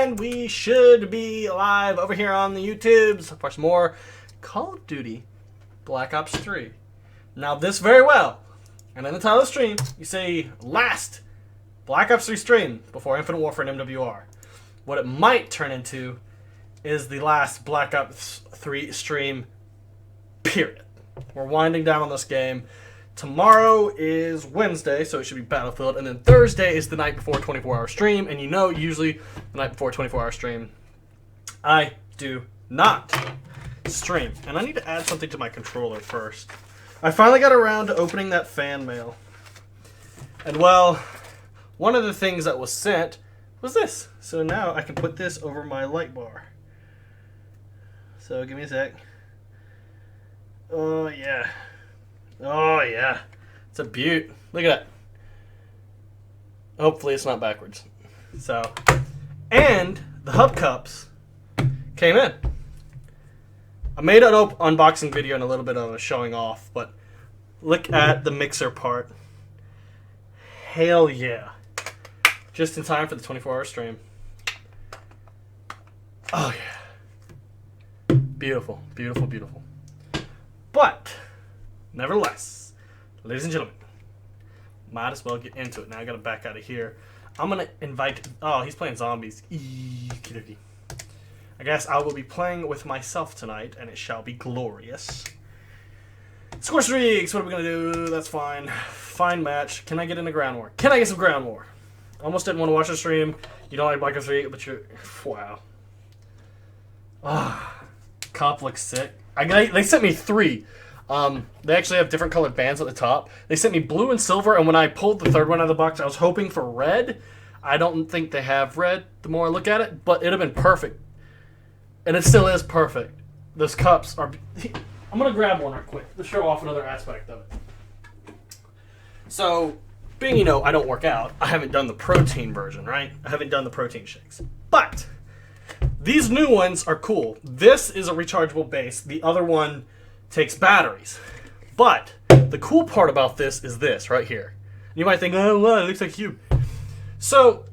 and we should be live over here on the YouTubes for some more Call of Duty Black Ops 3. Now this very well, and in the title of the stream, you say last Black Ops 3 stream before Infinite Warfare and MWR. What it might turn into is the last Black Ops 3 stream, period. We're winding down on this game. Tomorrow is Wednesday, so it should be Battlefield, and then Thursday is the night before 24-hour stream, and you know usually the night before 24-hour stream, I do not stream. And I need to add something to my controller first. I finally got around to opening that fan mail. And well, one of the things that was sent was this. So now I can put this over my light bar. So give me a sec. Oh yeah. Oh yeah. It's a beaut. Look at that. Hopefully it's not backwards. So, and the hubcaps came in. I made an unboxing video and a little bit of a showing off, but look at the mixer part. Hell yeah. Just in time for the 24-hour stream. Oh yeah. Beautiful, beautiful, beautiful. But, nevertheless, ladies and gentlemen, might as well get into it. Now I gotta back out of here. I'm gonna invite... Oh, he's playing zombies. Eeeeee. I guess I will be playing with myself tonight, and it shall be glorious. Score streaks! What are we gonna do? That's fine. Fine match. Can I get into ground war? Can I get some ground war? Almost didn't want to watch the stream. You don't like Black Ops 3, but you're... Wow. Ah, cop looks sick. They sent me 3. They actually have different colored bands at the top. They sent me blue and silver, and when I pulled the third one out of the box, I was hoping for red. I don't think they have red the more I look at it, but it'd have been perfect. And it still is perfect. Those cups are... I'm going to grab one real quick to show off another aspect of it. So, being, you know, I don't work out, I haven't done the protein version, right? I haven't done the protein shakes. But these new ones are cool. This is a rechargeable base. The other one takes batteries. But the cool part about this is this right here. You might think, oh, well, it looks like a cube. So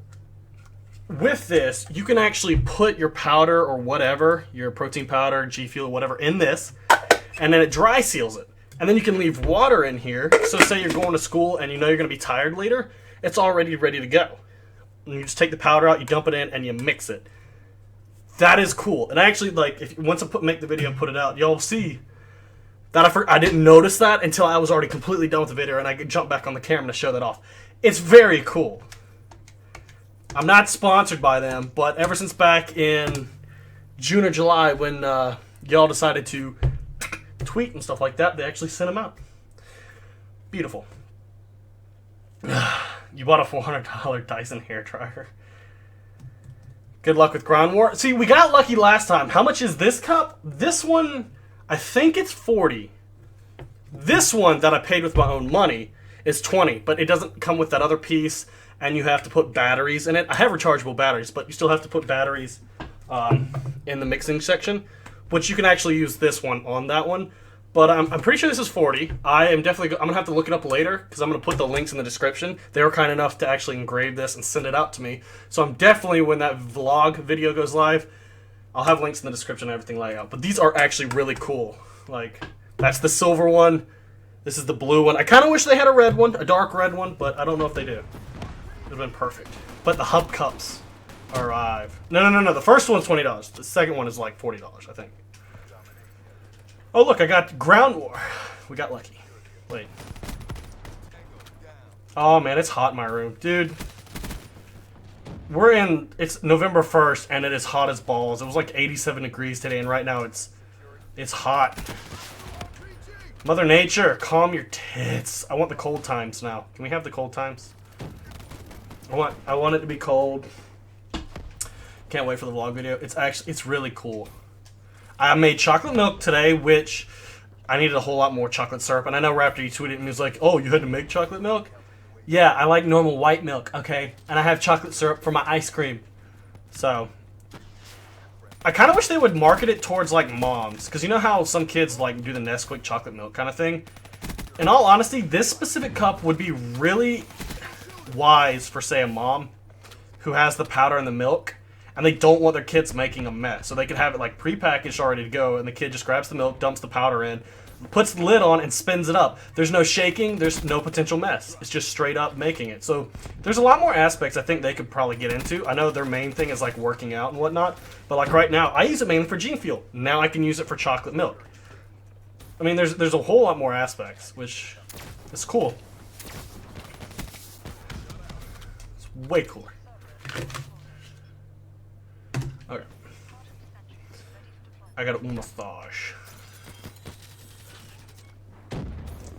with this, you can actually put your powder or whatever, your protein powder, G Fuel, whatever, in this, and then it dry seals it. And then you can leave water in here. So say you're going to school and you know you're going to be tired later, it's already ready to go. And you just take the powder out, you dump it in, and you mix it. That is cool. And actually, like, if once I make the video and put it out, y'all see that I didn't notice that until I was already completely done with the video, and I could jump back on the camera to show that off. It's very cool. I'm not sponsored by them, but ever since back in June or July when y'all decided to tweet and stuff like that, they actually sent them out. Beautiful. You bought a $400 Dyson hair dryer. Good luck with ground war. See, we got lucky last time. How much is this cup? This one, I think it's 40. This one that I paid with my own money is 20, but it doesn't come with that other piece, and you have to put batteries in it. I have rechargeable batteries, but you still have to put batteries in the mixing section, which you can actually use this one on that one. But I'm pretty sure this is 40. I'm gonna have to look it up later because I'm gonna put the links in the description. They were kind enough to actually engrave this and send it out to me. So I'm definitely, when that vlog video goes live, I'll have links in the description and everything laid out. But these are actually really cool. Like, that's the silver one. This is the blue one. I kind of wish they had a red one, a dark red one, but I don't know if they do. It would have been perfect. But the hub cups arrive. No. The first one's $20. The second one is like $40, I think. Oh, look, I got ground war. We got lucky. Wait. Oh, man, it's hot in my room. Dude. It's November 1st, and it is hot as balls. It was like 87 degrees today, and right now it's hot. Mother Nature, calm your tits. I want the cold times now. Can we have the cold times? I want it to be cold. Can't wait for the vlog video. It's really cool. I made chocolate milk today, which I needed a whole lot more chocolate syrup. And I know Raptor, you tweeted and he was like, oh, you had to make chocolate milk? Yeah, I like normal white milk, okay? And I have chocolate syrup for my ice cream. So, I kind of wish they would market it towards, like, moms. Because you know how some kids, like, do the Nesquik chocolate milk kind of thing? In all honesty, this specific cup would be really wise for, say, a mom who has the powder and the milk. and they don't want their kids making a mess. So they can have it like prepackaged, already to go, and the kid just grabs the milk, dumps the powder in, puts the lid on, and spins it up. There's no shaking. There's no potential mess. It's just straight up making it. So there's a lot more aspects I think they could probably get into. I know their main thing is like working out and whatnot, but like right now, I use it mainly for Gene Fuel. Now I can use it for chocolate milk. I mean, there's a whole lot more aspects, which is cool. It's way cooler. Okay. I got a massage.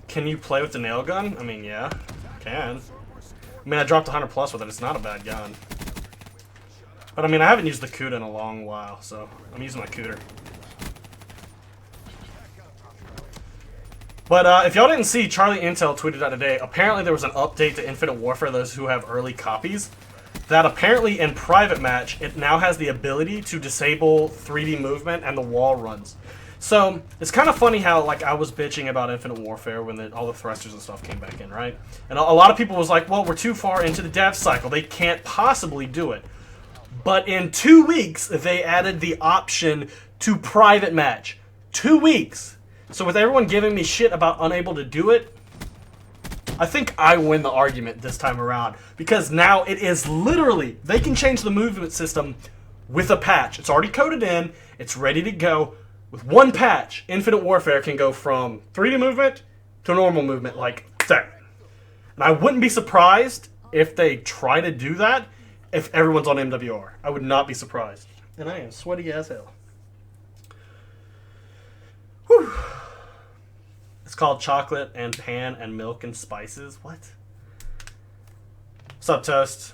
Can you play with the nail gun? I mean, yeah, I can. I mean, I dropped 100 plus with it. It's not a bad gun. But I mean, I haven't used the CUDA in a long while, so I'm using my cooter. But if y'all didn't see, Charlie Intel tweeted out today, apparently there was an update to Infinite Warfare, those who have early copies, that apparently in private match, it now has the ability to disable 3D movement and the wall runs. So, it's kind of funny how, like, I was bitching about Infinite Warfare when all the thrusters and stuff came back in, right? And a lot of people was like, well, we're too far into the dev cycle. They can't possibly do it. But in 2 weeks, they added the option to private match. 2 weeks. So with everyone giving me shit about unable to do it, I think I win the argument this time around. Because now it is literally, they can change the movement system with a patch. It's already coded in. It's ready to go. With one patch, Infinite Warfare can go from 3D movement to normal movement like that. And I wouldn't be surprised if they try to do that if everyone's on MWR. I would not be surprised. And I am sweaty as hell. Whew. It's called Chocolate and Pan and Milk and Spices. What? What's up, Toast?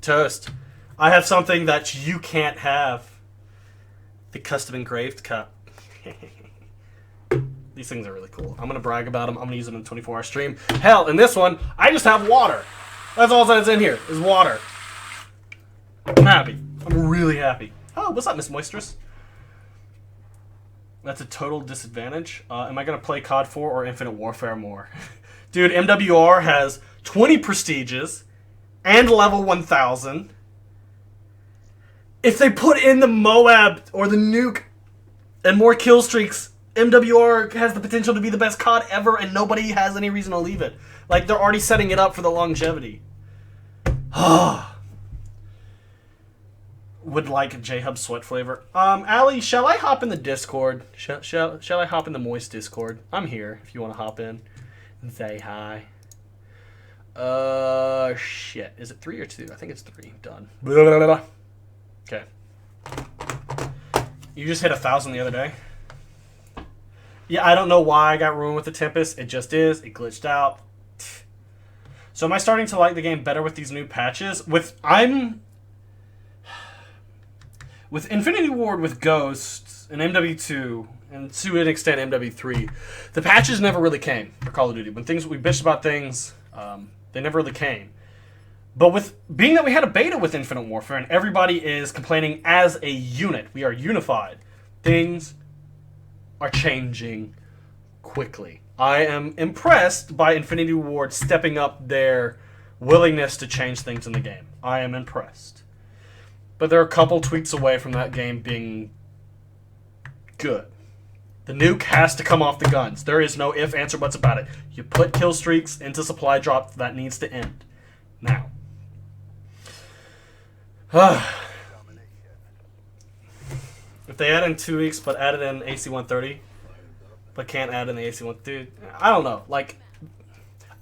Toast. I have something that you can't have. The custom engraved cup. These things are really cool. I'm going to brag about them. I'm going to use them in the 24-hour stream. Hell, in this one, I just have water. That's all that's in here, is water. I'm happy. I'm really happy. Oh, what's up, Miss Moistress? That's a total disadvantage. Am I going to play COD 4 or Infinite Warfare more? Dude, MWR has 20 prestiges and level 1000. If they put in the Moab or the nuke and more kill streaks, MWR has the potential to be the best COD ever, and nobody has any reason to leave it. Like, they're already setting it up for the longevity. Would like a JHub sweat flavor. Allie, shall I hop in the Discord? Shall I hop in the Moist Discord? I'm here if you want to hop in and say hi. Shit. Is it 3 or 2? I think it's 3. Done. Okay. You just hit 1,000 the other day? Yeah, I don't know why I got ruined with the Tempest. It just is. It glitched out. So am I starting to like the game better with these new patches? With Infinity Ward, with Ghosts, and MW2, and to an extent MW3, the patches never really came for Call of Duty. When we bitched about things, they never really came. But with being that we had a beta with Infinite Warfare and everybody is complaining as a unit, we are unified, things are changing quickly. I am impressed by Infinity Ward stepping up their willingness to change things in the game. I am impressed. But they're a couple tweaks away from that game being good. The nuke has to come off the guns. There is no if, answer, buts about it. You put kill streaks into supply drop, that needs to end. Now. If they add in 2 weeks, but added in AC-130, but can't add in the AC-130, dude, I don't know. Like,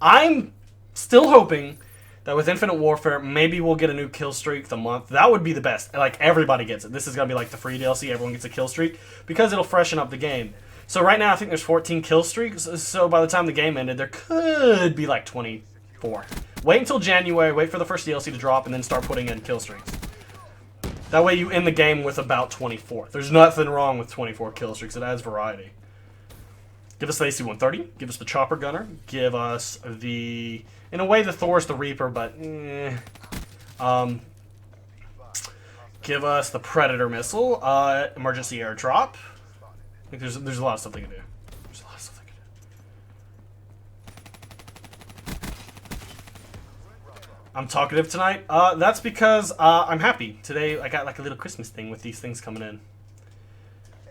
I'm still hoping that with Infinite Warfare, maybe we'll get a new kill streak the month. That would be the best. Like, everybody gets it. This is going to be like the free DLC. Everyone gets a kill streak because it'll freshen up the game. So right now, I think there's 14 kill streaks. So by the time the game ended, there could be like 24. Wait until January. Wait for the first DLC to drop, and then start putting in kill streaks. That way you end the game with about 24. There's nothing wrong with 24 kill streaks. It adds variety. Give us the AC-130. Give us the Chopper Gunner. Give us the... In a way, the Thor's the Reaper, but... Give us the Predator Missile. Emergency Airdrop. I think there's a lot of stuff they can do. There's a lot of stuff they can do. I'm talkative tonight. That's because I'm happy. Today I got like a little Christmas thing with these things coming in.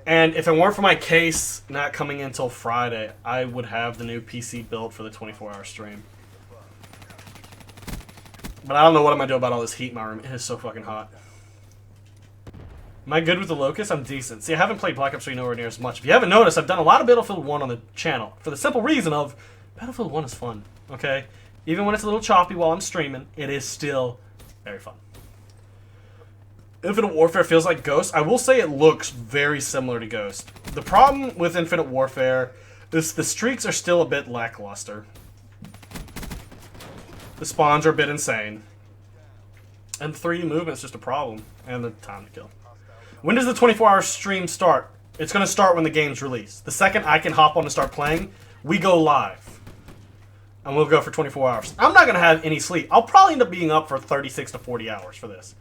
And if it weren't for my case not coming in until Friday, I would have the new PC built for the 24-hour stream. But I don't know what I'm going to do about all this heat in my room. It is so fucking hot. Am I good with the Locust? I'm decent. See, I haven't played Black Ops 3 nowhere near as much. If you haven't noticed, I've done a lot of Battlefield 1 on the channel. For the simple reason of, Battlefield 1 is fun, okay? Even when it's a little choppy while I'm streaming, it is still very fun. Infinite Warfare feels like Ghost. I will say it looks very similar to Ghost. The problem with Infinite Warfare is the streaks are still a bit lackluster. The spawns are a bit insane. And the 3D movement's just a problem. And the time to kill. When does the 24-hour stream start? It's going to start when the game's released. The second I can hop on and start playing, we go live. And we'll go for 24 hours. I'm not going to have any sleep. I'll probably end up being up for 36 to 40 hours for this.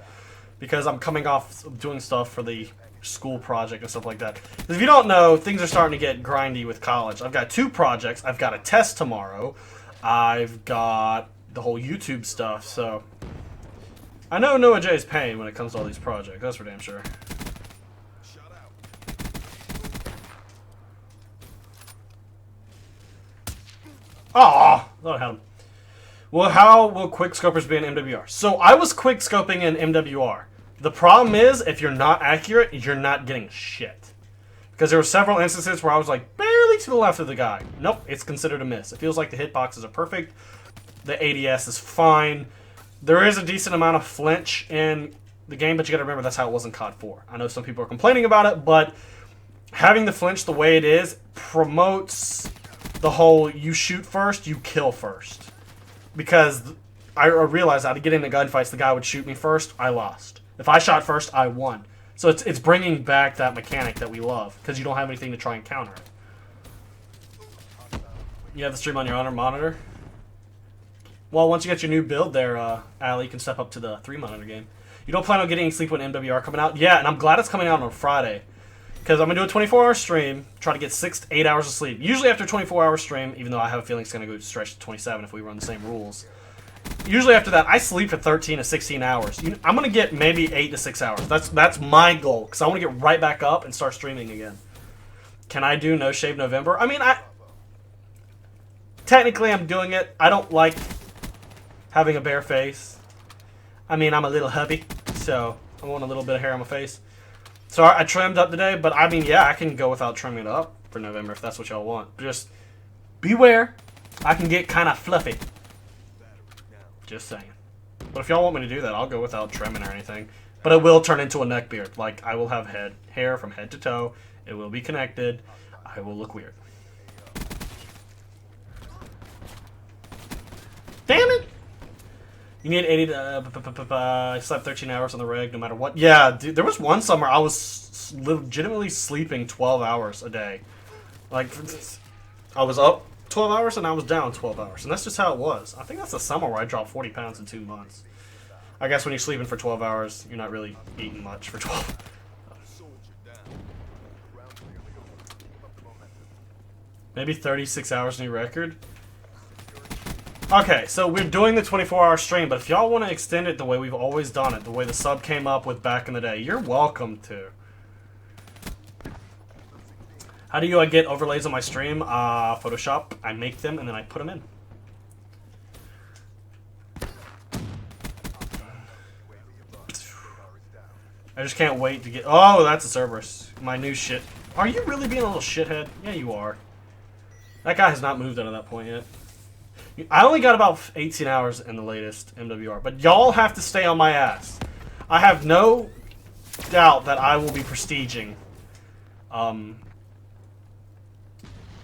Because I'm coming off doing stuff for the school project and stuff like that. If you don't know, things are starting to get grindy with college. I've got 2 projects. I've got a test tomorrow. I've got the whole YouTube stuff. So I know Noah J is paying when it comes to all these projects. That's for damn sure. Aw, thought I had him. Well, how will quickscopers be in MWR? So I was quickscoping in MWR. The problem is, if you're not accurate, you're not getting shit. Because there were several instances where I was like barely to the left of the guy. Nope, it's considered a miss. It feels like the hitboxes are perfect. The ADS is fine. There is a decent amount of flinch in the game, but you gotta remember that's how it was in COD 4. I know some people are complaining about it, but having the flinch the way it is promotes the whole you shoot first, you kill first. Because I realized that to get into gunfights, the guy would shoot me first, I lost. If I shot first, I won. So it's bringing back that mechanic that we love, because you don't have anything to try and counter it. You have the stream on your monitor? Well, once you get your new build there, Ali, you can step up to the 3-monitor game. You don't plan on getting any sleep when MWR coming out? Yeah, and I'm glad it's coming out on Friday. Because I'm going to do a 24-hour stream, try to get 6 to 8 hours of sleep. Usually after a 24-hour stream, even though I have a feeling it's going to go stretch to 27 if we run the same rules. Usually after that, I sleep for 13 to 16 hours. I'm going to get maybe 8 to 6 hours. That's my goal, because I want to get right back up and start streaming again. Can I do No Shave November? I mean, technically I'm doing it. I don't like having a bare face. I mean, I'm a little hubby, so I want a little bit of hair on my face. So I trimmed up today, but I mean, yeah, I can go without trimming it up for November if that's what y'all want. Just beware, I can get kind of fluffy. Just saying. But if y'all want me to do that, I'll go without trimming or anything. But it will turn into a neck beard. Like, I will have hair from head to toe. It will be connected. I will look weird. Damn it! You need 80 to... I slept 13 hours on the reg no matter what. Yeah, dude, there was one summer I was legitimately sleeping 12 hours a day. Like, I was up 12 hours and I was down 12 hours. And that's just how it was. I think that's the summer where I dropped 40 pounds in 2 months. I guess when you're sleeping for 12 hours, you're not really eating much for 12. Maybe 36 hours new record. Okay, so we're doing the 24-hour stream, but if y'all want to extend it the way we've always done it, the way the sub came up with back in the day, you're welcome to. How do I get overlays on my stream? Photoshop. I make them and then I put them in. I just can't wait to get... Oh, that's a Cerberus. My new shit. Are you really being a little shithead? Yeah, you are. That guy has not moved out of that point yet. I only got about 18 hours in the latest MWR, but y'all have to stay on my ass. I have no doubt that I will be prestiging an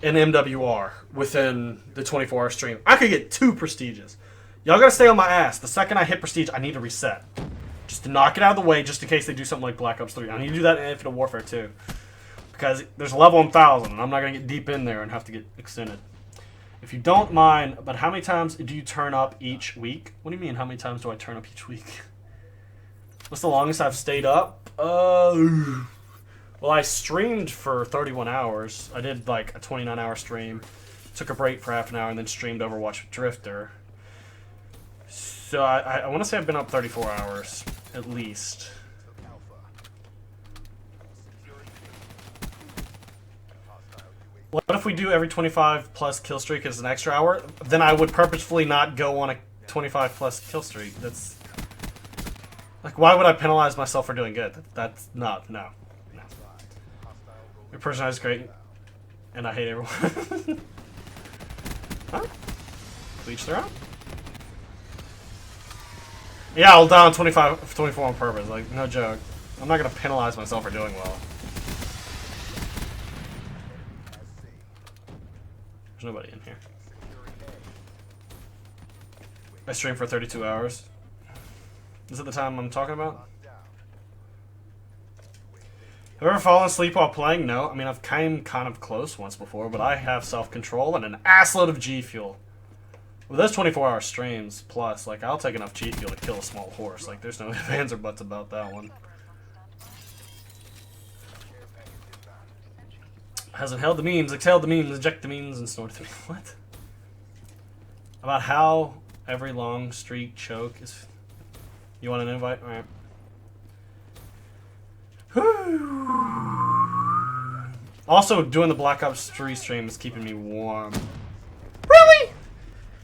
MWR within the 24-hour stream. I could get 2 prestiges. Y'all gotta stay on my ass. The second I hit prestige, I need to reset. Just to knock it out of the way, just in case they do something like Black Ops 3. I need to do that in Infinite Warfare too. Because there's a level 1000, and I'm not gonna get deep in there and have to get extended. If you don't mind, but how many times do you turn up each week? What do you mean, how many times do I turn up each week? What's the longest I've stayed up? Well, I streamed for 31 hours. I did like a 29-hour stream. Took a break for half an hour and then streamed Overwatch with Drifter. So I want to say I've been up 34 hours, at least. What if we do every 25 plus kill streak as an extra hour? Then I would purposefully not go on a 25 plus kill streak. That's... Like, why would I penalize myself for doing good? That's not... No. No. Your personality is great, and I hate everyone. Huh? Bleach throw? Yeah, I'll die on 24 on purpose. Like, no joke. I'm not gonna penalize myself for doing well. There's nobody in here. I stream for 32 hours. Is it the time I'm talking about? Have I ever fallen asleep while playing? No. I mean, I've came kind of close once before, but I have self-control and an assload of G Fuel. With those 24-hour streams, plus, like, I'll take enough G Fuel to kill a small horse. Like, there's no ifs, ands, or buts about that one. Hasn't held the memes, exhaled the memes, eject the memes, and snorted the memes. What? About how every long streak choke is... You want an invite? Alright. Also, doing the Black Ops 3 stream is keeping me warm. Really?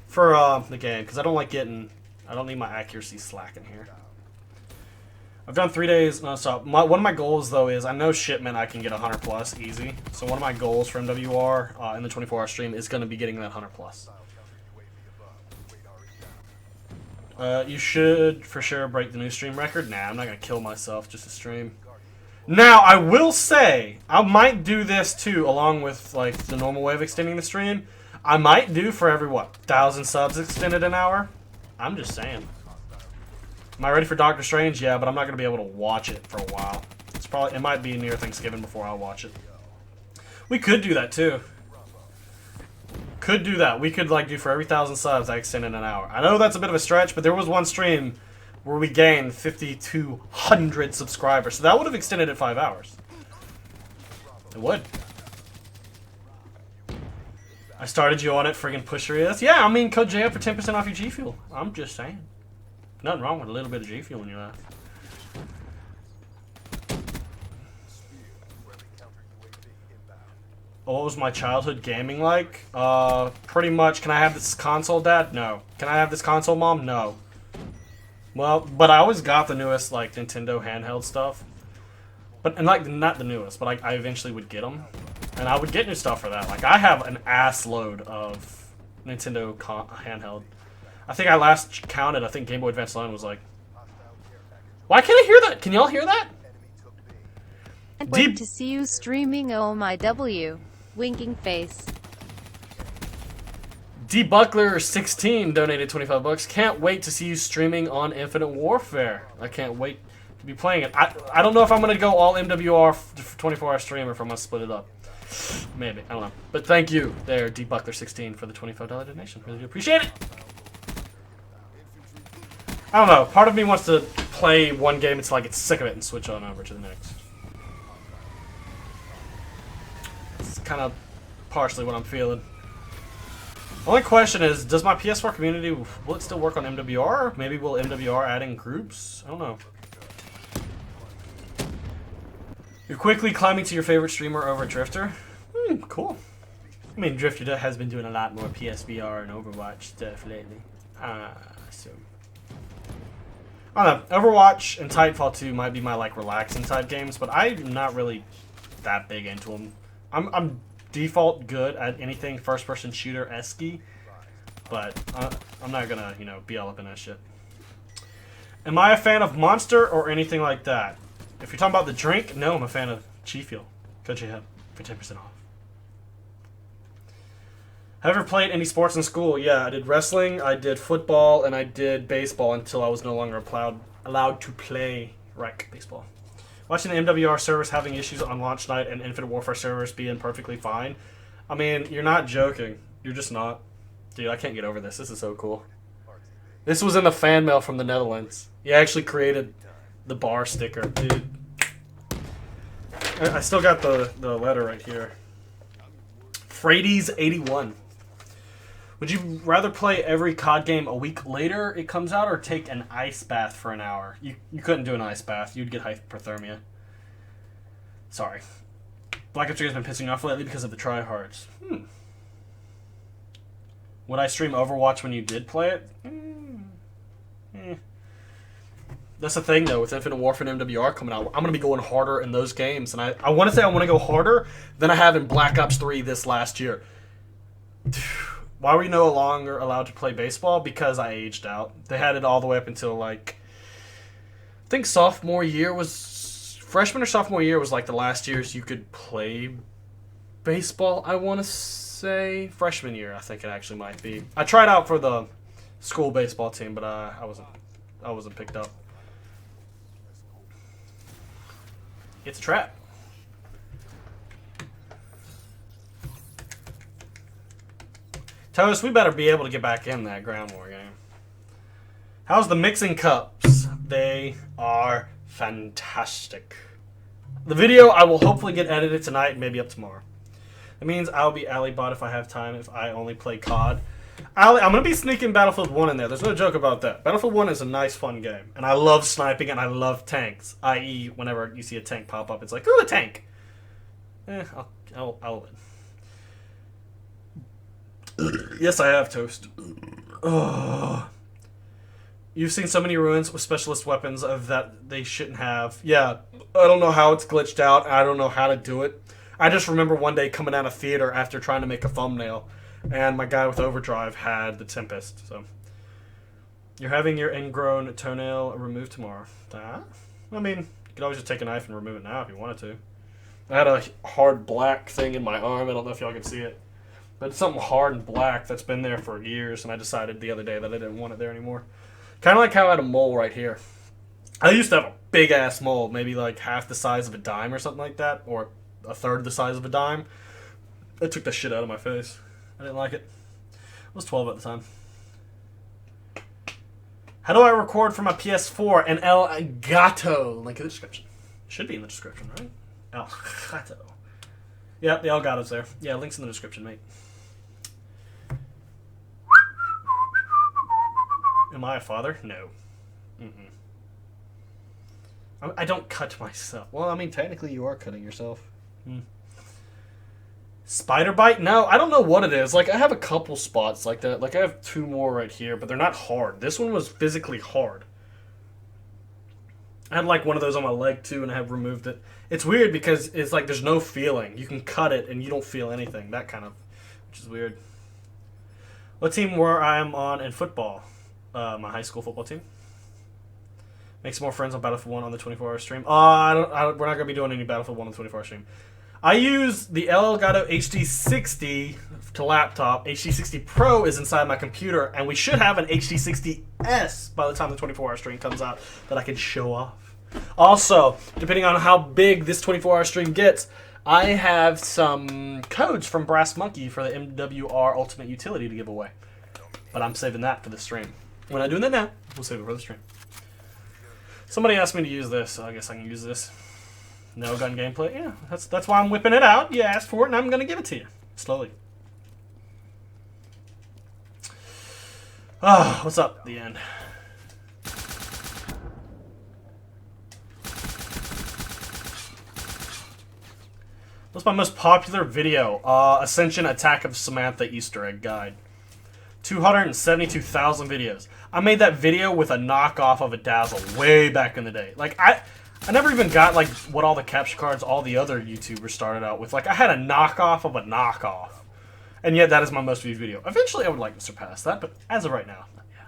For the game, because I don't like getting... I don't need my accuracy slacking here. I've done 3 days non-stop. One of my goals, though, is I know shipment I can get 100 plus easy. So one of my goals for MWR in the 24-hour stream is going to be getting that 100 plus. You should for sure break the new stream record. Nah, I'm not going to kill myself just to stream. Now, I will say, I might do this too, along with like the normal way of extending the stream. I might do for every, what, 1,000 subs extended an hour? I'm just saying. Am I ready for Doctor Strange? Yeah, but I'm not going to be able to watch it for a while. It might be near Thanksgiving before I'll watch it. We could do that too. Could do that. We could like do for every 1,000 subs I extend in an hour. I know that's a bit of a stretch, but there was one stream where we gained 5,200 subscribers. So that would have extended it 5 hours. It would. I started you on it, friggin' pusher is. Yeah, I mean, code JHub for 10% off your G Fuel. I'm just saying. Nothing wrong with a little bit of G Fuel in your life. What was my childhood gaming like? Pretty much. Can I have this console, Dad? No. Can I have this console, Mom? No. Well, but I always got the newest, like, Nintendo handheld stuff. And like, not the newest, but I eventually would get them. And I would get new stuff for that. Like, I have an ass load of Nintendo handheld. I think I last counted, I think Game Boy Advance alone was like... Why can't I hear that? Can y'all hear that? Can't wait to see you streaming, oh my W. Winking face. DBuckler16 donated 25 bucks. Can't wait to see you streaming on Infinite Warfare. I can't wait to be playing it. I don't know if I'm going to go all MWR for 24-hour stream or if I'm going to split it up. Maybe. I don't know. But thank you there, DBuckler16, for the $25 donation. Really do appreciate it. I don't know. Part of me wants to play one game until I get sick of it and switch on over to the next. It's kind of partially what I'm feeling. Only question is, does my PS4 community, will it still work on MWR? Maybe will MWR add in groups? I don't know. You're quickly climbing to your favorite streamer over Drifter? Cool. I mean, Drifter has been doing a lot more PSVR and Overwatch stuff lately. So... I don't know. Overwatch and Titanfall 2 might be my, like, relaxing type games, but I'm not really that big into them. I'm default good at anything first-person shooter-esque, but I'm not gonna, you know, be all up in that shit. Am I a fan of Monster or anything like that? If you're talking about the drink, no, I'm a fan of G Fuel. Go JHub for 10% off. Have you ever played any sports in school? Yeah, I did wrestling, I did football, and I did baseball until I was no longer allowed to play rec baseball. Watching the MWR servers having issues on launch night and Infinite Warfare servers being perfectly fine. I mean, you're not joking. You're just not. Dude, I can't get over this. This is so cool. This was in the fan mail from the Netherlands. He actually created the bar sticker. Dude. I still got the letter right here. Frades81. Would you rather play every COD game a week later it comes out, or take an ice bath for an hour? You couldn't do an ice bath. You'd get hypothermia. Sorry. Black Ops 3 has been pissing me off lately because of the tryhards. Would I stream Overwatch when you did play it? That's the thing, though, with Infinite Warfare and MWR coming out. I'm going to be going harder in those games. And I want to say I want to go harder than I have in Black Ops 3 this last year. Why were you no longer allowed to play baseball? Because I aged out. They had it all the way up until, like, I think sophomore year was... Freshman or sophomore year was, like, the last years you could play baseball, I want to say. Freshman year, I think it actually might be. I tried out for the school baseball team, but I wasn't picked up. It's a trap. Toast, we better be able to get back in that ground war game. How's the mixing cups? They are fantastic. The video I will hopefully get edited tonight and maybe up tomorrow. That means I'll be alley bot if I have time, if I only play COD. I'm going to be sneaking Battlefield 1 in there. There's no joke about that. Battlefield 1 is a nice, fun game. And I love sniping and I love tanks. I.e., whenever you see a tank pop up, it's like, ooh, a tank. I'll win. Yes, I have, Toast. Oh. You've seen so many ruins with specialist weapons that they shouldn't have. Yeah, I don't know how it's glitched out. I don't know how to do it. I just remember one day coming out of theater after trying to make a thumbnail, and my guy with overdrive had the Tempest. So you're having your ingrown toenail removed tomorrow. I mean, you could always just take a knife and remove it now if you wanted to. I had a hard black thing in my arm. I don't know if y'all can see it. But it's something hard and black that's been there for years, and I decided the other day that I didn't want it there anymore. Kind of like how I had a mole right here. I used to have a big-ass mole, maybe like half the size of a dime or something like that, or a third the size of a dime. It took the shit out of my face. I didn't like it. I was 12 at the time. How do I record from my PS4 and Elgato? Link in the description. Should be in the description, right? Elgato. Yep, the Elgato's there. Yeah, link's in the description, mate. Am I a father? No. I don't cut myself. Well, I mean, technically you are cutting yourself. Spider bite? No, I don't know what it is. Like, I have a couple spots like that. Like, I have 2 more right here, but they're not hard. This one was physically hard. I had, like, one of those on my leg, too, and I have removed it. It's weird because it's like there's no feeling. You can cut it, and you don't feel anything. That kind of... Which is weird. What team were I am on in football? My high school football team. Make some more friends on Battlefield 1 on the 24-hour stream. We're not going to be doing any Battlefield 1 on the 24-hour stream. I use the Elgato HD60 to laptop. HD60 Pro is inside my computer, and we should have an HD60S by the time the 24-hour stream comes out that I can show off. Also, depending on how big this 24-hour stream gets, I have some codes from Brass Monkey for the MWR Ultimate Utility to give away. But I'm saving that for the stream. We're not doing that now. We'll save it for the stream. Somebody asked me to use this, so I guess I can use this. No gun gameplay. Yeah, that's why I'm whipping it out. You asked for it, and I'm going to give it to you. Slowly. Ah, what's up, the end? What's my most popular video? Ascension Attack of Samantha Easter Egg Guide. 272,000 videos. I made that video with a knockoff of a Dazzle way back in the day. Like, I never even got, like, what all the capture cards all the other YouTubers started out with. Like, I had a knockoff of a knockoff. And yet, that is my most viewed video. Eventually, I would like to surpass that, but as of right now, yeah.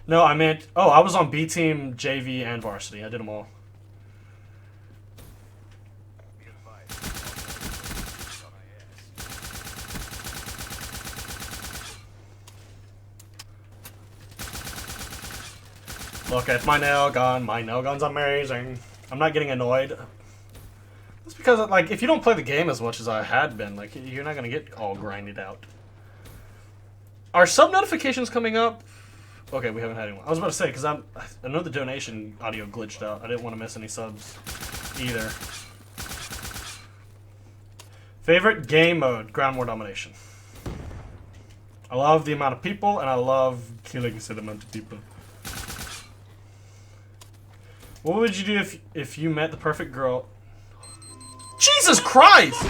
No, I meant... Oh, I was on B Team, JV, and Varsity. I did them all. Look at my nail gun. My nail gun's amazing. I'm not getting annoyed. That's because, like, if you don't play the game as much as I had been, like, you're not going to get all grinded out. Are sub notifications coming up? Okay, we haven't had anyone. I was about to say, because I know the donation audio glitched out. I didn't want to miss any subs either. Favorite game mode? Ground War Domination. I love the amount of people, and I love killing said amount of people. What would you do if you met the perfect girl? Jesus Christ!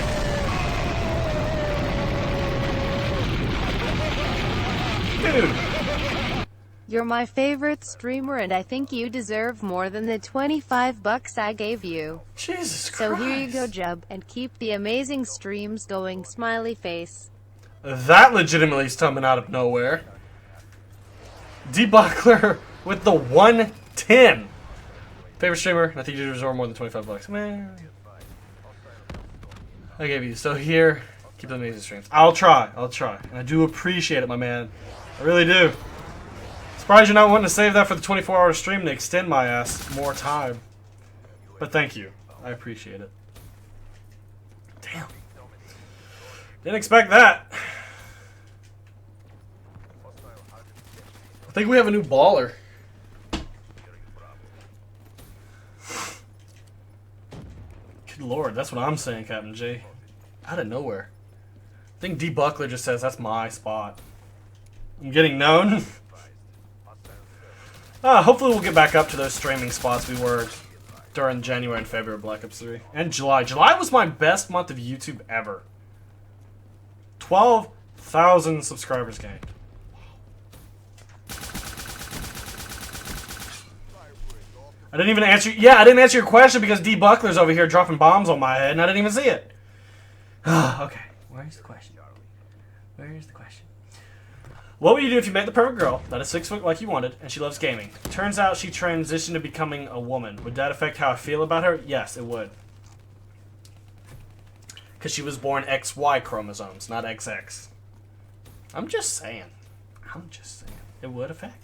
Dude. You're my favorite streamer and I think you deserve more than the $25 I gave you. Jesus Christ. So here you go, JHub, and keep the amazing streams going, smiley face. That legitimately is coming out of nowhere. Debuckler with the 110. Favorite streamer, I think you deserve more than $25. Man. I gave you. So here, keep the amazing streams. I'll try. And I do appreciate it, my man. I really do. Surprised you're not wanting to save that for the 24-hour stream to extend my ass more time. But thank you. I appreciate it. Damn. Didn't expect that. I think we have a new baller. Good lord, that's what I'm saying, Captain J. Out of nowhere. I think D. Buckler just says that's my spot. I'm getting known. Hopefully we'll get back up to those streaming spots we were during January and February of Black Ops 3. And July. July was my best month of YouTube ever. 12,000 subscribers gained. I didn't even answer... Yeah, I didn't answer your question because D. Buckler's over here dropping bombs on my head and I didn't even see it. Okay. Where's the question? Where's the question? What would you do if you met the perfect girl that is 6 foot like you wanted and she loves gaming? Turns out she transitioned to becoming a woman. Would that affect how I feel about her? Yes, it would. Because she was born XY chromosomes, not XX. I'm just saying. It would affect.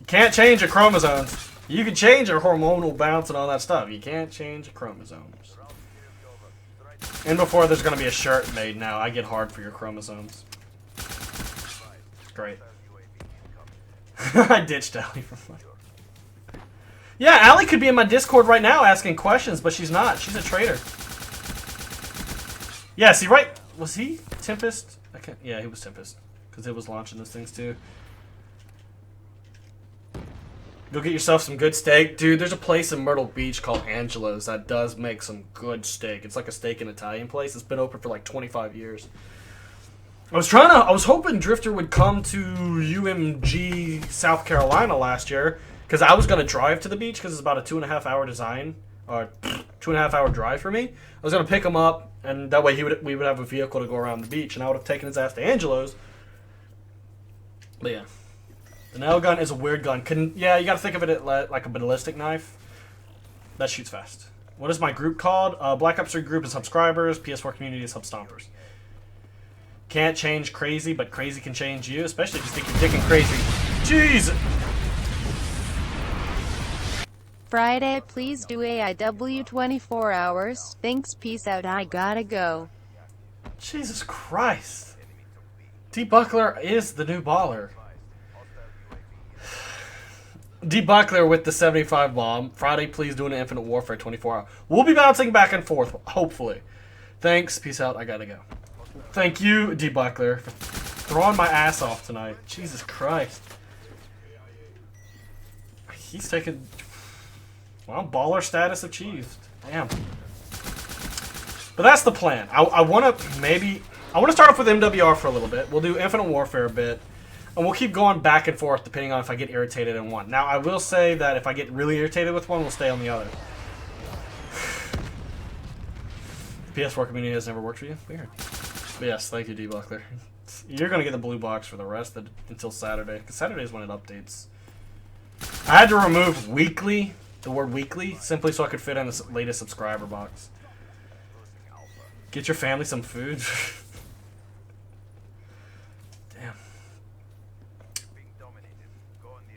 You can't change your chromosomes. You can change your hormonal bounce and all that stuff. You can't change your chromosomes. And before there's going to be a shirt made now, I get hard for your chromosomes. Great. I ditched Allie for fun. Yeah, Allie could be in my Discord right now asking questions, but she's not. She's a traitor. Yeah, see, right? Was he Tempest? Yeah, he was Tempest. Because it was launching those things too. Go get yourself some good steak. Dude, there's a place in Myrtle Beach called Angelo's that does make some good steak. It's like a steak and Italian place. It's been open for like 25 years. I was hoping Drifter would come to UMG, South Carolina last year. Because I was going to drive to the beach because it's about a 2.5 hour design. Or 2.5 hour drive for me. I was going to pick him up. And that way we would have a vehicle to go around the beach. And I would have taken his ass to Angelo's. But yeah. The nail gun is a weird gun. Yeah, you gotta think of it like a ballistic knife. That shoots fast. What is my group called? Black Ops 3 group is subscribers. PS4 community is substompers. Can't change crazy, but crazy can change you. Especially if you think you're dick and crazy. Jeez! Friday, please do AIW 24 hours. Thanks, peace out, I gotta go. Jesus Christ. D. Buckler is the new baller. D. Buckler with the 75 bomb. Friday, please do an Infinite Warfare 24 hour. We'll be bouncing back and forth, hopefully. Thanks. Peace out. I gotta go. Thank you, D. Buckler, for throwing my ass off tonight. Jesus Christ. He's taking... Well, baller status achieved. Damn. But that's the plan. I want to start off with MWR for a little bit. We'll do Infinite Warfare a bit. And we'll keep going back and forth depending on if I get irritated in one. Now, I will say that if I get really irritated with one, we'll stay on the other. The PS4 community has never worked for you? Weird. But yes, thank you, D. Buckler. You're going to get the blue box for the rest until Saturday. Because Saturday is when it updates. I had to remove weekly, the word weekly, simply so I could fit in the latest subscriber box. Get your family some food.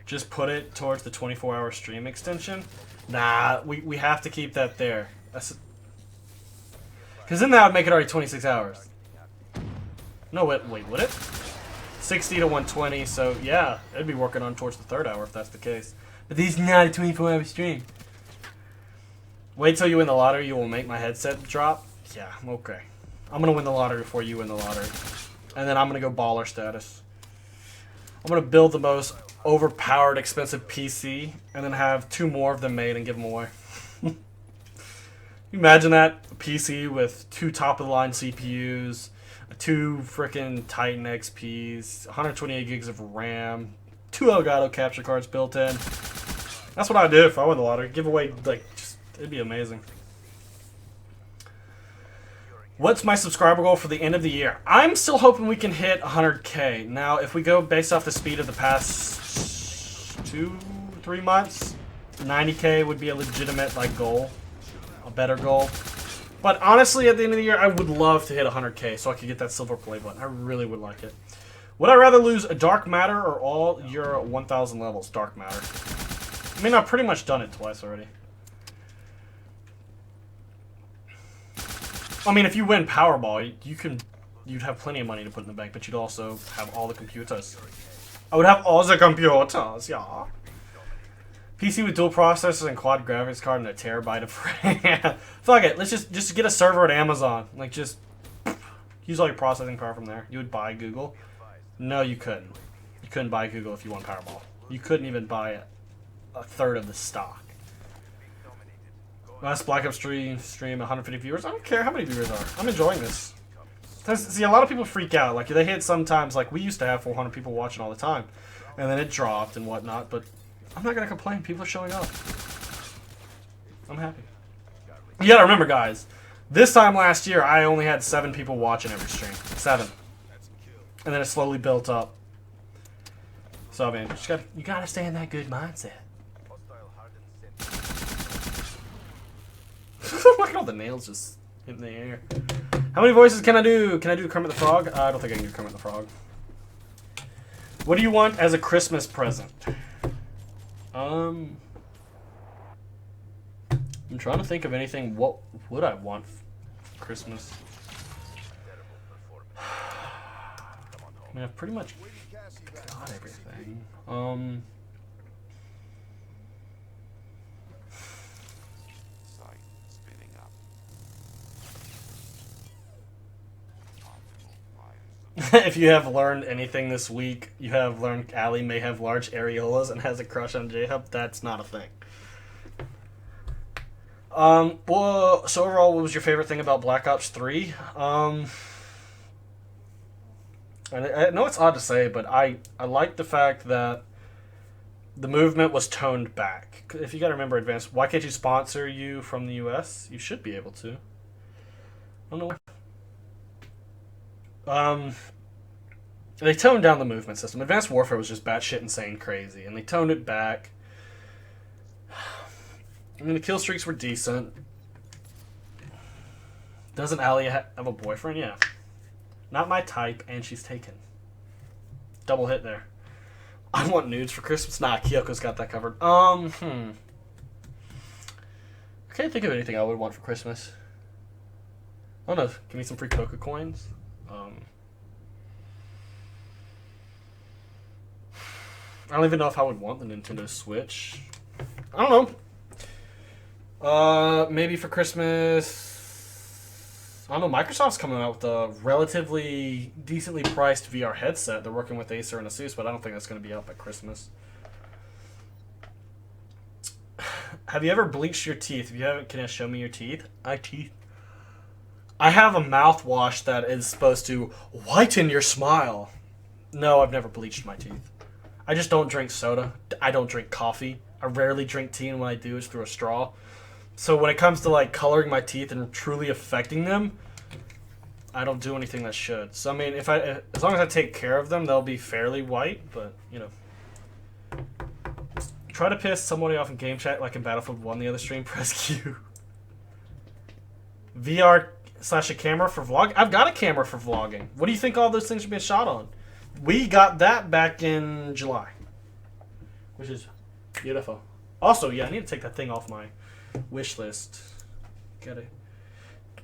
Just put it towards the 24-hour stream extension? Nah, we have to keep that there. Because then that would make it already 26 hours. No, wait, would it? 60 to 120, so yeah, it'd be working on towards the 3rd hour if that's the case. But this is not a 24-hour stream. Wait till you win the lottery, you will make my headset drop. Yeah, okay. I'm gonna win the lottery before you win the lottery. And then I'm gonna go baller status. I'm gonna build the most overpowered, expensive PC, and then have 2 more of them made and give them away. Imagine that, a PC with 2 top-of-the-line CPUs, 2 frickin' Titan XPs, 128 gigs of RAM, 2 Elgato capture cards built in. That's what I'd do if I won the lottery. Give away, like, just, it'd be amazing. What's my subscriber goal for the end of the year? I'm still hoping we can hit 100K. Now, if we go based off the speed of the past 2-3 months, 90K would be a legitimate, like, goal. A better goal. But honestly, at the end of the year, I would love to hit 100K so I could get that silver play button. I really would like it. Would I rather lose a Dark Matter or all your 1,000 levels? Dark Matter. I mean, I've pretty much done it twice already. I mean, if you win Powerball, you'd have plenty of money to put in the bank, but you'd also have all the computers. I would have all the computers, yeah. PC with dual processors and quad graphics card and a terabyte of RAM. Fuck it, let's just get a server at Amazon. Like, just use all your processing power from there. You would buy Google? No, you couldn't. You couldn't buy Google if you won Powerball. You couldn't even buy a third of the stock. Last Black Ops stream 150 viewers. I don't care how many viewers are. I'm enjoying this. See, a lot of people freak out. Like, they hit sometimes, like, we used to have 400 people watching all the time. And then it dropped and whatnot, but I'm not going to complain. People are showing up. I'm happy. You gotta remember, guys, this time last year, I only had 7 people watching every stream. 7. And then it slowly built up. So, I mean, you gotta stay in that good mindset. Look at all the nails just in the air. How many voices can I do? Can I do Kermit the Frog? I don't think I can do Kermit the Frog. What do you want as a Christmas present? I'm trying to think of anything. What would I want for Christmas? I mean, I've pretty much got everything. If you have learned anything this week, you have learned Allie may have large areolas and has a crush on JHub. That's not a thing. Well, so overall, what was your favorite thing about Black Ops 3? I know it's odd to say, but I like the fact that the movement was toned back. If you gotta remember, Advanced, why can't you sponsor you from the US? You should be able to. I don't know why. They toned down the movement system. Advanced Warfare was just batshit insane crazy, and they toned it back. I mean, the kill streaks were decent. Doesn't Allie have a boyfriend? Yeah. Not my type, and she's taken. Double hit there. I want nudes for Christmas. Nah, Kyoko's got that covered. I can't think of anything I would want for Christmas. I don't know. Give me some free Coca coins. I don't even know if I would want the Nintendo Switch. I don't know. Maybe for Christmas. I don't know. Microsoft's coming out with a relatively decently priced VR headset. They're working with Acer and Asus, but I don't think that's going to be out by Christmas. Have you ever bleached your teeth? If you haven't, can you show me your teeth? I have a mouthwash that is supposed to whiten your smile. No, I've never bleached my teeth. I just don't drink soda. I don't drink coffee. I rarely drink tea, and when I do, it's through a straw. So when it comes to, like, coloring my teeth and truly affecting them, I don't do anything that should. So, I mean, as long as I take care of them, they'll be fairly white, but, you know. Try to piss somebody off in game chat like in Battlefield 1 the other stream, press Q. VR / a camera for vlog? I've got a camera for vlogging. What do you think all those things are being shot on? We got that back in July, which is beautiful. Also, yeah, I need to take that thing off my wish list. Get it.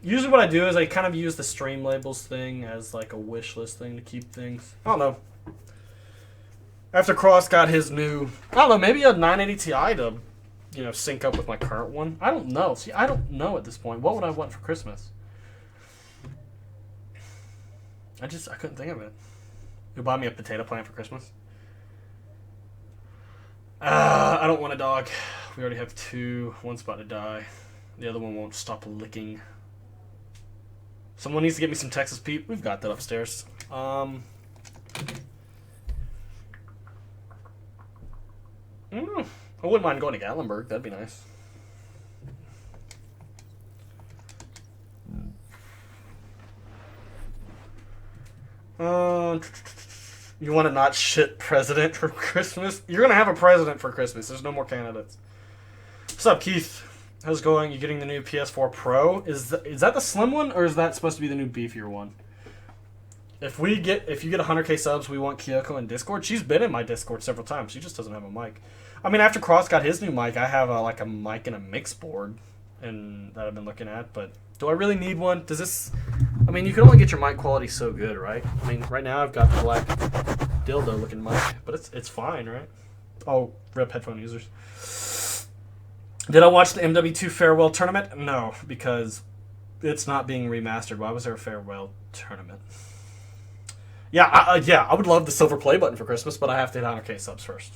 Usually what I do is I kind of use the stream labels thing as like a wish list thing to keep things. I don't know. After Cross got his new, I don't know, maybe a 980 Ti to, you know, sync up with my current one. I don't know. See, I don't know at this point. What would I want for Christmas? I couldn't think of it. You buy me a potato plant for Christmas? I don't want a dog. We already have 2. One's about to die. The other one won't stop licking. Someone needs to get me some Texas Pete. We've got that upstairs. I wouldn't mind going to Gatlinburg. That'd be nice. You want to not shit president for Christmas? You're going to have a president for Christmas. There's no more candidates. What's up, Keith? How's it going? You getting the new PS4 Pro? Is that the slim one, or is that supposed to be the new beefier one? If you get 100k subs, we want Kyoko in Discord. She's been in my Discord several times. She just doesn't have a mic. I mean, after Cross got his new mic, I have a mic and a mix board, and that I've been looking at. But do I really need one? Does this? I mean, you can only get your mic quality so good, right? I mean, right now I've got the black dildo looking mic, but it's fine, right? Oh, rip headphone users. Did I watch the MW2 farewell tournament? No, because it's not being remastered. Why was there a farewell tournament? Yeah, I would love the silver play button for Christmas, but I have to hit 100k subs first.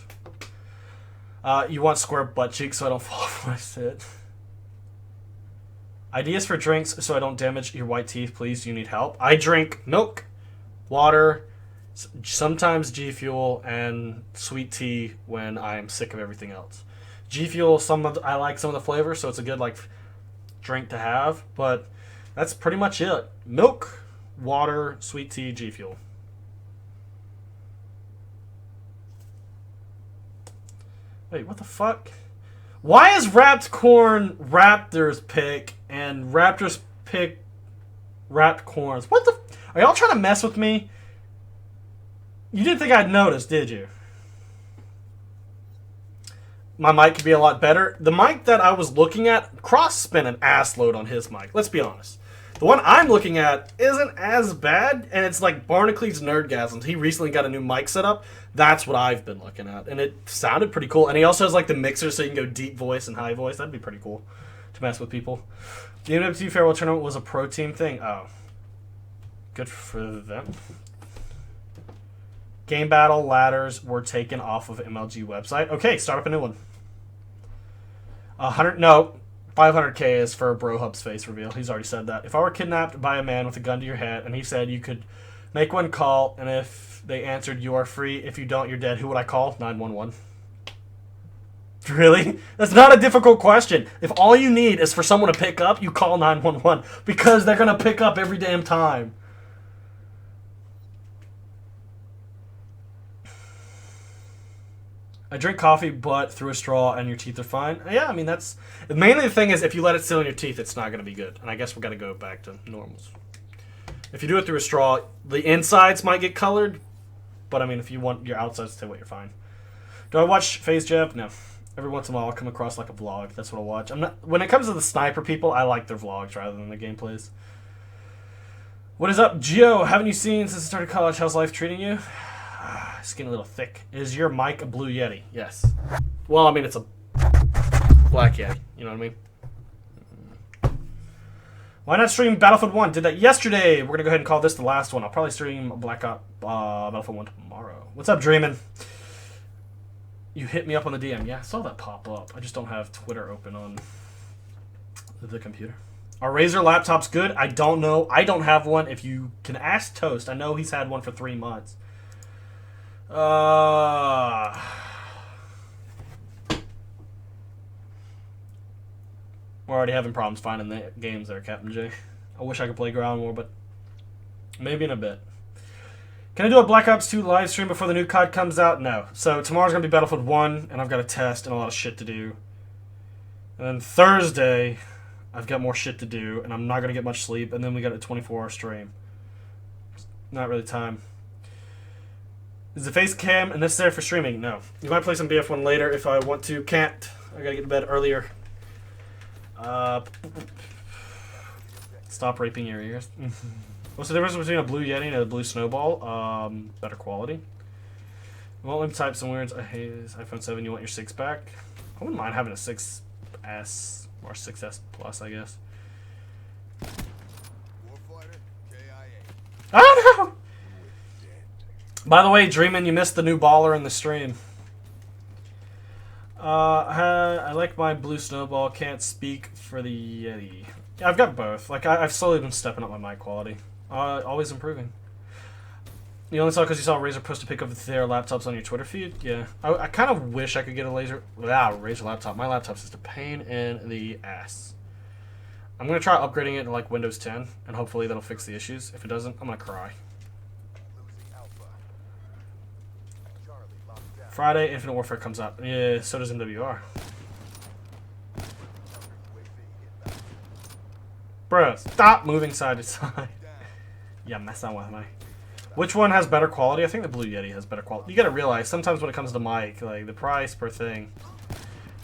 You want square butt cheeks so I don't fall off my sit. Ideas for drinks so I don't damage your white teeth, please. You need help. I drink milk, water, sometimes G Fuel, and sweet tea when I'm sick of everything else. G Fuel, I like some of the flavors, so it's a good drink to have. But that's pretty much it. Milk, water, sweet tea, G Fuel. Wait, what the fuck? Why is wrapped corn Raptors pick and Raptors pick wrapped corns? What the? Are y'all trying to mess with me? You didn't think I'd notice, did you? My mic could be a lot better. The mic that I was looking at, Cross spent an ass load on his mic. Let's be honest. The one I'm looking at isn't as bad, and it's like Barnacles Nerdgasms. He recently got a new mic set up. That's what I've been looking at, and it sounded pretty cool. And he also has like the mixer, so you can go deep voice and high voice. That'd be pretty cool to mess with people. The MWT Farewell Tournament was a pro team thing. Oh, good for them. Game battle ladders were taken off of MLG website. Okay, start up a new one. 500k is for BroHub's face reveal. He's already said that. If I were kidnapped by a man with a gun to your head and he said you could make one call, and if they answered you are free, if you don't you're dead, who would I call? 911. Really? That's not a difficult question. If all you need is for someone to pick up, you call 911 because they're going to pick up every damn time. I drink coffee, but through a straw, and your teeth are fine. Yeah, I mean, that's... Mainly the thing is, if you let it sit in your teeth, it's not going to be good. And I guess we're going to go back to normals. If you do it through a straw, the insides might get colored. But, I mean, if you want your outsides to stay wet, you're fine. Do I watch FaZe Jeff? No. Every once in a while, I'll come across, like, a vlog. That's what I'll watch. When it comes to the sniper people, I like their vlogs rather than the gameplays. What is up, Gio? Haven't you seen since I started college? How's life treating you? It's getting a little thick. Is your mic a blue Yeti? Yes. Well, I mean, it's a black Yeti. You know what I mean? Why not stream Battlefield 1? Did that yesterday. We're going to go ahead and call this the last one. I'll probably stream Battlefield 1 tomorrow. What's up, Dreamin'? You hit me up on the DM. Yeah, I saw that pop up. I just don't have Twitter open on the computer. Are Razer laptops good? I don't know. I don't have one. If you can ask Toast. I know he's had one for 3 months. We're already having problems finding the games there, Captain J. I wish I could play Ground War, but maybe in a bit. Can I do a Black Ops 2 live stream before the new COD comes out? No. So tomorrow's going to be Battlefield 1, and I've got a test and a lot of shit to do. And then Thursday, I've got more shit to do, and I'm not going to get much sleep, and then we got a 24-hour stream. Not really time. Is the face cam necessary for streaming? No. You might play some BF1 later if I want to. Can't. I gotta get to bed earlier. Stop raping your ears. What's the difference between a blue Yeti and a blue Snowball? Better quality. Well, let me type some words. I hate this iPhone 7. You want your 6 back? I wouldn't mind having a 6S or 6S Plus, I guess. I don't know. By the way, Dreamin', you missed the new baller in the stream. I like my blue snowball. Can't speak for the Yeti. Yeah, I've got both. Like I've slowly been stepping up my mic quality. Always improving. You only saw because you saw Razer post a pic of their laptops on your Twitter feed? Yeah. I kind of wish I could get a Razer laptop. My laptop's just a pain in the ass. I'm going to try upgrading it to like Windows 10, and hopefully that'll fix the issues. If it doesn't, I'm going to cry. Friday, Infinite Warfare comes out. Yeah, so does MWR. Bro, stop moving side to side. Yeah, messing with me. Which one has better quality? I think the Blue Yeti has better quality. You gotta realize, sometimes when it comes to mic, like, the price per thing,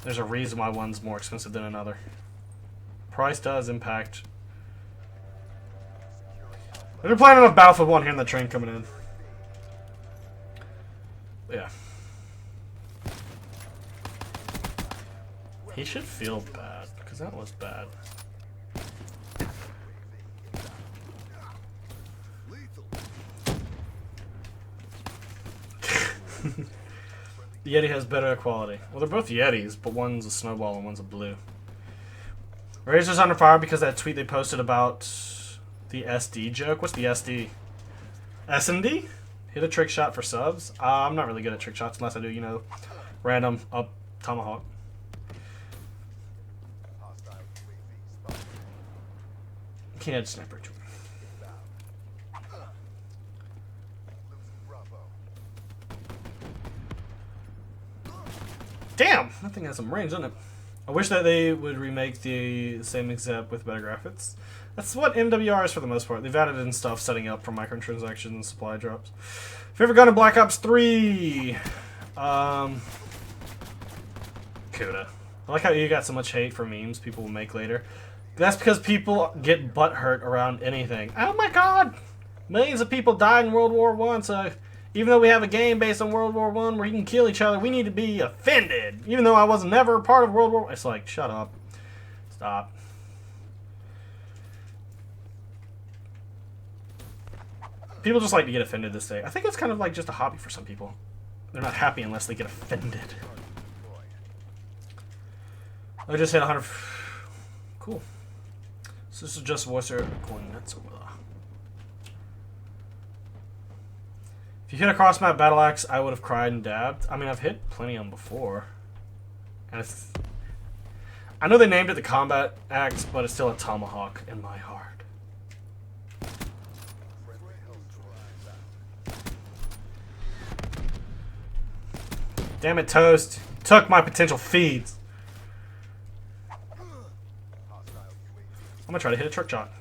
there's a reason why one's more expensive than another. Price does impact. They're playing on a Battlefield 1 here in the train coming in. Yeah. He should feel bad, because that was bad. The Yeti has better quality. Well, they're both Yetis, but one's a snowball and one's a blue. Razer's under fire because that tweet they posted about the SD joke. What's the SD? S&D? Hit a trick shot for subs? I'm not really good at trick shots unless I do, you know, random up tomahawk. Can't sniper too. Damn! That thing has some range, doesn't it? I wish that they would remake the same except with better graphics. That's what MWR is for the most part. They've added in stuff setting up for microtransactions and supply drops. Favorite gun in Black Ops 3? Kuda. I like how you got so much hate for memes people will make later. That's because people get butthurt around anything. Oh my god! Millions of people died in World War I, so even though we have a game based on World War I where you can kill each other, we need to be offended. Even though I was never a part of World War I. It's like, shut up. Stop. People just like to get offended this day. I think it's kind of like just a hobby for some people. They're not happy unless they get offended. I just hit 100. Cool. So this is just voicer going nuts over there. If you hit a cross-map battle axe, I would have cried and dabbed. I mean, I've hit plenty of them before. And it's... I know they named it the combat axe, but it's still a tomahawk in my heart. Damn it, Toast. You took my potential feeds. I'm gonna try to hit a trick shot.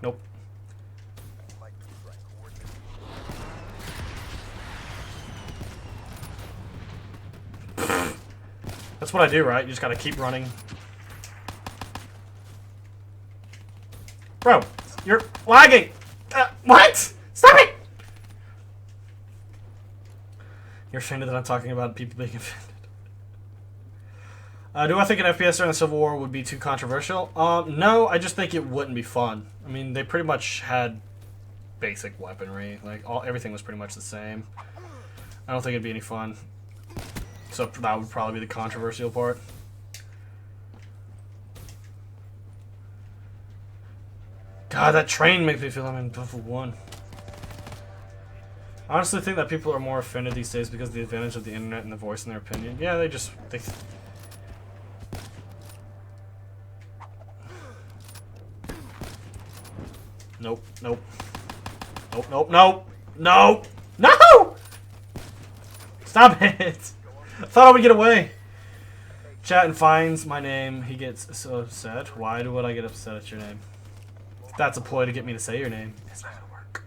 Nope. That's what I do, right? You just gotta keep running. Bro, you're lagging! What? Stop it! You're offended that I'm talking about people being offended. Do I think an FPS during the Civil War would be too controversial? No, I just think it wouldn't be fun. I mean, they pretty much had basic weaponry. Like, everything was pretty much the same. I don't think it'd be any fun. So that would probably be the controversial part. God, that train makes me feel I'm in Battlefield 1. I honestly think that people are more offended these days because of the advantage of the internet and the voice in their opinion. Yeah, they Nope, nope. Nope, nope, nope. No! No! Stop it! I thought I would get away. Chat and finds my name. He gets so upset. Why would I get upset at your name? If that's a ploy to get me to say your name. It's not gonna work.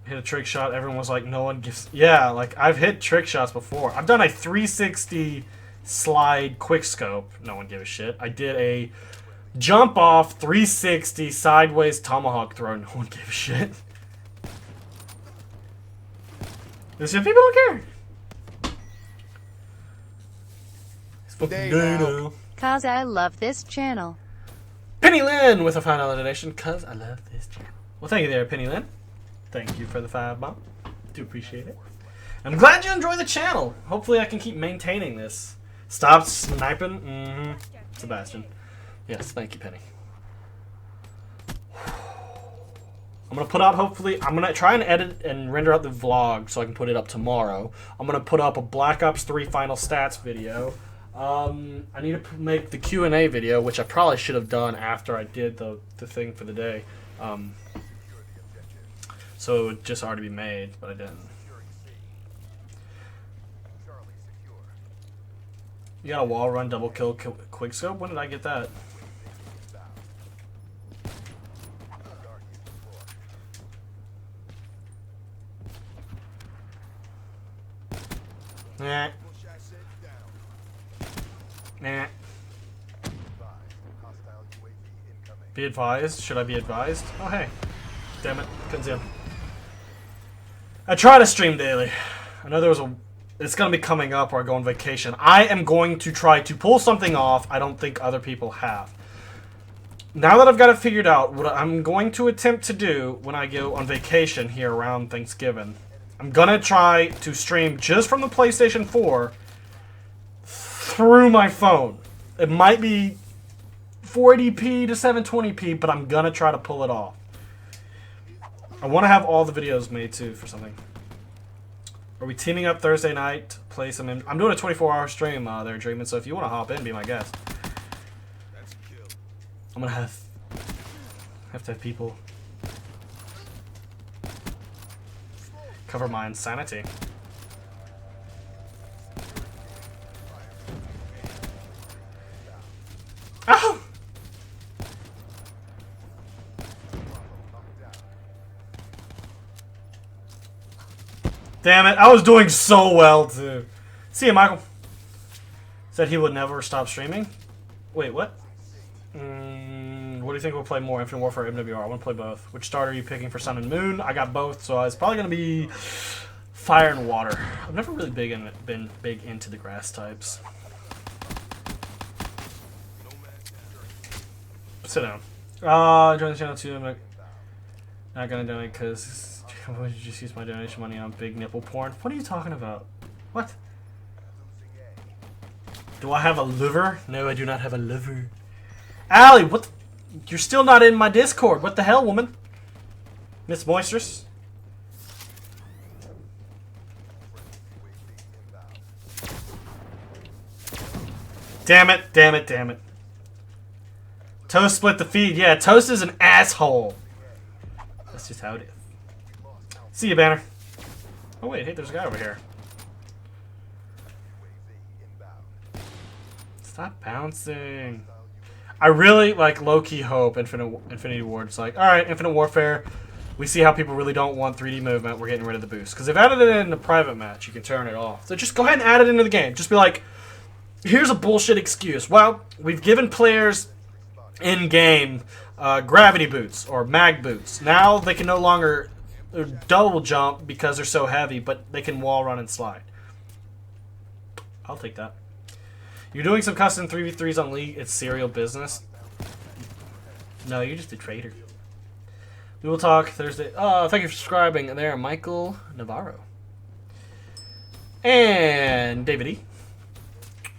Hit a trick shot. Everyone was like, no one gives... Yeah, like, I've hit trick shots before. I've done a 360 slide quick scope. No one gave a shit. I did a jump off 360 sideways tomahawk throw. No one gave a shit. There's some people don't care. It's fucking gay now. Cause I love this channel. Penny Lynn with a $5 donation. Cause I love this channel. Well, thank you there, Penny Lynn. Thank you for the 5 bomb. Do appreciate it. I'm glad you enjoy the channel. Hopefully I can keep maintaining this. Stop sniping. Sebastian. Yes, thank you, Penny. I'm going to put out, hopefully, I'm going to try and edit and render out the vlog so I can put it up tomorrow. I'm going to put up a Black Ops 3 final stats video. I need to make the Q&A video, which I probably should have done after I did the thing for the day. So it would just already be made, but I didn't. You got a wall run, double kill, quick scope? When did I get that? Nah. Nah. Be advised? Should I be advised? Oh, hey. Damn it. Couldn't see him. I try to stream daily. I know there was a... It's going to be coming up where I go on vacation. I am going to try to pull something off I don't think other people have. Now that I've got it figured out, what I'm going to attempt to do when I go on vacation here around Thanksgiving, I'm going to try to stream just from the PlayStation 4 through my phone. It might be 480p to 720p, but I'm going to try to pull it off. I want to have all the videos made, too, for something. Are we teaming up Thursday night to play some... I'm doing a 24-hour stream there, Dreamin', so if you want to hop in, be my guest. I'm going to have to have people cover my insanity. Ow! Damn it, I was doing so well, too. See you, Michael. Said he would never stop streaming. Wait, what? What do you think we'll play more, Infinite Warfare or MWR? I want to play both. Which starter are you picking for Sun and Moon? I got both, so it's probably going to be Fire and Water. I've never really been big into the grass types. Sit down. Join the channel too. I'm not going to donate because... Why did you just use my donation money on big nipple porn? What are you talking about? What? Do I have a liver? No, I do not have a liver. Allie, what the... You're still not in my Discord. What the hell, woman? Miss Moistress? Damn it, damn it, damn it. Toast split the feed. Yeah, Toast is an asshole. That's just how it is. See you, Banner. Oh, wait. Hey, there's a guy over here. Stop bouncing. I really, like, low-key hope Infinity Ward's like, alright, Infinite Warfare, we see how people really don't want 3D movement, we're getting rid of the boost. Because they've added it in the private match, you can turn it off. So just go ahead and add it into the game. Just be like, here's a bullshit excuse. Well, we've given players in-game gravity boots, or mag boots. Now they can no longer... double jump because they're so heavy, but they can wall run and slide. I'll take that. You're doing some custom 3v3s on League. It's serial business. No, you're just a traitor. We will talk Thursday. Oh, thank you for subscribing there, Michael Navarro. And David E.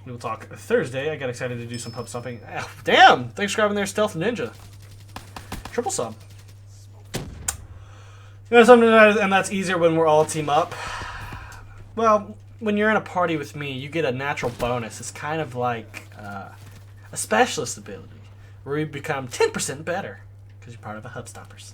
We will talk Thursday. I got excited to do some pub stomping. Oh, damn! Thanks for subscribing there, Stealth Ninja. Triple sub. You know something, and that's easier when we're all team up. Well, when you're in a party with me, you get a natural bonus. It's kind of like a specialist ability, where you become 10% better because you're part of a Hub Stompers.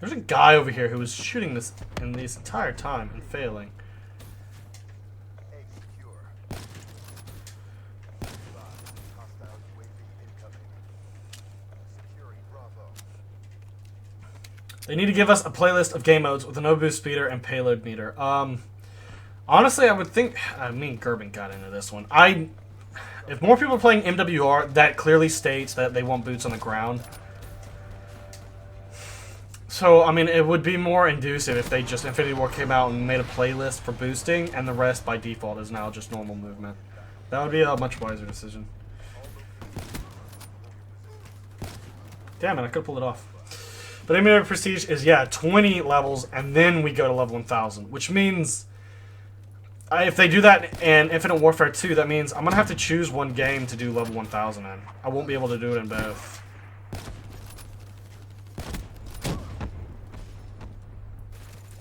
There's a guy over here who was shooting this in this entire time and failing. They need to give us a playlist of game modes with a no boost speeder and payload meter. Honestly, I would think... I mean, Gerben got into this one. If more people are playing MWR, that clearly states that they want boots on the ground. So, I mean, it would be more inducive if they just Infinity War came out and made a playlist for boosting, and the rest by default is now just normal movement. That would be a much wiser decision. Damn it, I could have pulled it off. But MWR Prestige is, yeah, 20 levels, and then we go to level 1000, which means if they do that in Infinite Warfare 2, that means I'm going to have to choose one game to do level 1000 in. I won't be able to do it in both.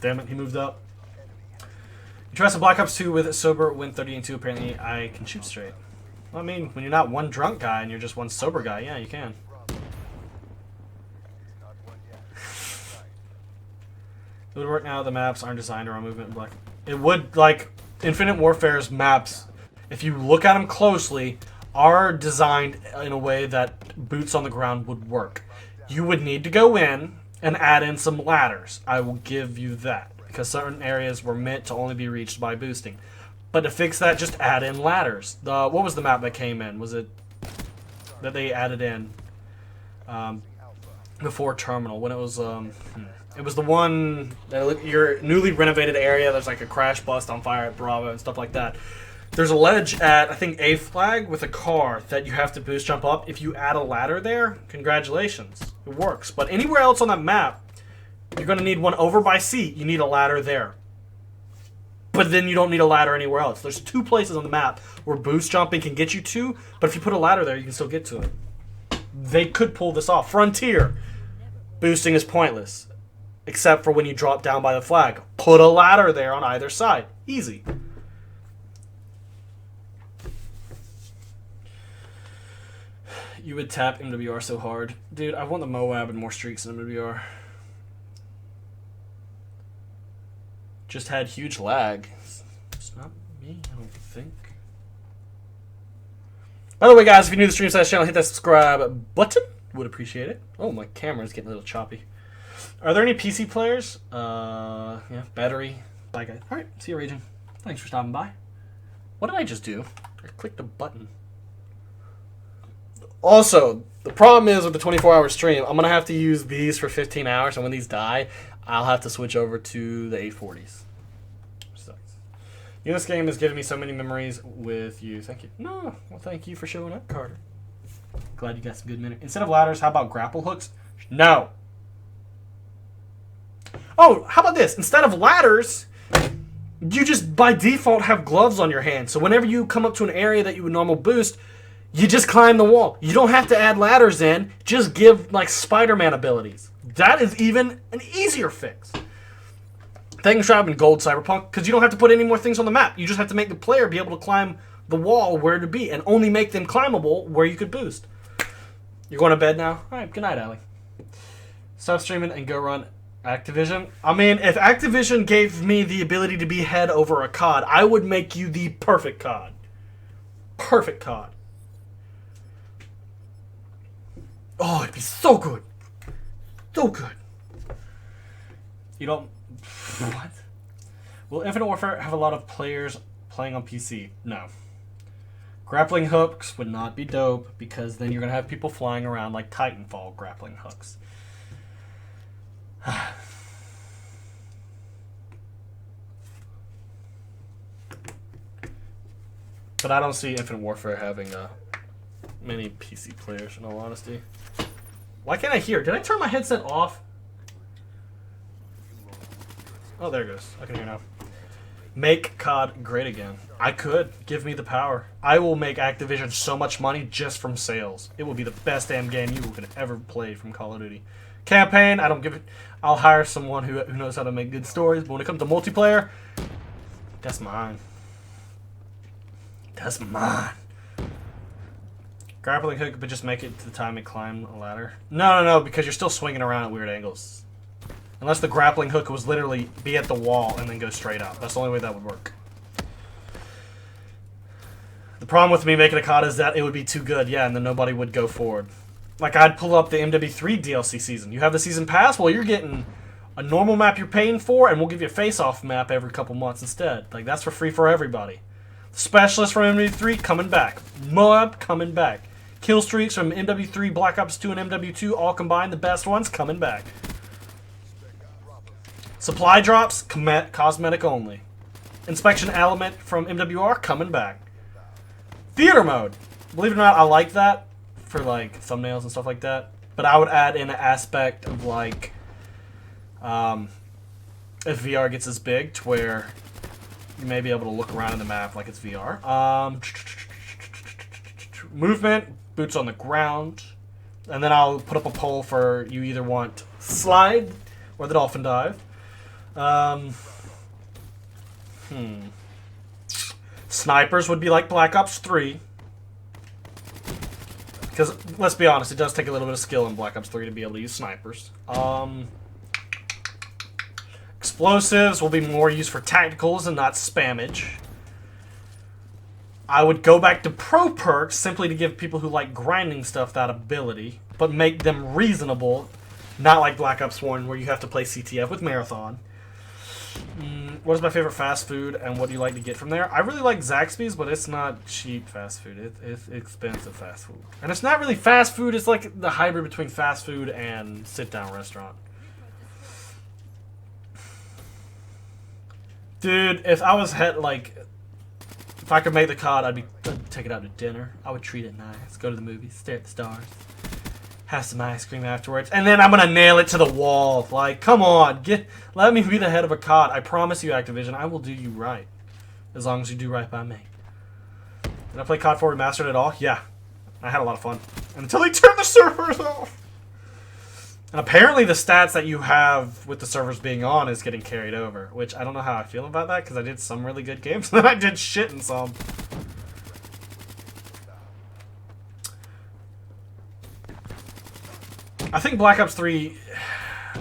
Damn it, he moved up. You try some Black Ops 2 with sober, win 30 and 2. Apparently, I can shoot straight. Well, I mean, when you're not one drunk guy and you're just one sober guy, yeah, you can. It would work now. The maps aren't designed around movement and black. It would, like, Infinite Warfare's maps, if you look at them closely, are designed in a way that boots on the ground would work. You would need to go in and add in some ladders. I will give you that, because certain areas were meant to only be reached by boosting. But to fix that, just add in ladders. What was the map that came in? Was it that they added in before Terminal? When it was it was the one that your newly renovated area. There's like a crash bust on fire at Bravo and stuff like that. There's a ledge at, I think, A flag with a car that you have to boost jump up. If you add a ladder there, congratulations. It works. But anywhere else on that map, you're going to need one over by C. You need a ladder there. But then you don't need a ladder anywhere else. There's 2 places on the map where boost jumping can get you to, but if you put a ladder there, you can still get to it. They could pull this off. Frontier. Boosting is pointless, except for when you drop down by the flag. Put a ladder there on either side. Easy. You would tap MWR so hard. Dude, I want the Moab and more streaks in MWR. Just had huge lag. It's not me, I don't think. By the way, guys, if you're new to the Stream Slash channel, hit that subscribe button. Would appreciate it. Oh, my camera's getting a little choppy. Are there any PC players? Yeah, battery. Bye, guys. Alright, see you, Raging. Thanks for stopping by. What did I just do? I clicked a button. Also, the problem is with the 24-hour stream, I'm going to have to use these for 15 hours, and when these die, I'll have to switch over to the 840s. Sucks. This game has given me so many memories with you. Thank you. No, well, thank you for showing up, Carter. Glad you got some good minutes. Instead of ladders, how about grapple hooks? No. Oh, how about this? Instead of ladders, you just by default have gloves on your hands. So whenever you come up to an area that you would normal boost, you just climb the wall. You don't have to add ladders in. Just give, like, Spider-Man abilities. That is even an easier fix. Thanks for having Gold Cyberpunk, because you don't have to put any more things on the map. You just have to make the player be able to climb the wall where to be, and only make them climbable where you could boost. You're going to bed now? All right, good night, Allie. Stop streaming and go run Activision. I mean, if Activision gave me the ability to be head over a COD, I would make you the perfect COD. Perfect COD. Oh, it'd be so good. So good. You don't... What? Will Infinite Warfare have a lot of players playing on PC? No. Grappling hooks would not be dope, because then you're going to have people flying around like Titanfall grappling hooks. But I don't see Infinite Warfare having many PC players, in all honesty. Why can't I hear? Did I turn my headset off? Oh, there it goes. I can hear now. Make COD great again. I could. Give me the power. I will make Activision so much money just from sales. It will be the best damn game you could ever play from Call of Duty. Campaign, I don't give it. I'll hire someone who knows how to make good stories. But when it comes to multiplayer, that's mine. That's mine. Grappling hook, but just make it to the time and climb a ladder. No, because you're still swinging around at weird angles. Unless the grappling hook was literally be at the wall and then go straight up. That's the only way that would work. The problem with me making a COD is that it would be too good, yeah, and then nobody would go forward. Like, I'd pull up the MW3 DLC season. You have the season pass? Well, you're getting a normal map you're paying for, and we'll give you a face-off map every couple months instead. Like, that's for free for everybody. Specialist from MW3 coming back. Moab coming back. Kill streaks from MW3, Black Ops 2, and MW2 all combined, the best ones coming back. Supply drops, cosmetic only. Inspection element from MWR coming back. Theater mode. Believe it or not, I like that for like thumbnails and stuff like that. But I would add in an aspect of like, if VR gets as big to where you may be able to look around in the map like it's VR. Movement, boots on the ground. And then I'll put up a poll for you either want slide or the dolphin dive. Snipers would be like Black Ops 3. Because, let's be honest, it does take a little bit of skill in Black Ops 3 to be able to use snipers. Explosives will be more used for tacticals and not spammage. I would go back to pro perks simply to give people who like grinding stuff that ability, but make them reasonable, not like Black Ops 1 where you have to play CTF with Marathon. What is my favorite fast food and what do you like to get from there? I really like Zaxby's, but it's not cheap fast food. It's expensive fast food. And it's not really fast food, it's like the hybrid between fast food and sit-down restaurant. Dude, if I was if I could make the COD, I'd take it out to dinner. I would treat it nice. Go to the movies, stare at the stars, have some ice cream afterwards, and then I'm gonna nail it to the wall. Like, come on, let me be the head of a COD. I promise you, Activision, I will do you right, as long as you do right by me. Did I play COD 4 Remastered at all? Yeah, I had a lot of fun until they turned the servers off. And apparently the stats that you have with the servers being on is getting carried over, which I don't know how I feel about that, because I did some really good games, and then I did shit in some. I think Black Ops 3,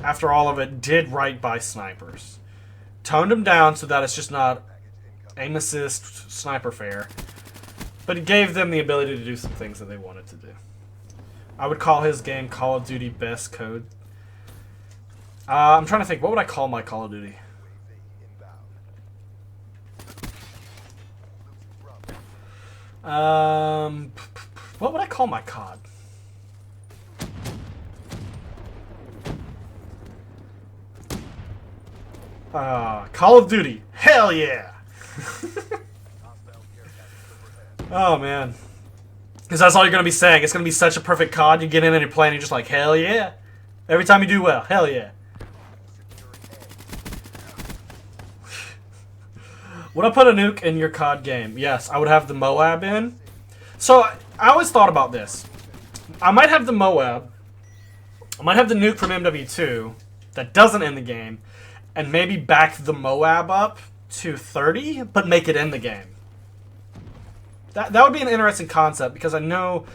after all of it, did right by snipers. Toned them down so that it's just not aim assist sniper fare, but it gave them the ability to do some things that they wanted to do. I would call his game Call of Duty Best Code. I'm trying to think, what would I call my Call of Duty? What would I call my COD? Call of Duty. Hell yeah! Oh man. Because that's all you're going to be saying. It's going to be such a perfect COD. You get in and you're playing, and you're just like, hell yeah. Every time you do well, hell yeah. Would I put a nuke in your COD game? Yes, I would have the Moab in. So, I always thought about this. I might have the Moab. I might have the nuke from MW2 that doesn't end the game. And maybe back the Moab up to 30, but make it in the game. That would be an interesting concept, because I know...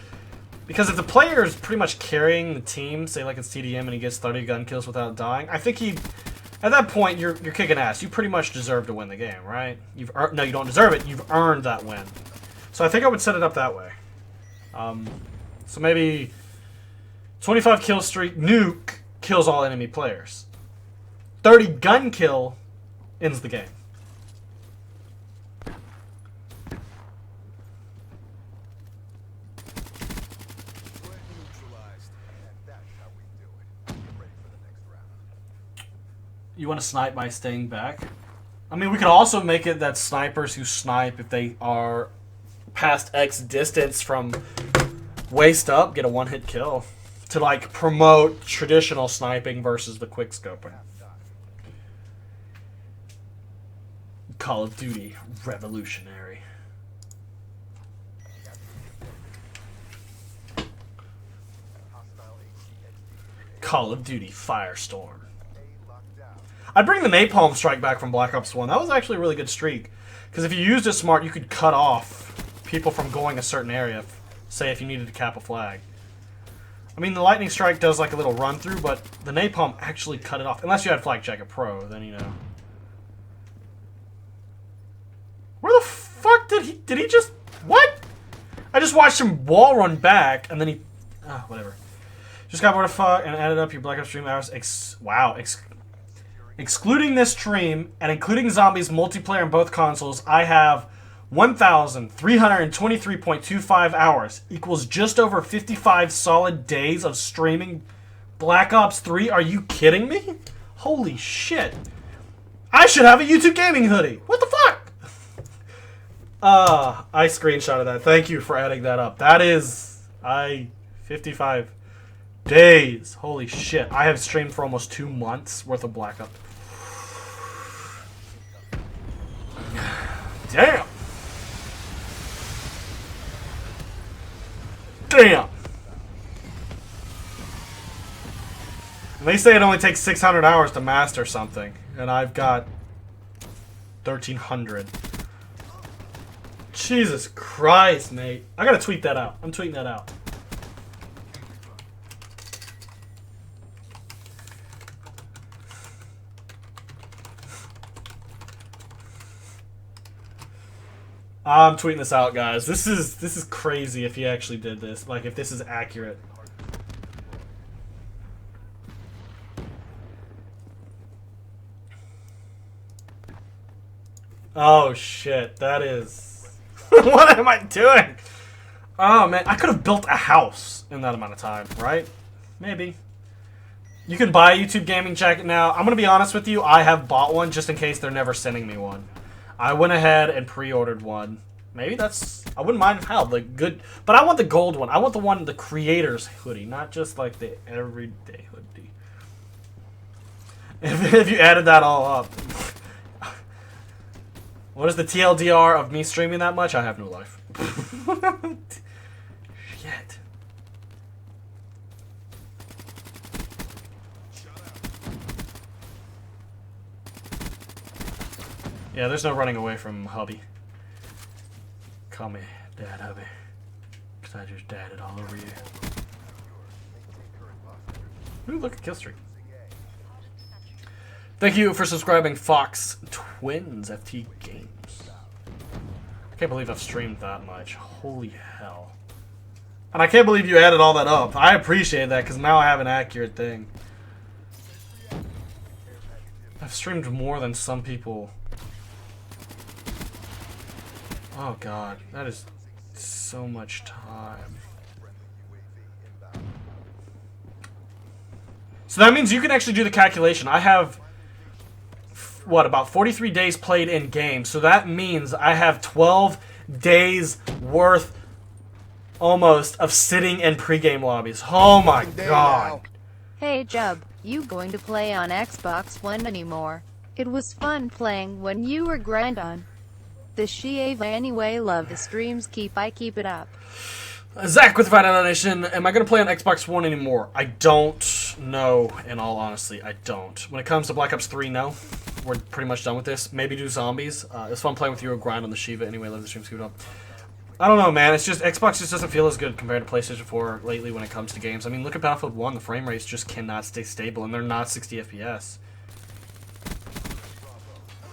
Because if the player is pretty much carrying the team, say like it's TDM and he gets 30 gun kills without dying, I think he... At that point, you're kicking ass. You pretty much deserve to win the game, right? No, you don't deserve it. You've earned that win. So I think I would set it up that way. So maybe 25 kill streak, nuke, kills all enemy players. 30 gun kill ends the game. You want to snipe by staying back? I mean, we could also make it that snipers who snipe, if they are past X distance from waist up, get a one-hit kill. To, like, promote traditional sniping versus the quick-scoping. Call of Duty Revolutionary. Call of Duty Firestorm. I'd bring the Napalm Strike back from Black Ops 1. That was actually a really good streak. Because if you used it smart, you could cut off people from going a certain area. Say if you needed to cap a flag. I mean, the Lightning Strike does like a little run through, but the Napalm actually cut it off. Unless you had Flag Jacket Pro, then you know. Where the fuck did he just... What? I just watched him wall run back, and then he... whatever. Just got bored of fuck and added up your Black Ops stream hours. Excluding this stream, and including Zombies multiplayer on both consoles, I have 1,323.25 hours. Equals just over 55 solid days of streaming Black Ops 3. Are you kidding me? Holy shit. I should have a YouTube gaming hoodie. What the fuck? I screenshotted that. Thank you for adding that up. That is 55 days. Holy shit. I have streamed for almost 2 months worth of Black Ops. Damn. Damn. And they say it only takes 600 hours to master something, and I've got 1,300. Jesus Christ, Nate. I gotta tweet that out. I'm tweeting that out. I'm tweeting this out, guys. This is crazy if he actually did this. Like, if this is accurate. Oh, shit. That is... What am I doing? Oh, man. I could have built a house in that amount of time, right? Maybe. You can buy a YouTube gaming jacket now. I'm going to be honest with you. I have bought one just in case they're never sending me one. I went ahead and pre-ordered one. Maybe that's... I wouldn't mind how the good... But I want the gold one. I want the one, the creator's hoodie, not just like the everyday hoodie. If you added that all up... What is the TLDR of me streaming that much? I have no life. Shit. Yeah, there's no running away from hubby. Call me Dad Hubby. Because I just dadded all over you. Ooh, look at Killstreak. Thank you for subscribing, Fox Twins FT Games. I can't believe I've streamed that much. Holy hell. And I can't believe you added all that up. I appreciate that because now I have an accurate thing. I've streamed more than some people. Oh god, that is so much time. So that means you can actually do the calculation. I have... what, about 43 days played in game. So that means I have 12 days worth almost of sitting in pregame lobbies. Oh my god. Hey Jub, you going to play on Xbox One anymore? It was fun playing when you were grind on. The Shieva anyway, love the streams, keep it up. Zach with the Final Nation, am I going to play on Xbox One anymore? I don't know, in all honesty, I don't. When it comes to Black Ops 3, no. We're pretty much done with this. Maybe do zombies. It's fun playing with you or grind on the Shiva anyway, love the streams, keep it up. I don't know, man. It's just, Xbox just doesn't feel as good compared to PlayStation 4 lately when it comes to games. I mean, look at Battlefield 1, the frame rates just cannot stay stable, and they're not 60 FPS.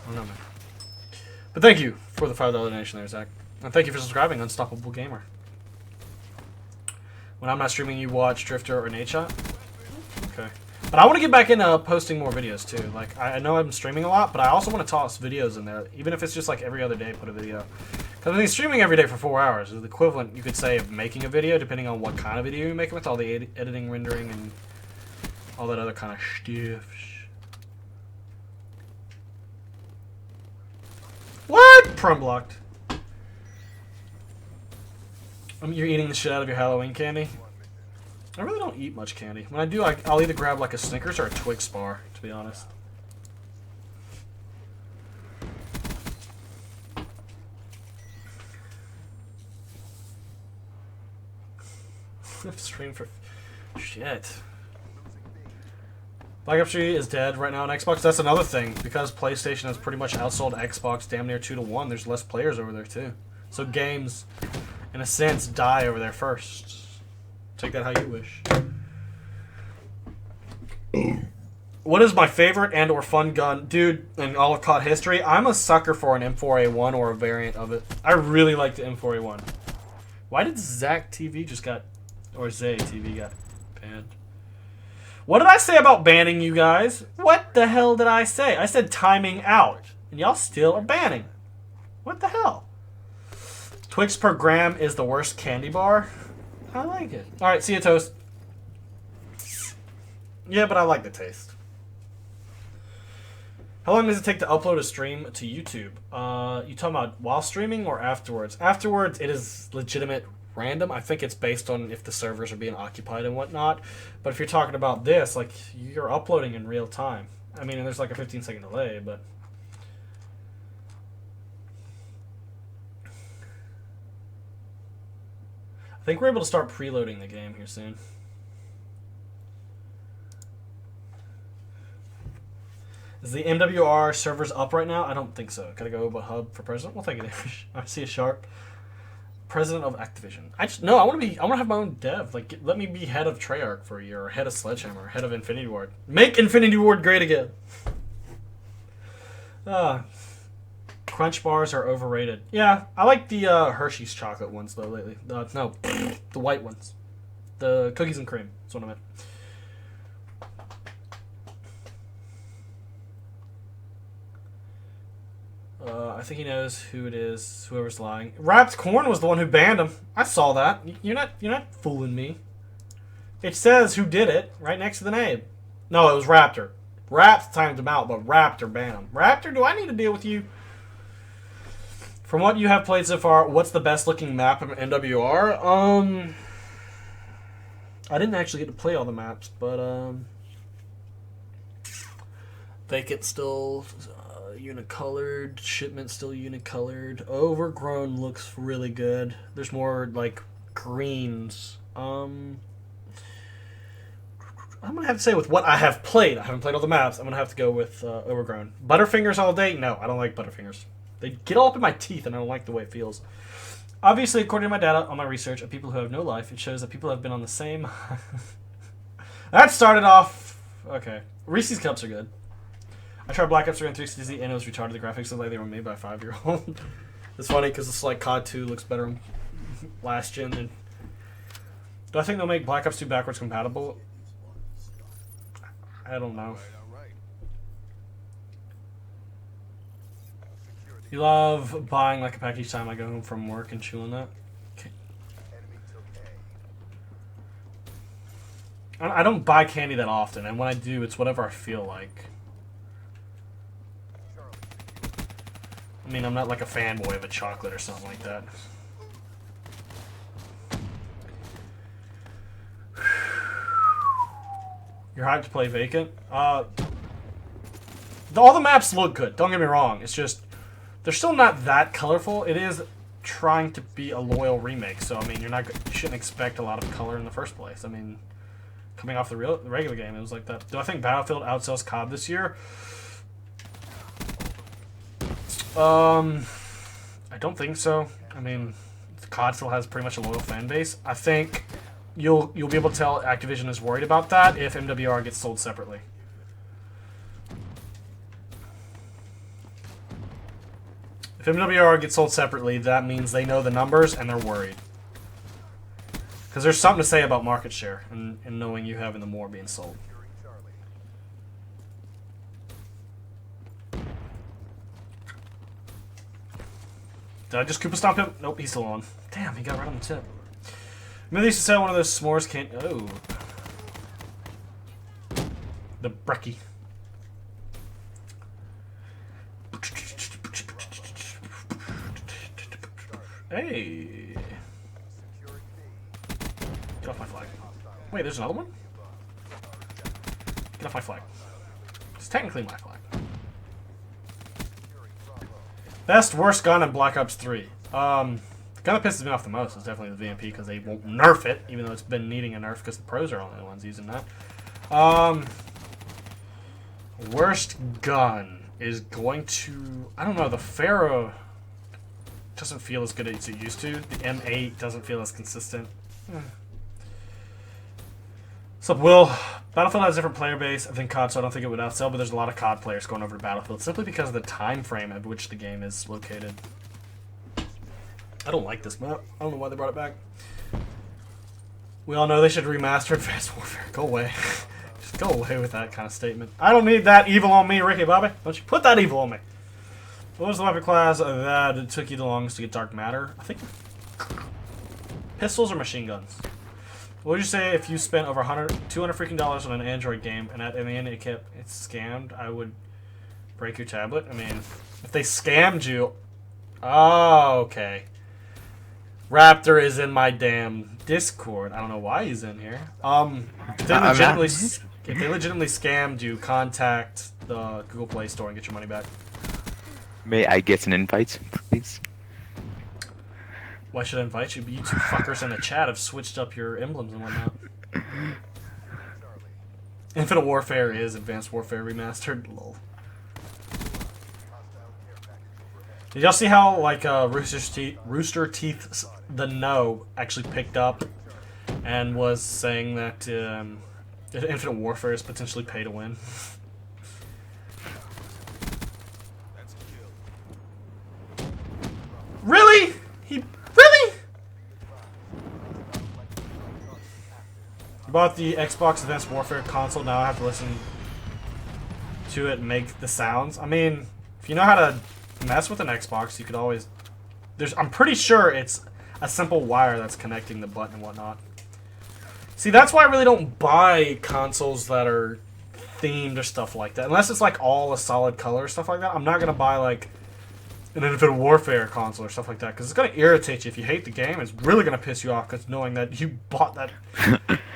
I don't know, man. But thank you for the $5 donation there, Zach. And thank you for subscribing, Unstoppable Gamer. When I'm not streaming, you watch Drifter or Nadeshot? Okay. But I want to get back into posting more videos, too. Like, I know I'm streaming a lot, but I also want to toss videos in there. Even if it's just, like, every other day, put a video. Because I think streaming every day for 4 hours is the equivalent, you could say, of making a video, depending on what kind of video you're making with all the editing, rendering, and all that other kind of stuff. What? Prom blocked. You're eating the shit out of your Halloween candy? I really don't eat much candy. When I do, I'll either grab like a Snickers or a Twix bar, to be honest. I've streamed for... shit. Black Ops 3 is dead right now on Xbox. That's another thing. Because PlayStation has pretty much outsold Xbox damn near 2-1, there's less players over there too. So games, in a sense, die over there first. Take that how you wish. What is my favorite and or fun gun? Dude, in all of COD history, I'm a sucker for an M4A1 or a variant of it. I really like the M4A1. Why did Zach TV just got... or Zay TV got banned? What did I say about banning you guys? What the hell did I say? I said timing out. And y'all still are banning. What the hell? Twix per gram is the worst candy bar? I like it. Alright, see you, Toast. Yeah, but I like the taste. How long does it take to upload a stream to YouTube? You talking about while streaming or afterwards? Afterwards, it is legitimate random. I think it's based on if the servers are being occupied and whatnot. But if you're talking about this, like, you're uploading in real time. I mean, there's like a 15-second delay, but... I think we're able to start preloading the game here soon. Is the MWR servers up right now? I don't think so. Gotta go hub for president. We'll take it. I see a sharp. President of Activision. I want to have my own dev. Like, let me be head of Treyarch for a year, or head of Sledgehammer, or head of Infinity Ward. Make Infinity Ward great again. Crunch bars are overrated. Yeah, I like the Hershey's chocolate ones though lately. No, the white ones. The cookies and cream. That's what I meant. I think he knows who it is. Whoever's lying. Wrapped Corn was the one who banned him. I saw that. You're not fooling me. It says who did it right next to the name. No, it was Raptor. Wrapped timed him out, but Raptor banned him. Raptor, do I need to deal with you? From what you have played so far, what's the best looking map of MWR? I didn't actually get to play all the maps, but Vacant still unicolored, Shipment still unicolored, Overgrown looks really good. There's more like greens. I'm gonna have to say with what I have played. I haven't played all the maps. I'm gonna have to go with Overgrown. Butterfingers all day? No, I don't like Butterfingers. They get all up in my teeth, and I don't like the way it feels. Obviously, according to my data on my research of people who have no life, it shows that people have been on the same... That started off... Okay. Reese's Cups are good. I tried Black Ops 3 on 360, and it was retarded. The graphics look like they were made by a 5-year-old. It's funny, because it's like COD 2 looks better on last gen. Than... Do I think they'll make Black Ops 2 backwards compatible? I don't know. You love buying like a pack each time I go home from work and chewing that? Okay. I don't buy candy that often, and when I do, it's whatever I feel like. I mean, I'm not like a fanboy of a chocolate or something like that. You're hyped to play Vacant? All the maps look good, don't get me wrong. It's just... They're still not that colorful. It is trying to be a loyal remake, so I mean, you shouldn't expect a lot of color in the first place. I mean, coming off the regular game, it was like that. Do I think Battlefield outsells COD this year? I don't think so. I mean, COD still has pretty much a loyal fan base. I think you'll be able to tell Activision is worried about that if MWR gets sold separately. If MWR gets sold separately, that means they know the numbers and they're worried. Because there's something to say about market share and knowing you having the more being sold. Did I just Koopa Stomp him? Nope, he's still on. Damn, he got right on the tip. Maybe they used to sell one of those s'mores can... Oh. The brekkie. Hey! Get off my flag. Wait, there's another one? Get off my flag. It's technically my flag. Best, worst gun in Black Ops 3. The gun that pisses me off the most is definitely the VMP because they won't nerf it, even though it's been needing a nerf because the pros are only the ones using that. Worst gun is going to... I don't know, the Pharaoh... doesn't feel as good as it used to. The M8 doesn't feel as consistent. What's up, Will? Battlefield has a different player base than COD, so I don't think it would outsell, but there's a lot of COD players going over to Battlefield simply because of the time frame at which the game is located. I don't like this map. I don't know why they brought it back. We all know they should remaster Advanced Warfare. Go away. Just go away with that kind of statement. I don't need that evil on me, Ricky Bobby. Don't you put that evil on me. What was the weapon class that took you the longest to get Dark Matter? I think pistols or machine guns. What would you say if you spent over $200 freaking dollars on an Android game and at the end it's scammed? I would Break your tablet? I mean, if they scammed you... Oh, okay. Raptor is in my damn Discord. I don't know why he's in here. If they legitimately scammed you, contact the Google Play Store and get your money back. May I get an invite, please? Why should I invite you? You two fuckers in the chat have switched up your emblems and whatnot. Infinite Warfare is Advanced Warfare Remastered. Lol. Did y'all see how, like, Rooster Teeth the No actually picked up and was saying that Infinite Warfare is potentially pay to win? Really? Really? Bought the Xbox Advanced Warfare console, now I have to listen to it and make the sounds. I mean, if you know how to mess with an Xbox, you could always... I'm pretty sure it's a simple wire that's connecting the button and whatnot. See, that's why I really don't buy consoles that are themed or stuff like that. Unless it's like all a solid color or stuff like that. I'm not going to buy like an Infinite Warfare console or stuff like that, because it's going to irritate you. If you hate the game, it's really going to piss you off, because knowing that you bought that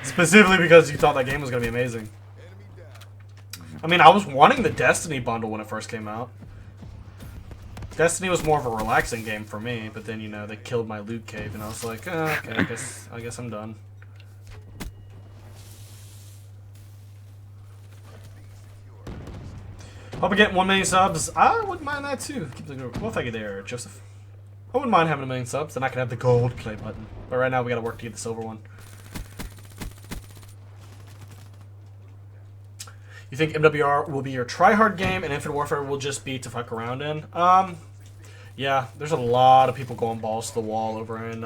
specifically because you thought that game was going to be amazing. I mean, I was wanting the Destiny bundle when it first came out. Destiny was more of a relaxing game for me, but then, you know, they killed my loot cave, and I was like, oh, okay, I guess I'm done. Hope we get 1 million subs. I wouldn't mind that too. Well, thank you there, Joseph. I wouldn't mind having 1 million subs, then I could have the gold play button. But right now we gotta work to get the silver one. You think MWR will be your try-hard game and Infinite Warfare will just be to fuck around in? Yeah, there's a lot of people going balls to the wall over in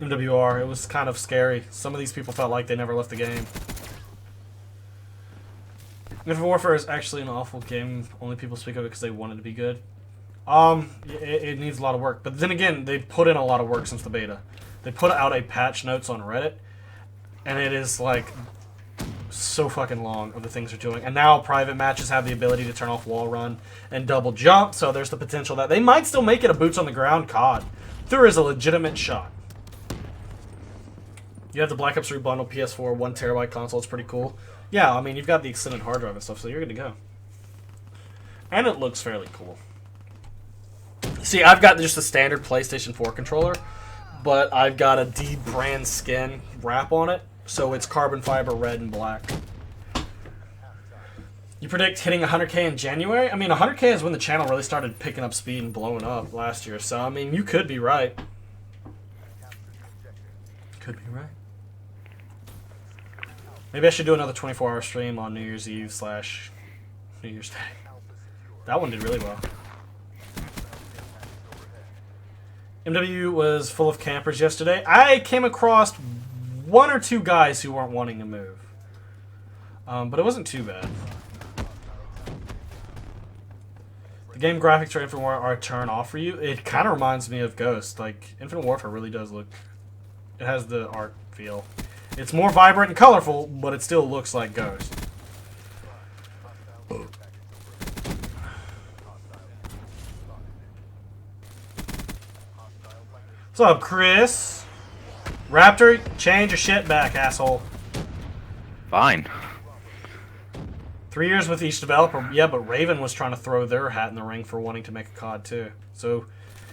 MWR. It was kind of scary. Some of these people felt like they never left the game. Infinite Warfare is actually an awful game. Only people speak of it because they want it to be good. It needs a lot of work. But then again, they put in a lot of work since the beta. They put out a patch notes on Reddit, and it is like so fucking long of the things they're doing. And now private matches have the ability to turn off wall run and double jump, so there's the potential that they might still make it a boots on the ground COD. There is a legitimate shot. You have the Black Ops 3 bundle PS4 1 terabyte console. It's pretty cool. Yeah, I mean, you've got the extended hard drive and stuff, so you're good to go. And it looks fairly cool. See, I've got just a standard PlayStation 4 controller, but I've got a D brand skin wrap on it, so it's carbon fiber red and black. You predict hitting 100K in January? I mean, 100K is when the channel really started picking up speed and blowing up last year, so, I mean, you could be right. Could be right. Maybe I should do another 24-hour stream on New Year's Eve / New Year's Day. That one did really well. MW was full of campers yesterday. I came across 1 or 2 guys who weren't wanting to move. But it wasn't too bad. The game graphics for Infinite Warfare are a turn off for you. It kind of reminds me of Ghost. Like, Infinite Warfare really does look... It has the art feel. It's more vibrant and colorful, but it still looks like Ghost. What's up, Chris? Raptor, change your shit back, asshole. Fine. 3 years with each developer. Yeah, but Raven was trying to throw their hat in the ring for wanting to make a COD too. So,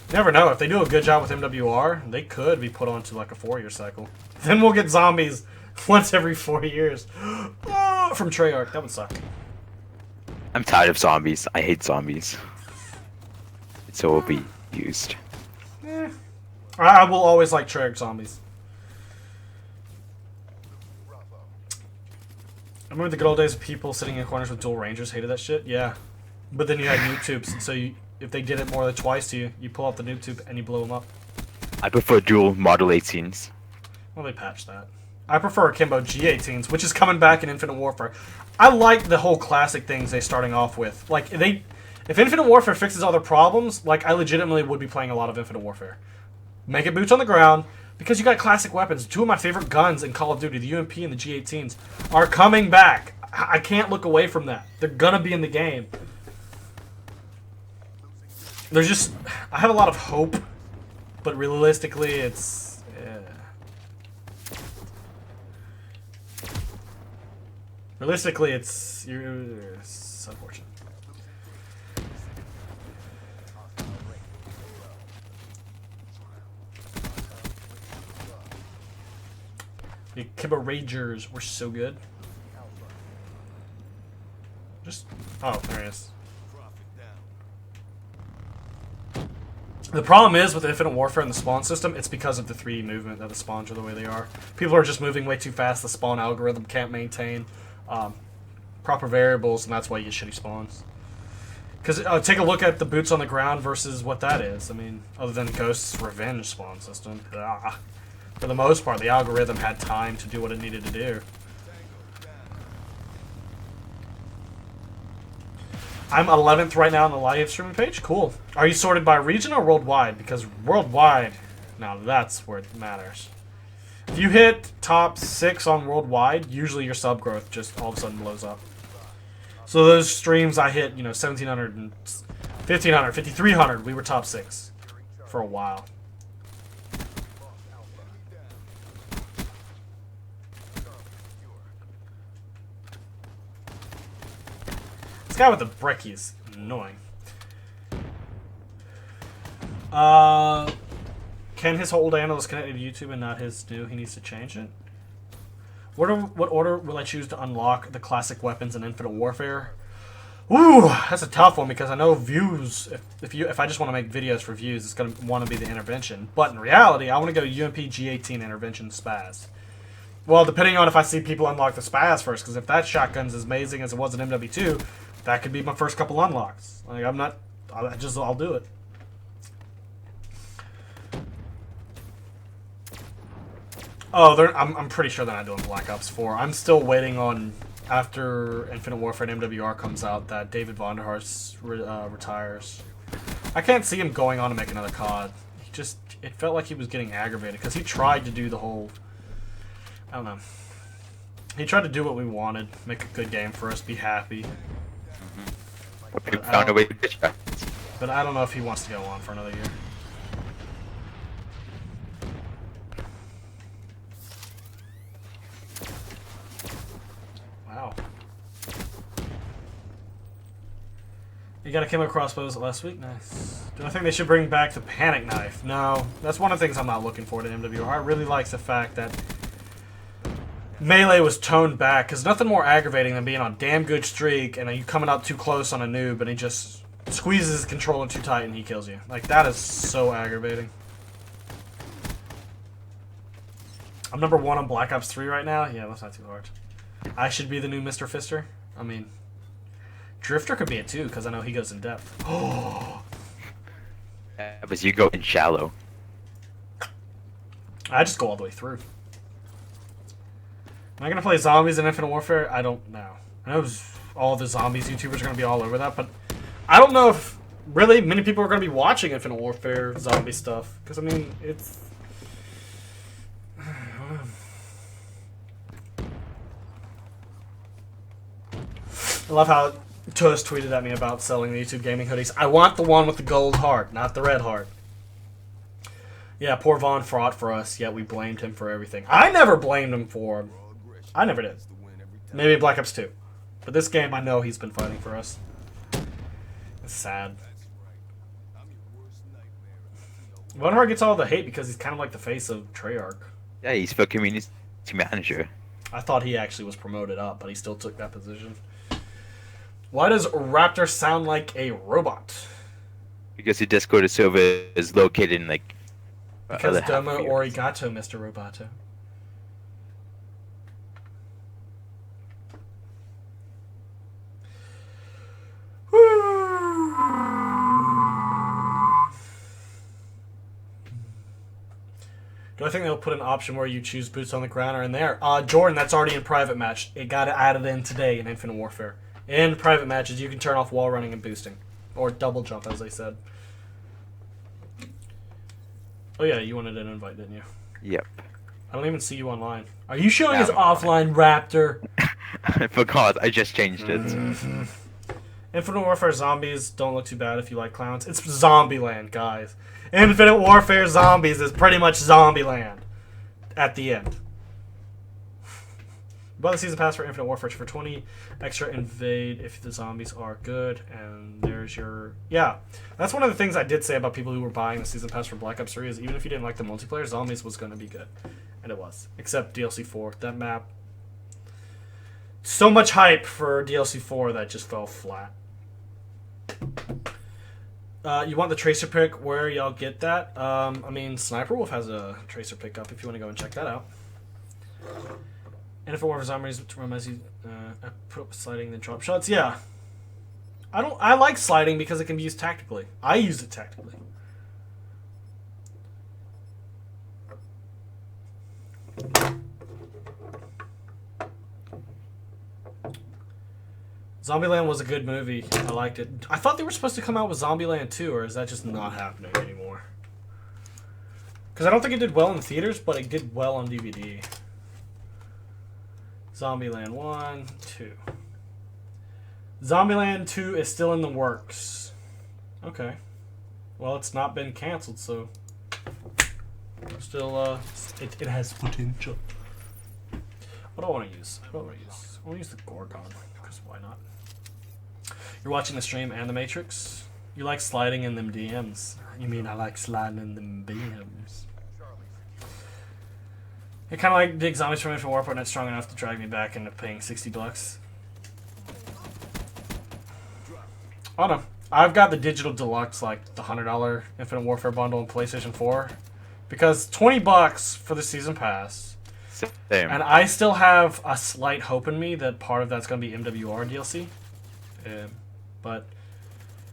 you never know. If they do a good job with MWR, they could be put onto like a 4-year cycle. Then we'll get zombies once every 4 years. Oh, from Treyarch. That would suck. I'm tired of zombies. I hate zombies. It's overused. I will always like Treyarch zombies. I remember the good old days of people sitting in corners with dual rangers. Hated that shit. Yeah. But then you had noob tubes, so if they did it more than twice to you, you pull out the noob tube and you blow them up. I prefer dual Model 18s. Well, they patched that. I prefer Akimbo G18s, which is coming back in Infinite Warfare. I like the whole classic things they're starting off with. Like, if Infinite Warfare fixes all their problems, like, I legitimately would be playing a lot of Infinite Warfare. Make it boots on the ground, because you got classic weapons. 2 of my favorite guns in Call of Duty, the UMP and the G18s, are coming back. I can't look away from that. They're gonna be in the game. there's just I have a lot of hope, but realistically, it's realistically it's unfortunate. The Kibba Ragers were so good. Just there he is. The problem is with Infinite Warfare and the spawn system, it's because of the 3D movement that the spawns are the way they are. People are just moving way too fast. The spawn algorithm can't maintain proper variables, and that's why you get shitty spawns. Because take a look at the boots on the ground versus what that is. I mean, other than Ghost's Revenge spawn system. For the most part, the algorithm had time to do what it needed to do. I'm 11th right now on the live streaming page. Cool. Are you sorted by region or worldwide? Because worldwide, now that's where it matters. If you hit top 6 on worldwide, usually your sub growth just all of a sudden blows up. So those streams I hit, 1,700 and 1,500, 5,300, we were top 6 for a while. This guy with the breckie is annoying. Can his old handle is connected to YouTube and not his new? He needs to change it. What order will I choose to unlock the classic weapons in Infinite Warfare? Ooh, that's a tough one because I know views. If I just want to make videos for views, it's gonna want to be the intervention. But in reality, I want to go UMP G18 intervention spaz. Well, depending on if I see people unlock the spaz first, because if that shotgun's as amazing as it was in MW2, that could be my first couple unlocks. Like I'll do it. Oh, I'm pretty sure they're not doing Black Ops 4. I'm still waiting on, after Infinite Warfare and MWR comes out, that David Vonderhaar retires. I can't see him going on to make another COD. It felt like he was getting aggravated, because he tried to do the whole, I don't know. He tried to do what we wanted, make a good game for us, be happy. But I don't know if he wants to go on for another year. Wow. You got a camo crossbows last week? Nice. Do I think they should bring back the panic knife? No. That's one of the things I'm not looking for to MWR. I really like the fact that melee was toned back, because nothing more aggravating than being on a damn good streak and you coming up too close on a noob and he just squeezes his controller too tight and he kills you. Like, that is so aggravating. I'm number 1 on Black Ops 3 right now? Yeah, that's not too hard. I should be the new Mr. Fister? I mean, Drifter could be it too, because I know he goes in depth. Oh! But you go in shallow. I just go all the way through. Am I going to play zombies in Infinite Warfare? I don't know. I know all the zombies YouTubers are going to be all over that, but I don't know if really many people are going to be watching Infinite Warfare zombie stuff. Because, I mean, it's... I love how Tuss tweeted at me about selling the YouTube gaming hoodies. I want the one with the gold heart, not the red heart. Yeah, poor Vaughn fought for us, yet we blamed him for everything. I never blamed him for... I never did. Maybe Black Ops 2. But this game, I know he's been fighting for us. It's sad. Von Hart gets all the hate because he's kind of like the face of Treyarch. Yeah, he's the community manager. I thought he actually was promoted up, but he still took that position. Why does Raptor sound like a robot? Because the Discord server is located in, like... Because Domo Origato, Mr. Roboto. Do I think they'll put an option where you choose boots on the ground or in there? Jordan, that's already in private match. It got added in today in Infinite Warfare. In private matches, you can turn off wall running and boosting. Or double jump, as they said. Oh yeah, you wanted an invite, didn't you? Yep. I don't even see you online. Are you showing us offline, Raptor? I forgot. I just changed it. Infinite Warfare zombies don't look too bad if you like clowns. It's Zombieland, guys. Infinite Warfare zombies is pretty much Zombieland at the end. Buy the season pass for Infinite Warfare for 20 extra invade if the zombies are good. And there's your... Yeah, that's one of the things I did say about people who were buying the season pass for Black Ops 3 is even if you didn't like the multiplayer, zombies was going to be good. And it was. Except DLC 4. That map... So much hype for DLC 4 that just fell flat. You want the tracer pick? Where y'all get that? I mean, Sniper Wolf has a tracer pickup if you want to go and check that out. And if it were for zombies, reminds you, I put up sliding then drop shots. Yeah, I like sliding because it can be used tactically. I use it tactically. Zombieland was a good movie. I liked it. I thought they were supposed to come out with Zombieland 2, or is that just not happening anymore? Because I don't think it did well in the theaters, but it did well on DVD. Zombieland 1, 2. Zombieland 2 is still in the works. Okay. Well, it's not been canceled, so... Still, it has potential. What do I want to use? What do I want to use? I want to use the Gorgon, because why not? You're watching the stream and the Matrix? You like sliding in them DMs. You mean I like sliding in them DMs. I kind of like big zombies from Infinite Warfare, not strong enough to drag me back into paying $60. Oh no. I've got the digital deluxe, like the $100 Infinite Warfare bundle in PlayStation 4. Because $20 for the season pass. Same. And I still have a slight hope in me that part of that's going to be MWR DLC. But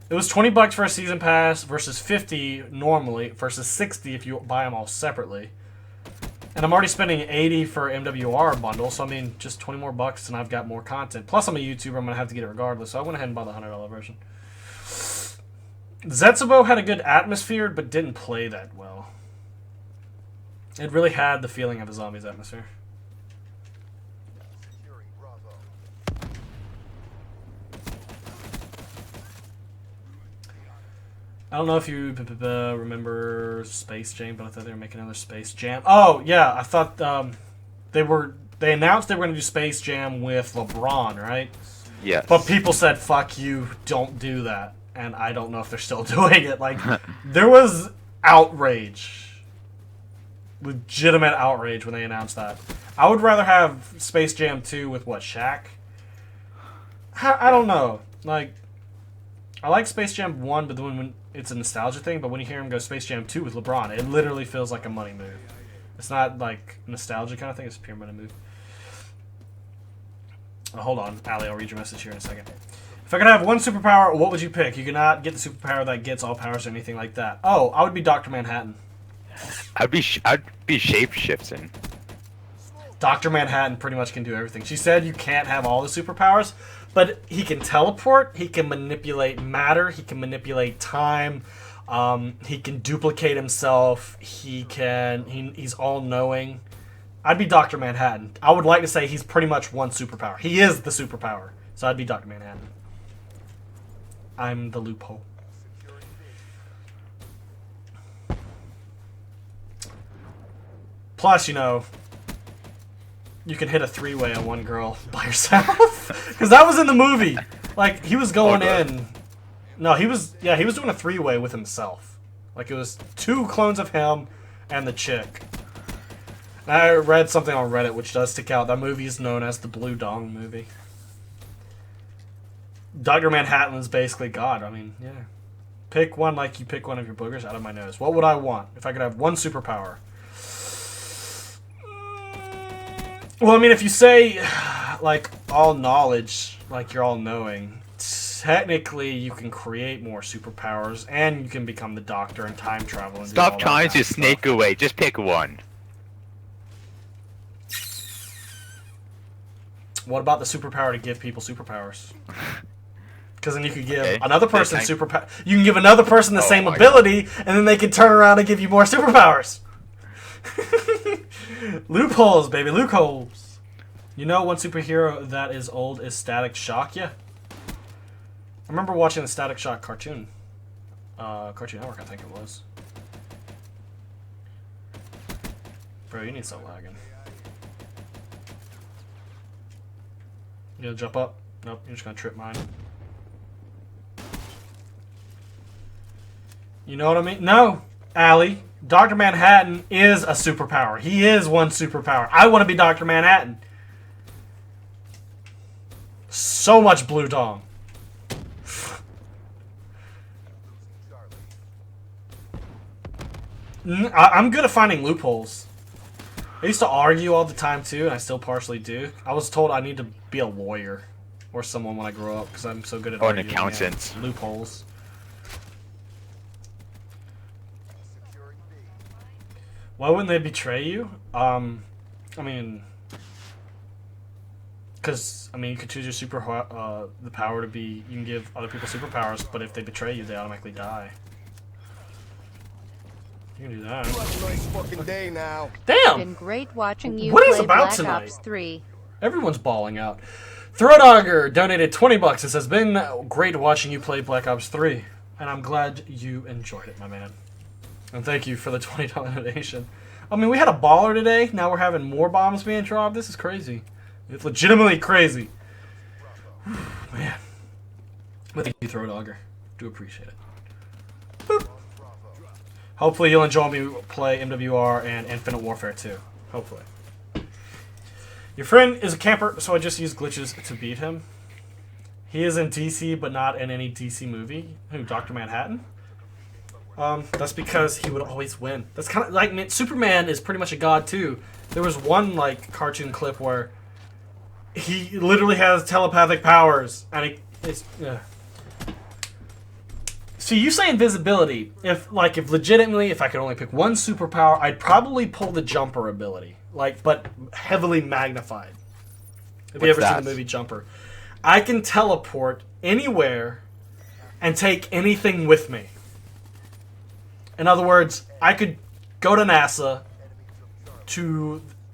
it was $20 for a season pass versus $50 normally versus $60 if you buy them all separately. And I'm already spending $80 for MWR bundle, so I mean just 20 more bucks and I've got more content. Plus I'm a YouTuber, I'm gonna have to get it regardless, so I went ahead and bought the $100 version. Zetsubo had a good atmosphere, but didn't play that well. It really had the feeling of a zombies atmosphere. I don't know if you remember Space Jam, but I thought they were making another Space Jam. Oh, yeah, I thought they announced they were going to do Space Jam with LeBron, right? Yes. But people said, fuck you, don't do that. And I don't know if they're still doing it. Like, there was outrage. Legitimate outrage when they announced that. I would rather have Space Jam 2 with, what, Shaq? I don't know. Like, I like Space Jam 1, but when it's a nostalgia thing, but when you hear him go Space Jam 2 with LeBron, it literally feels like a money move. It's not like nostalgia kind of thing, it's a pure money move. Oh, hold on, Allie, I'll read your message here in a second. If I could have one superpower, what would you pick? You cannot get the superpower that gets all powers or anything like that. Oh, I would be Dr. Manhattan. I'd be shape-shifting. Dr. Manhattan pretty much can do everything. She said you can't have all the superpowers, but he can teleport, he can manipulate matter, he can manipulate time, he can duplicate himself, he's all-knowing. I'd be Dr. Manhattan. I would like to say he's pretty much one superpower. He is the superpower, so I'd be Dr. Manhattan. I'm the loophole. Plus, you know, you can hit a three-way on one girl by yourself. Because that was in the movie. Like, he was going in. No, he was doing a three-way with himself. Like, it was two clones of him and the chick. And I read something on Reddit which does stick out. That movie is known as the Blue Dong movie. Dr. Manhattan is basically God. I mean, yeah. Pick one like you pick one of your boogers out of my nose. What would I want if I could have one superpower? Well, I mean, if you say, like, all knowledge, like you're all-knowing, technically you can create more superpowers, and you can become the Doctor and time travel. And Stop trying to snake away. Just pick one. What about the superpower to give people superpowers? Because then you could give another person superpower. You can give another person the same ability, and then they can turn around and give you more superpowers. Loopholes, baby, loopholes. You know, one superhero that is old is Static Shock. Yeah. I remember watching the Static Shock cartoon. Cartoon Network, I think it was. Bro, you need to stop lagging. You gonna jump up? Nope, you're just gonna trip mine. You know what I mean? No, Allie. Dr. Manhattan is a superpower. He is one superpower. I want to be Dr. Manhattan. So much blue dong. I'm good at finding loopholes. I used to argue all the time too, and I still partially do. I was told I need to be a lawyer or someone when I grow up because I'm so good at Or an arguing accountant. loopholes. Why wouldn't they betray you? I mean, because you could choose your the power to be. You can give other people superpowers, but if they betray you, they automatically die. You can do that. You have a nice fucking day now. Damn! Been great watching you What is play about Black tonight? Ops 3. Everyone's bawling out. Throw-Dogger donated $20. It says, been great watching you play Black Ops 3. And I'm glad you enjoyed it, my man. And thank you for the $20 donation. I mean, we had a baller today. Now we're having more bombs being dropped. This is crazy. It's legitimately crazy. Man. But thank you, Throw-Dogger. Do appreciate it. Boop. Hopefully you'll enjoy me play MWR and Infinite Warfare 2. Hopefully. Your friend is a camper, so I just use glitches to beat him. He is in DC, but not in any DC movie. Who, Dr. Manhattan? That's because he would always win. That's kind of like, Superman is pretty much a god too. There was one cartoon clip where he literally has telepathic powers, and See, you say invisibility. If legitimately, if I could only pick one superpower, I'd probably pull the jumper ability. But heavily magnified. Have you ever seen the movie Jumper? I can teleport anywhere and take anything with me. In other words, I could go to NASA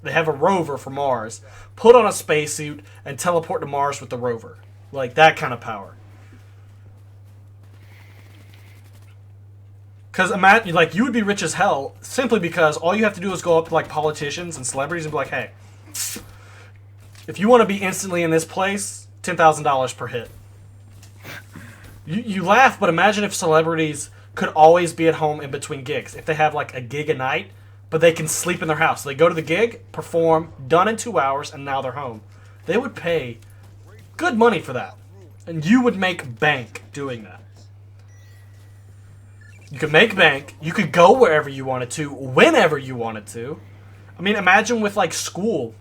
they have a rover for Mars, put on a spacesuit, and teleport to Mars with the rover. Like that kind of power. Because imagine, you would be rich as hell simply because all you have to do is go up to politicians and celebrities and be like, hey, if you want to be instantly in this place, $10,000 per hit. You laugh, but imagine if celebrities could always be at home in between gigs. If they have a gig a night, but they can sleep in their house. So they go to the gig, perform, done in 2 hours, and now they're home. They would pay good money for that. And you would make bank doing that. You could make bank. You could go wherever you wanted to, whenever you wanted to. I mean, imagine with school.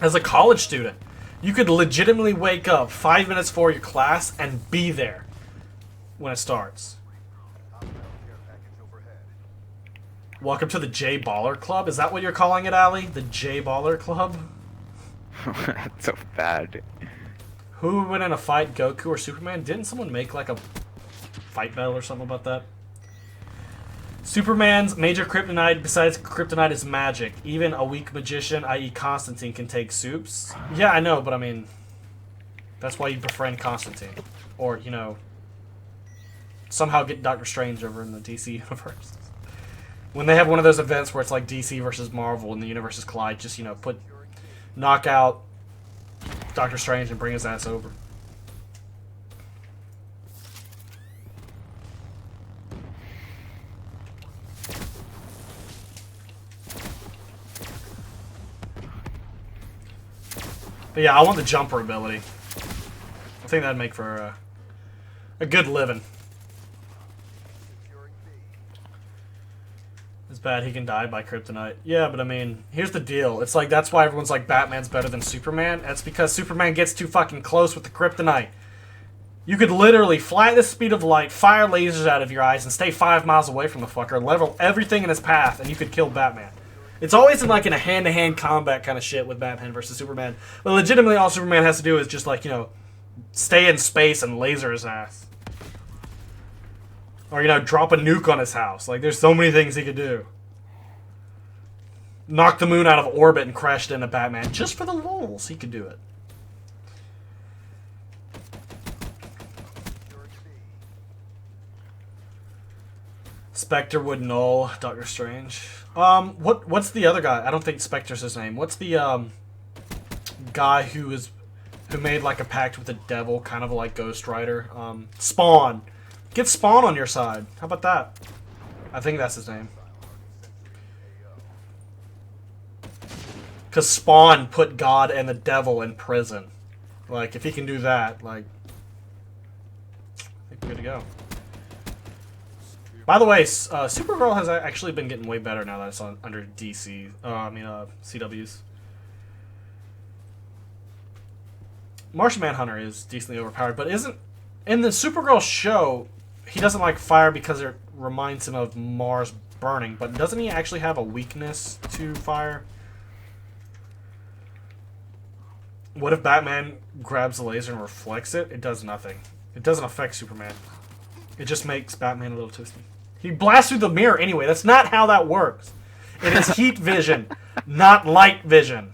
As a college student, you could legitimately wake up 5 minutes before your class and be there when it starts. Welcome to the J Baller Club. Is that what you're calling it, Ali? The J Baller Club? That's so bad. Who would win in a fight, Goku or Superman? Didn't someone make a fight battle or something about that? Superman's major kryptonite besides kryptonite is magic. Even a weak magician, i.e. Constantine, can take soups. Yeah, I know, but I mean, that's why you befriend Constantine. Or, somehow get Doctor Strange over in the DC universe. When they have one of those events where it's like DC versus Marvel and the universes collide, just, knock out Doctor Strange and bring his ass over. But yeah, I want the jumper ability. I think that'd make for a good living. It's bad he can die by kryptonite. Yeah, but I mean, here's the deal. It's that's why everyone's like Batman's better than Superman. That's because Superman gets too fucking close with the kryptonite. You could literally fly at the speed of light, fire lasers out of your eyes, and stay 5 miles away from the fucker and level everything in his path, and you could kill Batman. It's always in a hand-to-hand combat kind of shit with Batman versus Superman. But legitimately all Superman has to do is just stay in space and laser his ass. Or, drop a nuke on his house. There's so many things he could do. Knock the moon out of orbit and crash it into Batman. Just for the lulz, he could do it. Spectre would null Doctor Strange. What's the other guy? I don't think Spectre's his name. What's the guy who made like a pact with the devil, kind of like Ghost Rider? Spawn. Get Spawn on your side. How about that? I think that's his name. Because Spawn put God and the devil in prison. Like, if he can do that, like, I think we're good to go. By the way, Supergirl has actually been getting way better now that it's under DC. CW's. Martian Manhunter is decently overpowered, but isn't... In the Supergirl show, he doesn't like fire because it reminds him of Mars burning, but doesn't he actually have a weakness to fire? What if Batman grabs the laser and reflects it? It does nothing. It doesn't affect Superman. It just makes Batman a little twisty. He blasts through the mirror anyway. That's not how that works. It is heat vision, not light vision.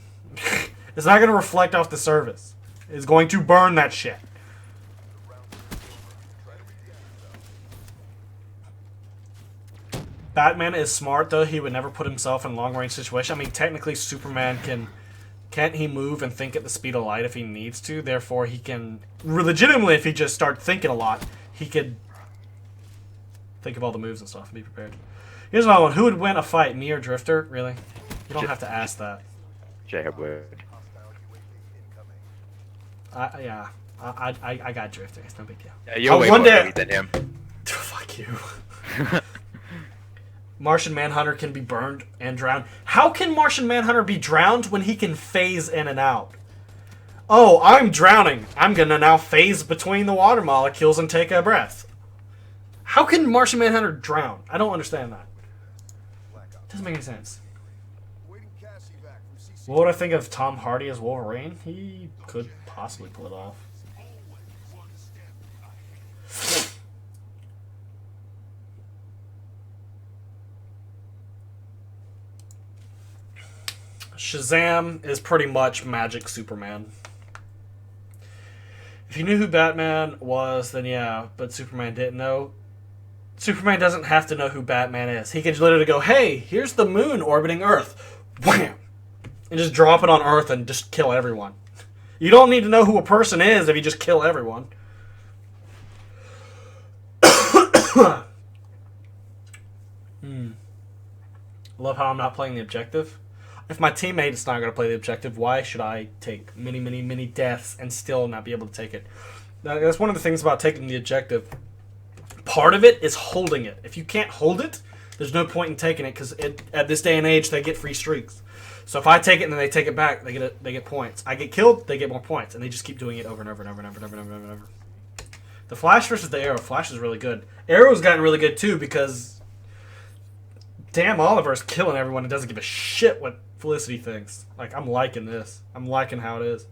It's not going to reflect off the surface. It's going to burn that shit. Batman is smart, though. He would never put himself in long-range situation. I mean, technically, Superman can't he move and think at the speed of light if he needs to? Therefore, he can... Legitimately, if he just starts thinking a lot, he could think of all the moves and stuff and be prepared. Here's another one. Who would win a fight, me or Drifter? Really? You don't have to ask that. JHub would. Yeah. I got Drifter. It's no big deal. Yeah, you're way more elite than him. Fuck you. Martian Manhunter can be burned and drowned. How can Martian Manhunter be drowned when he can phase in and out? Oh, I'm drowning. I'm gonna now phase between the water molecules and take a breath. How can Martian Manhunter drown? I don't understand that. Doesn't make any sense. What would I think of Tom Hardy as Wolverine? He could possibly pull it off. Shazam is pretty much Magic Superman. If you knew who Batman was, then yeah, but Superman didn't know. Superman doesn't have to know who Batman is. He can literally go, hey, here's the moon orbiting Earth. Wham! And just drop it on Earth and just kill everyone. You don't need to know who a person is if you just kill everyone. Love how I'm not playing the objective. If my teammate is not going to play the objective, why should I take many deaths and still not be able to take it? That's one of the things about taking the objective. Part of it is holding it. If you can't hold it, there's no point in taking it because at this day and age, they get free streaks. So if I take it and then they take it back, they get points. I get killed, they get more points, and they just keep doing it over and over and over and over and over and over and over. The Flash versus the Arrow. Flash is really good. Arrow's gotten really good too because damn, Oliver's killing everyone and doesn't give a shit what Felicity thinks. Like, I'm liking this. I'm liking how it is.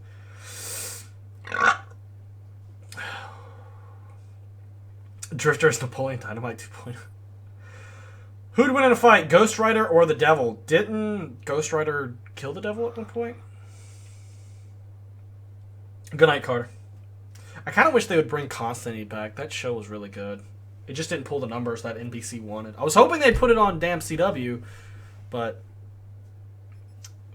Drifter is Napoleon Dynamite 2.0. Who'd win in a fight, Ghost Rider or the Devil? Didn't Ghost Rider kill the Devil at one point? Good night, Carter. I kind of wish they would bring Constantine back. That show was really good. It just didn't pull the numbers that NBC wanted. I was hoping they'd put it on damn CW, but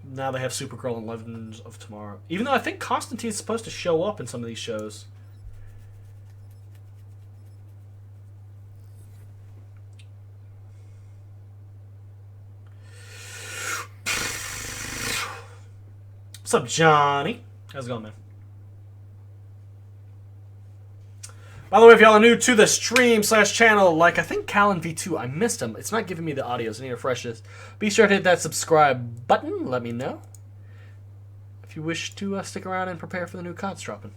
now they have Supergirl and Legends of Tomorrow. Even though I think Constantine's supposed to show up in some of these shows. What's up, Johnny? How's it going, man? By the way, if y'all are new to the stream/channel, like I think Callan V2, I missed him. It's not giving me the audios. I need to refresh this. Be sure to hit that subscribe button. Let me know if you wish to stick around and prepare for the new CODs dropping.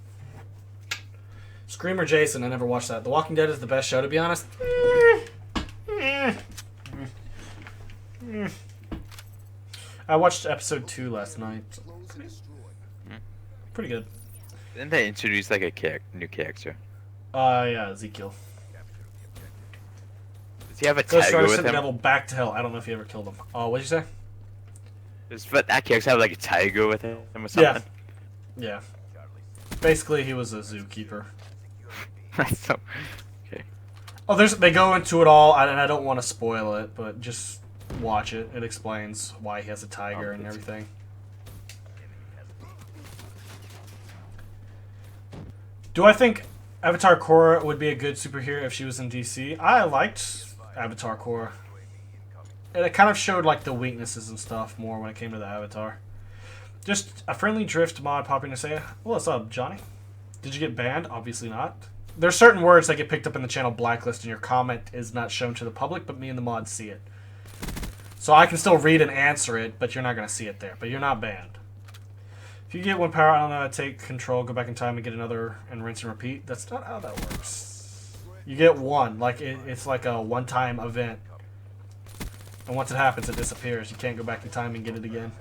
Screamer Jason, I never watched that. The Walking Dead is the best show, to be honest. I watched episode 2 last night. Pretty good. Didn't they introduce like a new character? Yeah, Ezekiel. Does he have a Ghost tiger Rider with sent the him? devil back to hell. I don't know if he ever killed him. Oh, what'd you say? Does that character have like a tiger with him or something? Yeah. Basically, he was a zookeeper. That's so... Okay. Oh, they go into it all, and I don't want to spoil it, but just watch it. It explains why he has a tiger and everything. Do I think Avatar Korra would be a good superhero if she was in DC? I liked Avatar Korra. And it kind of showed like the weaknesses and stuff more when it came to the Avatar. Just a friendly drift mod popping to say, what's up, Johnny? Did you get banned? Obviously not. There's certain words that get picked up in the channel blacklist and your comment is not shown to the public, but me and the mod see it. So I can still read and answer it, but you're not going to see it there. But you're not banned. If you get one power, I don't know, take control, go back in time and get another and rinse and repeat. That's not how that works. You get one. Like it's like a one-time event. And once it happens, it disappears. You can't go back in time and get it again.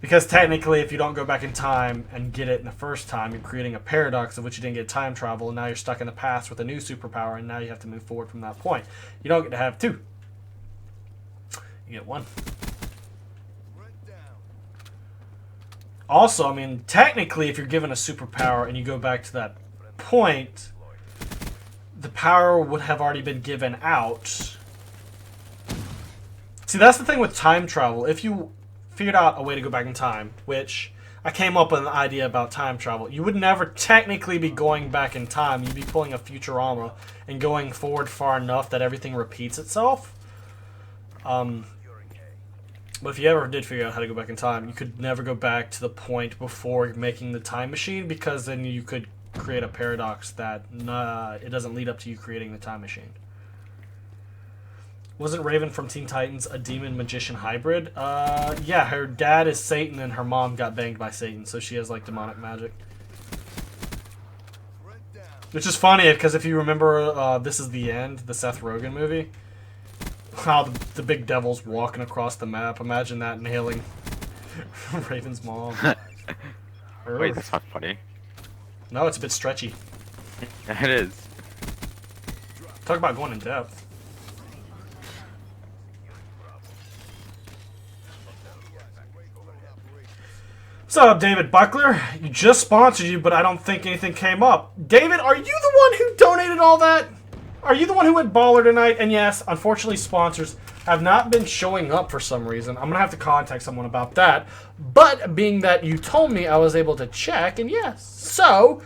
Because technically, if you don't go back in time and get it in the first time, you're creating a paradox of which you didn't get time travel, and now you're stuck in the past with a new superpower, and now you have to move forward from that point. You don't get to have two. You get one. Also, I mean, technically, if you're given a superpower and you go back to that point, the power would have already been given out. See, that's the thing with time travel. If you figured out a way to go back in time, which I came up with an idea about time travel, you would never technically be going back in time. You'd be pulling a Futurama and going forward far enough that everything repeats itself. But if you ever did figure out how to go back in time, you could never go back to the point before making the time machine, because then you could create a paradox that it doesn't lead up to you creating the time machine. Wasn't Raven from Teen Titans a demon magician hybrid? Yeah, her dad is Satan and her mom got banged by Satan, so she has like demonic magic. Which is funny because if you remember This Is the End, the Seth Rogen movie, how the big devil's walking across the map. Imagine that nailing Raven's mom. Wait, that's not funny. No, it's a bit stretchy. It is. Talk about going in depth. What's up, David Buckler? You just sponsored you, but I don't think anything came up. David, are you the one who donated all that? Are you the one who went baller tonight? And yes, unfortunately, sponsors have not been showing up for some reason. I'm going to have to contact someone about that. But being that you told me, I was able to check, and yes. So,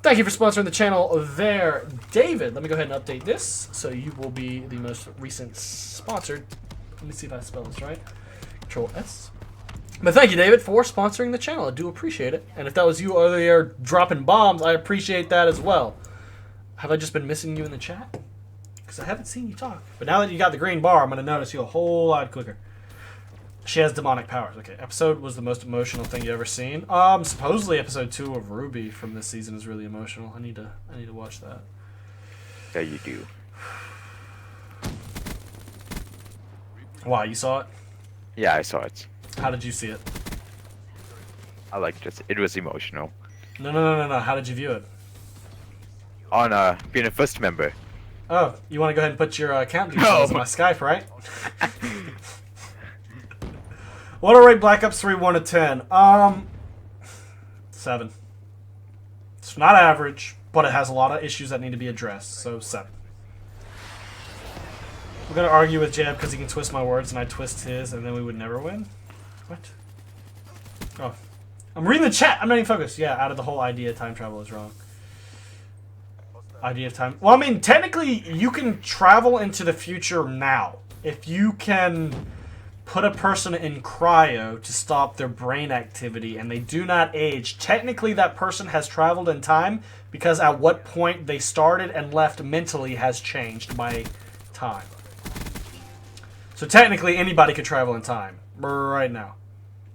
thank you for sponsoring the channel there, David. Let me go ahead and update this, so you will be the most recent sponsored. Let me see if I spell this right. Control S. But thank you, David, for sponsoring the channel. I do appreciate it. And if that was you earlier dropping bombs, I appreciate that as well. Have I just been missing you in the chat? Because I haven't seen you talk. But now that you got the green bar, I'm going to notice you a whole lot quicker. She has demonic powers. Okay, episode was the most emotional thing you ever seen. Supposedly episode 2 of Ruby from this season is really emotional. I need to watch that. Yeah, you do. Why, you saw it? Yeah, I saw it. How did you see it? I liked it. It was emotional. No. How did you view it? On being a first member. Oh, you want to go ahead and put your account details on my Skype, right? What will rate Black Ops 3 1 to 10? 7. It's not average, but it has a lot of issues that need to be addressed, so 7. We're gonna argue with JHub because he can twist my words and I twist his, and then we would never win. What? Oh, I'm reading the chat. I'm not even focused. Yeah, out of the whole idea, time travel is wrong. Idea of time. Well, I mean, technically, you can travel into the future now. If you can put a person in cryo to stop their brain activity and they do not age, technically that person has traveled in time because at what point they started and left mentally has changed by time. So technically, anybody could travel in time right now.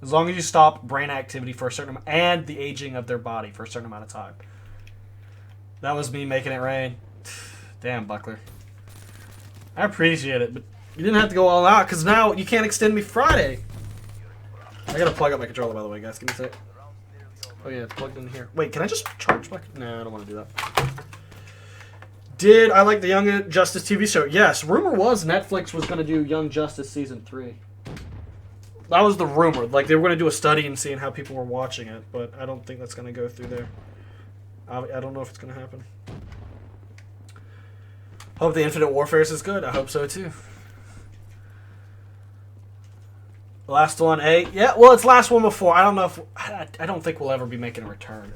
As long as you stop brain activity for a certain amount and the aging of their body for a certain amount of time. That was me making it rain. Damn, Buckler. I appreciate it, but you didn't have to go all out because now you can't extend me Friday. I gotta plug up my controller, by the way, guys. Give me a sec. Oh, yeah, it's plugged in here. Wait, can I just charge my... No, I don't want to do that. Did I like the Young Justice TV show? Yes. Rumor was Netflix was going to do Young Justice Season 3. That was the rumor. Like, they were going to do a study and seeing how people were watching it, but I don't think that's going to go through there. I don't know if it's going to happen. Hope the Infinite Warfare is good. I hope so too. Last one, A. Yeah, well, it's last one before. I don't know if I don't think we'll ever be making a return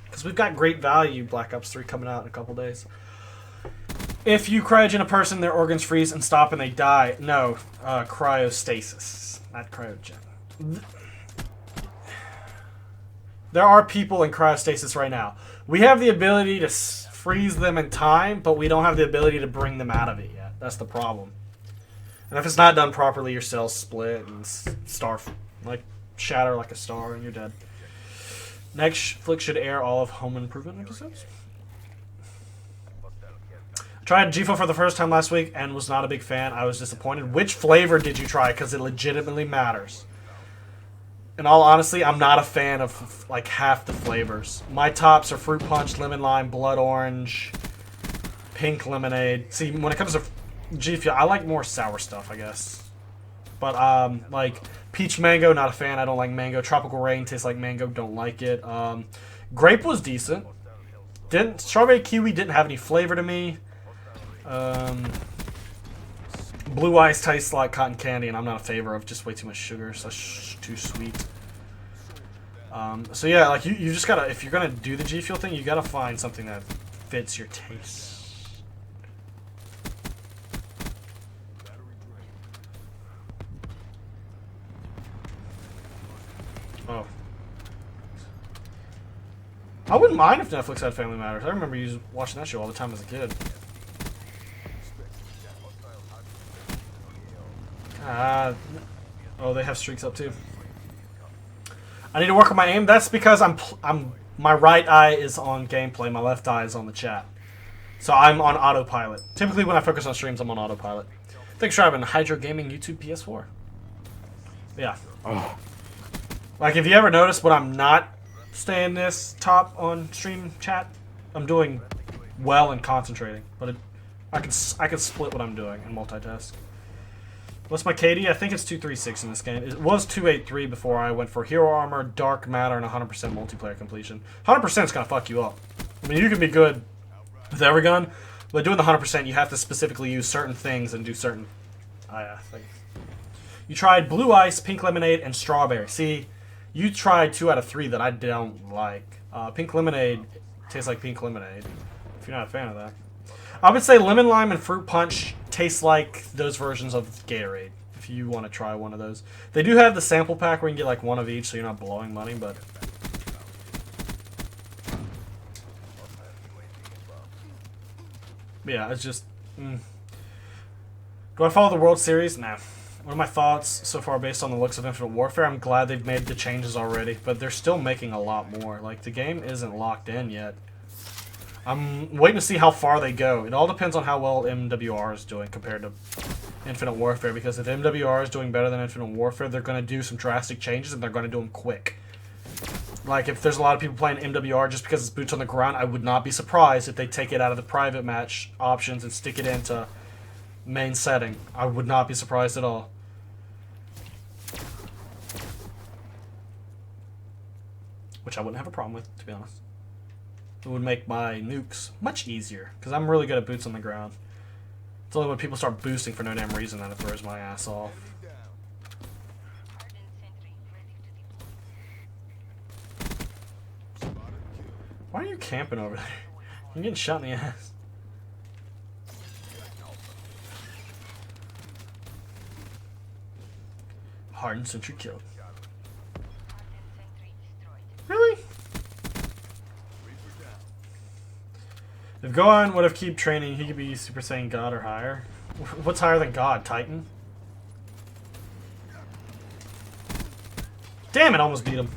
because we've got great value Black Ops 3 coming out in a couple days. If you cryogen a person, their organs freeze and stop and they die. No, cryostasis, not cryogen. There are people in cryostasis right now. We have the ability to freeze them in time, but we don't have the ability to bring them out of it yet. That's the problem. And if it's not done properly, your cells split and shatter like a star, and you're dead. Netflix should air all of Home Improvement episodes. I tried GFO for the first time last week and was not a big fan. I was disappointed. Which flavor did you try? Because it legitimately matters. In all honesty, I'm not a fan of like half the flavors. My tops are fruit punch, lemon lime, blood orange, pink lemonade. See, when it comes to G Fuel, I like more sour stuff, I guess. But like peach mango, not a fan. I don't like mango. Tropical rain tastes like mango. Don't like it. Grape was decent. Strawberry kiwi didn't have any flavor to me. Blue ice tastes like cotton candy, and I'm not a favor of just way too much sugar. So that's too sweet. So yeah, like you just gotta, if you're gonna do the G Fuel thing, you gotta find something that fits your taste. Oh. I wouldn't mind if Netflix had Family Matters. I remember watching that show all the time as a kid. Oh, they have streaks up too. I need to work on my aim. That's because my right eye is on gameplay, my left eye is on the chat. So I'm on autopilot. Typically when I focus on streams, I'm on autopilot. Thanks for having Hydro Gaming YouTube PS4. Yeah. Oh. Like, if you ever notice when I'm not staying this top on stream chat, I'm doing well and concentrating. But I can split what I'm doing and multitask. What's my KD? I think it's 236 in this game. It was 283 before I went for Hero Armor, Dark Matter, and 100% multiplayer completion. 100% is going to fuck you up. I mean, you can be good with every gun, but doing the 100%, you have to specifically use certain things and do certain things. You tried Blue Ice, Pink Lemonade, and Strawberry. See, you tried 2 out of 3 that I don't like. Pink Lemonade tastes like pink lemonade, if you're not a fan of that. I would say Lemon Lime and Fruit Punch taste like those versions of Gatorade, if you want to try one of those. They do have the sample pack where you can get like one of each, so you're not blowing money, but... yeah, it's just... Do I follow the World Series? Nah. What are my thoughts so far based on the looks of Infinite Warfare? I'm glad they've made the changes already, but they're still making a lot more. Like, the game isn't locked in yet. I'm waiting to see how far they go. It all depends on how well MWR is doing compared to Infinite Warfare, because if MWR is doing better than Infinite Warfare, they're going to do some drastic changes, and they're going to do them quick. Like, if there's a lot of people playing MWR just because it's boots on the ground, I would not be surprised if they take it out of the private match options and stick it into main setting. I would not be surprised at all. Which I wouldn't have a problem with, to be honest. It would make my nukes much easier, because I'm really good at boots on the ground. It's only when people start boosting for no damn reason that it throws my ass off. Why are you camping over there? You're getting shot in the ass. Hardened sentry killed. Really? If Gohan would have keep training, he could be Super Saiyan God or higher. What's higher than God? Titan? Damn it, almost beat him.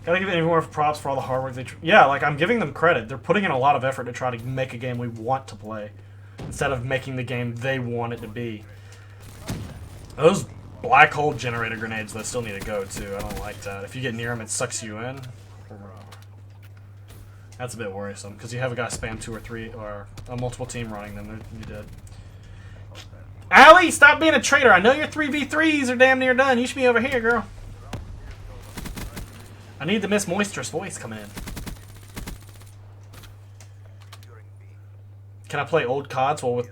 Gotta give any more props for all the hard work they... yeah, like, I'm giving them credit. They're putting in a lot of effort to try to make a game we want to play, instead of making the game they want it to be. Those black hole generator grenades, though, still need to go, too. I don't like that. If you get near them, it sucks you in. That's a bit worrisome, because you have a guy spam 2 or 3, or a multiple team running them, you're dead. Allie, stop being a traitor! I know your 3v3s are damn near done. You should be over here, girl. I need the Miss Moisterous voice coming in. Can I play old CODs? Well, with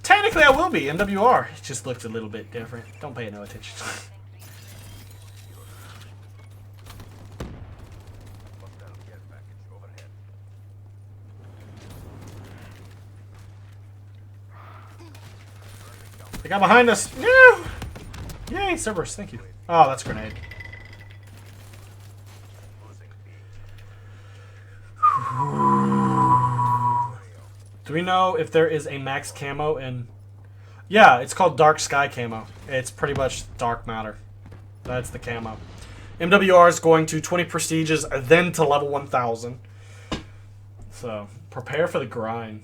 technically I will be. MWR. It just looks a little bit different. Don't pay no attention. They got behind us. No! Yay, Cerberus. Thank you. Oh, that's a grenade. Do we know if there is a max camo in... Yeah, it's called Dark Sky Camo. It's pretty much dark matter. That's the camo. MWR is going to 20 prestiges, then to level 1000. So, prepare for the grind.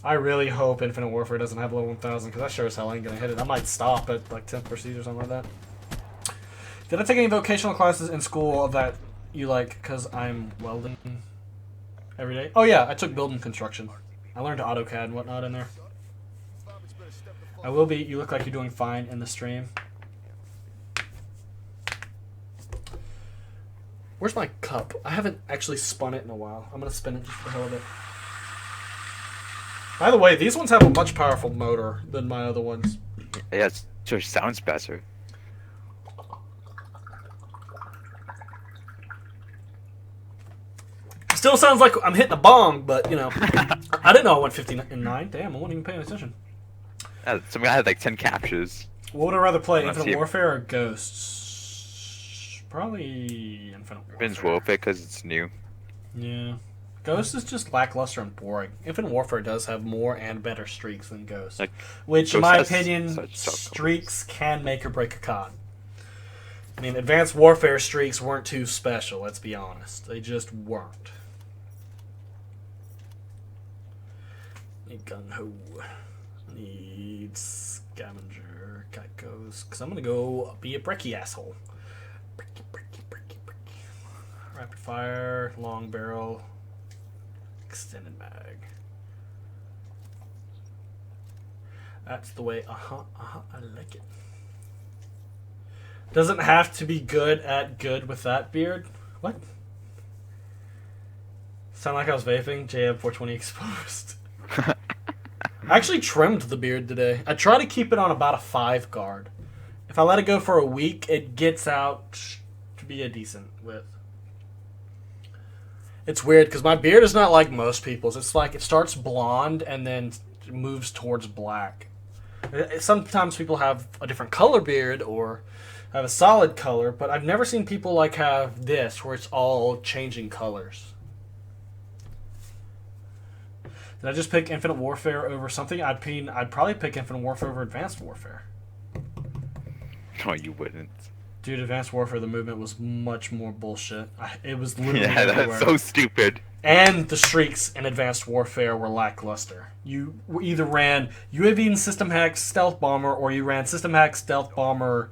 I really hope Infinite Warfare doesn't have level 1000, because I sure as hell ain't going to hit it. I might stop at like 10th prestige or something like that. Did I take any vocational classes in school that you like, because I'm welding every day? Oh yeah, I took building construction. I learned AutoCAD and whatnot in there. I will be. You look like you're doing fine in the stream. Where's my cup? I haven't actually spun it in a while. I'm going to spin it just for the hell of it. By the way, these ones have a much powerful motor than my other ones. Yeah, it just sounds better. Still sounds like I'm hitting a bong, but, you know. I didn't know I went 59. Damn, I wasn't even paying attention. Some guy had like 10 captures. What would I rather play, Infinite Warfare or Ghosts? Probably Infinite Warfare. Infinite Warfare because it's new. Yeah. Ghosts is just lackluster and boring. Infinite Warfare does have more and better streaks than Ghosts. Like, which, in my opinion, streaks can make or break a COD. I mean, Advanced Warfare streaks weren't too special, let's be honest. They just weren't. Need gung-ho. Need scavenger. Geckos. Because I'm going to go be a brekkie asshole. Brekkie. Rapid fire. Long barrel. Extended mag. That's the way. I like it. Doesn't have to be good with that beard. What? Sound like I was vaping? JHub 420 exposed. I actually trimmed the beard today. I try to keep it on about a 5 guard. If I let it go for a week, it gets out to be a decent width. It's weird because my beard is not like most people's. It's like it starts blonde and then moves towards black. Sometimes people have a different color beard or have a solid color, but I've never seen people like have this where it's all changing colors. Did I just pick Infinite Warfare over something? I'd probably pick Infinite Warfare over Advanced Warfare. No, you wouldn't. Dude, Advanced Warfare, the movement was much more bullshit. It was literally everywhere. That's so stupid. And the streaks in Advanced Warfare were lackluster. You either ran UAV and System Hack Stealth Bomber, or you ran System Hack Stealth Bomber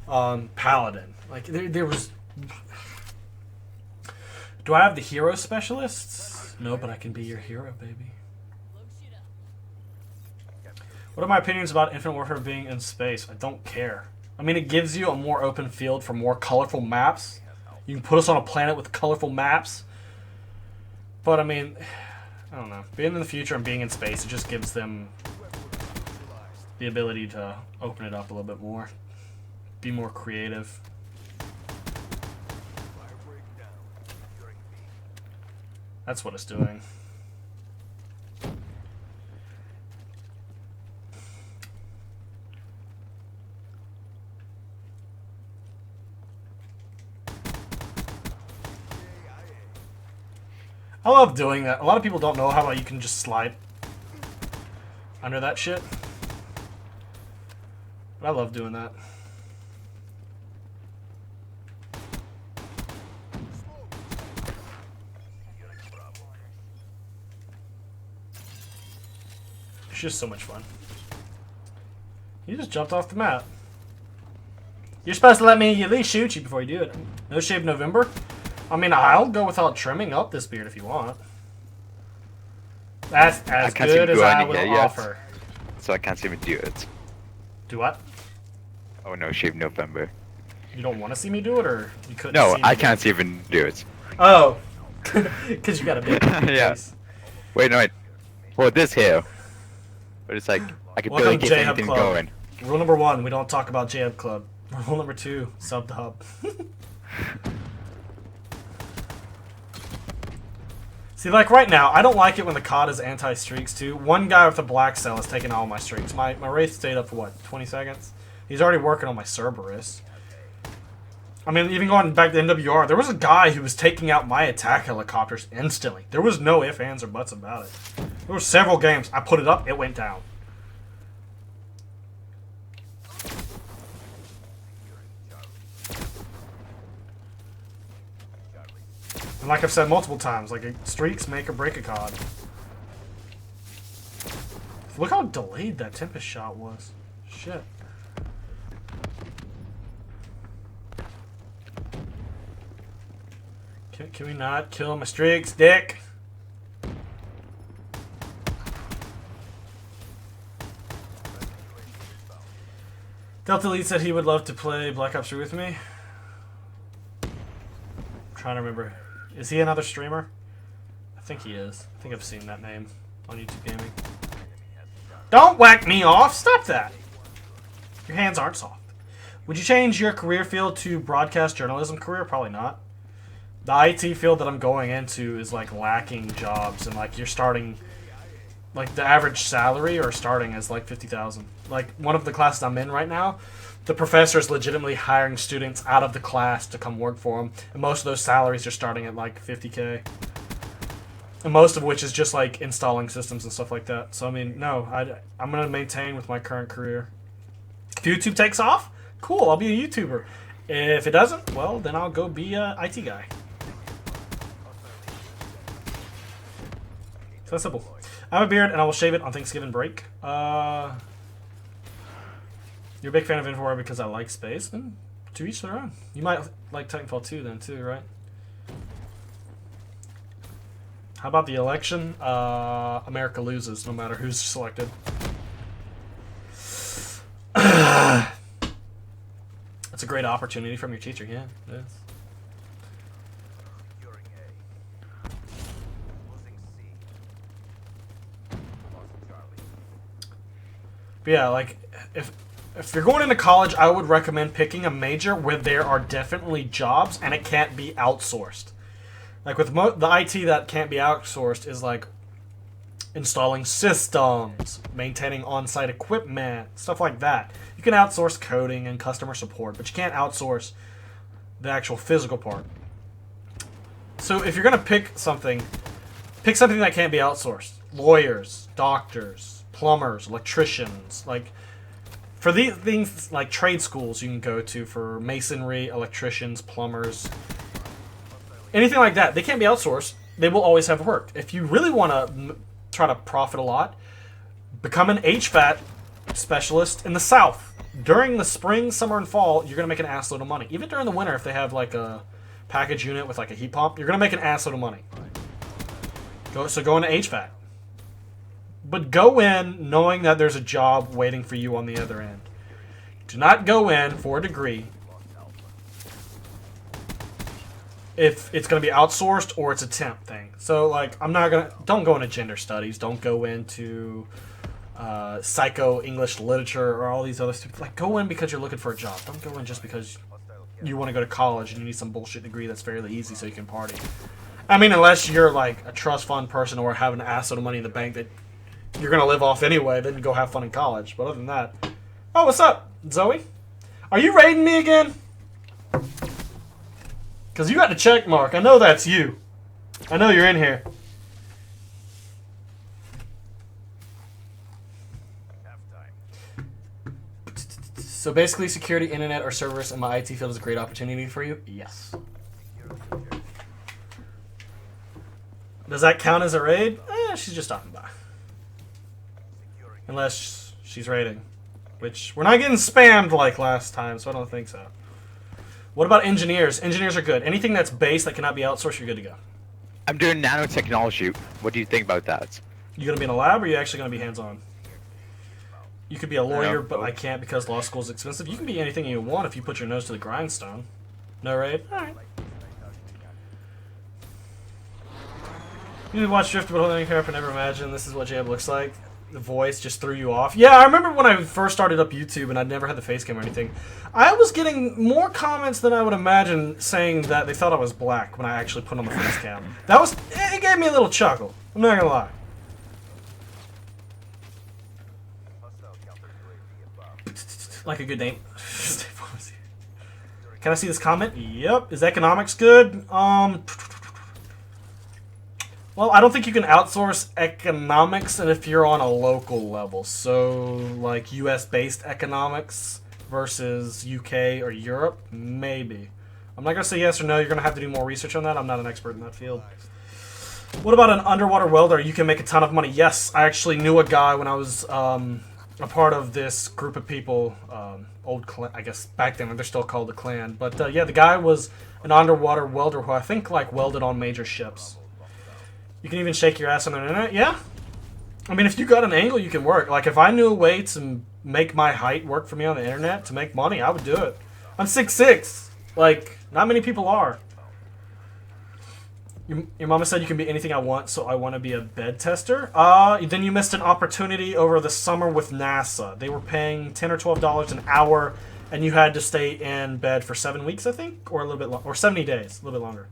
Paladin. Like, there was... Do I have the hero specialists? No, but I can be your hero, baby. What are my opinions about Infinite Warfare being in space? I don't care. I mean, it gives you a more open field for more colorful maps. You can put us on a planet with colorful maps. But, I mean, I don't know. Being in the future and being in space, it just gives them the ability to open it up a little bit more. Be more creative. That's what it's doing. I love doing that. A lot of people don't know how you can just slide under that shit. But I love doing that. It's just so much fun. You just jumped off the map. You're supposed to let me at least shoot you before you do it. No shave November? I mean, I'll go without trimming up this beard if you want. That's as good as I will offer. So I can't even do it. Do what? Oh no, shave November. You don't want to see me do it, or you couldn't? No, see I can't even do it. Oh, because you got a big yeah. face. Wait, no, wait. Well, this here. But it's like I could Welcome barely to get JHub anything Club. going. Rule number 1, we don't talk about JHub Club. Rule number 2, sub to hub. See, like right now, I don't like it when the COD is anti-streaks too. One guy with a black cell is taking all my streaks. My Wraith stayed up for what, 20 seconds? He's already working on my Cerberus. I mean, even going back to MWR, there was a guy who was taking out my attack helicopters instantly. There was no ifs, ands, or buts about it. There were several games. I put it up, it went down. And like I've said multiple times, like streaks make or break a COD. Look how delayed that Tempest shot was. Shit. Can we not kill my streaks, dick? Delta Elite said he would love to play Black Ops 3 with me. I'm trying to remember. Is he another streamer? I think he is. I think I've seen that name on YouTube Gaming. Don't whack me off! Stop that! Your hands aren't soft. Would you change your career field to broadcast journalism career? Probably not. The IT field that I'm going into is like lacking jobs, and like you're starting, like the average salary or starting is like 50,000. Like one of the classes I'm in right now, the professor is legitimately hiring students out of the class to come work for him, and most of those salaries are starting at like 50K. And most of which is just like installing systems and stuff like that. So I mean, no, I'm gonna maintain with my current career. If YouTube takes off, cool, I'll be a YouTuber. If it doesn't, well, then I'll go be a IT guy. So that's simple. I have a beard and I will shave it on Thanksgiving break. You're a big fan of InfoWar because I like space, then to each their own. You might like Titanfall 2 then too, right? How about the election? America loses no matter who's selected. That's a great opportunity from your teacher, yeah. It is. But yeah, like, if you're going into college, I would recommend picking a major where there are definitely jobs and it can't be outsourced. Like with the IT that can't be outsourced is like installing systems, maintaining on-site equipment, stuff like that. You can outsource coding and customer support, but you can't outsource the actual physical part. So if you're going to pick something that can't be outsourced. Lawyers, doctors, plumbers, electricians, like for these things like trade schools you can go to for masonry, electricians, plumbers, anything like that. They can't be outsourced. They will always have work. If you really want to try to profit a lot, become an HVAC specialist in the South. During the spring, summer, and fall, you're going to make an assload of money. Even during the winter, if they have like a package unit with like a heat pump, you're going to make an assload of money. So go into HVAC. But go in knowing that there's a job waiting for you on the other end. Do not go in for a degree if it's going to be outsourced or it's a temp thing. So, like, don't go into gender studies. Don't go into psycho-English literature or all these other stuff. Like, go in because you're looking for a job. Don't go in just because you want to go to college and you need some bullshit degree that's fairly easy so you can party. I mean, unless you're, like, a trust fund person or have an assload of money in the bank that you're going to live off anyway, then you go have fun in college. But other than that... Oh, what's up, Zoe? Are you raiding me again? Because you got the check mark. I know that's you. I know you're in here. So basically, security, internet, or servers in my IT field is a great opportunity for you? Yes. Does that count as a raid? She's just stopping by. Unless she's raiding. Which, we're not getting spammed like last time, so I don't think so. What about engineers? Engineers are good. Anything that's base that cannot be outsourced, you're good to go. I'm doing nanotechnology. What do you think about that? You gonna be in a lab, or are you actually gonna be hands-on? You could be a lawyer, but I can't because law school is expensive. You can be anything you want if you put your nose to the grindstone. No raid? Alright. You watch Drift, but holding your hair up and never imagine this is what JHub looks like. the voice just threw you off. Yeah, I remember when I first started up YouTube and I'd never had the face cam or anything. I was getting more comments than I would imagine saying that they thought I was black when I actually put on the face cam. That was, it gave me a little chuckle. I'm not gonna lie. Like a good name. Can I see this comment? Yep. Is economics good? Well, I don't think you can outsource economics and if you're on a local level. So, like US-based economics versus UK or Europe, maybe. I'm not going to say yes or no. You're going to have to do more research on that. I'm not an expert in that field. What about an underwater welder? You can make a ton of money. Yes, I actually knew a guy when I was a part of this group of people. Old clan, I guess back then they're still called the clan. But yeah, the guy was an underwater welder who I think like welded on major ships. You can even shake your ass on the internet. Yeah. I mean, if you got an angle, you can work. Like, if I knew a way to make my height work for me on the internet to make money, I would do it. I'm 6'6". Like, not many people are. Your mama said you can be anything I want, so I want to be a bed tester. Then you missed an opportunity over the summer with NASA. They were paying $10 or $12 an hour, and you had to stay in bed for 7 weeks, I think, or a little bit longer, or 70 days, a little bit longer.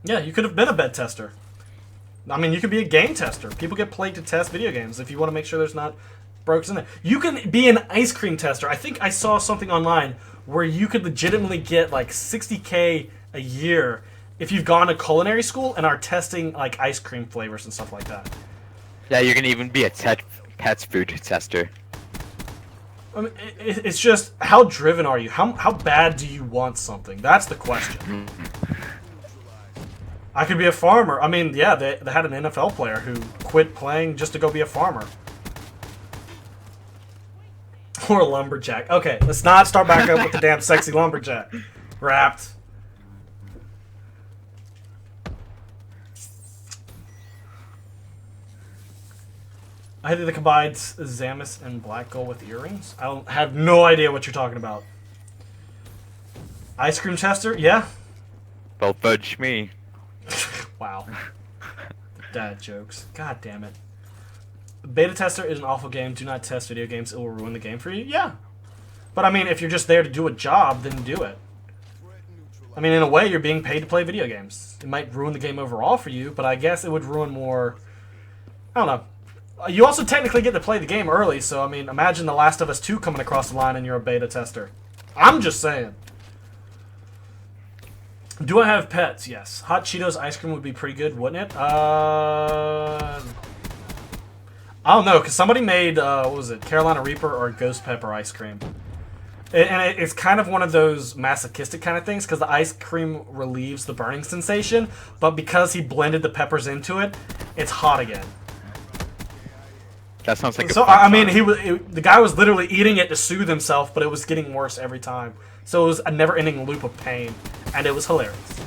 Yeah, you could have been a bed tester. I mean, you could be a game tester. People get paid to test video games if you want to make sure there's not brokes in there. You can be an ice cream tester. I think I saw something online where you could legitimately get like $60K a year if you've gone to culinary school and are testing like ice cream flavors and stuff like that. Yeah, you can even be a pet food tester. I mean, it's just, how driven are you? How bad do you want something? That's the question. I could be a farmer. I mean, yeah, they had an NFL player who quit playing just to go be a farmer. Or a lumberjack. Okay, let's not start back up with the damn sexy lumberjack. Wrapped. I had the combined Zamus and Black Gold with earrings. I have no idea what you're talking about. Ice cream tester? Yeah. Well, fudge me. Wow. Dad jokes. God damn it. Beta tester is an awful game. Do not test video games. It will ruin the game for you. Yeah. But I mean, if you're just there to do a job, then do it. I mean, in a way, you're being paid to play video games. It might ruin the game overall for you, but I guess it would ruin more... I don't know. You also technically get to play the game early, so I mean, imagine The Last of Us 2 coming across the line and you're a beta tester. I'm just saying. Do I have pets? Yes. Hot Cheetos ice cream would be pretty good, wouldn't it? I don't know, because somebody made, what was it, Carolina Reaper or Ghost Pepper ice cream. And it's kind of one of those masochistic kind of things, because the ice cream relieves the burning sensation, but because he blended the peppers into it, it's hot again. That sounds like so, a fun I mean, time. the guy was literally eating it to soothe himself, but it was getting worse every time. So it was a never-ending loop of pain, and it was hilarious.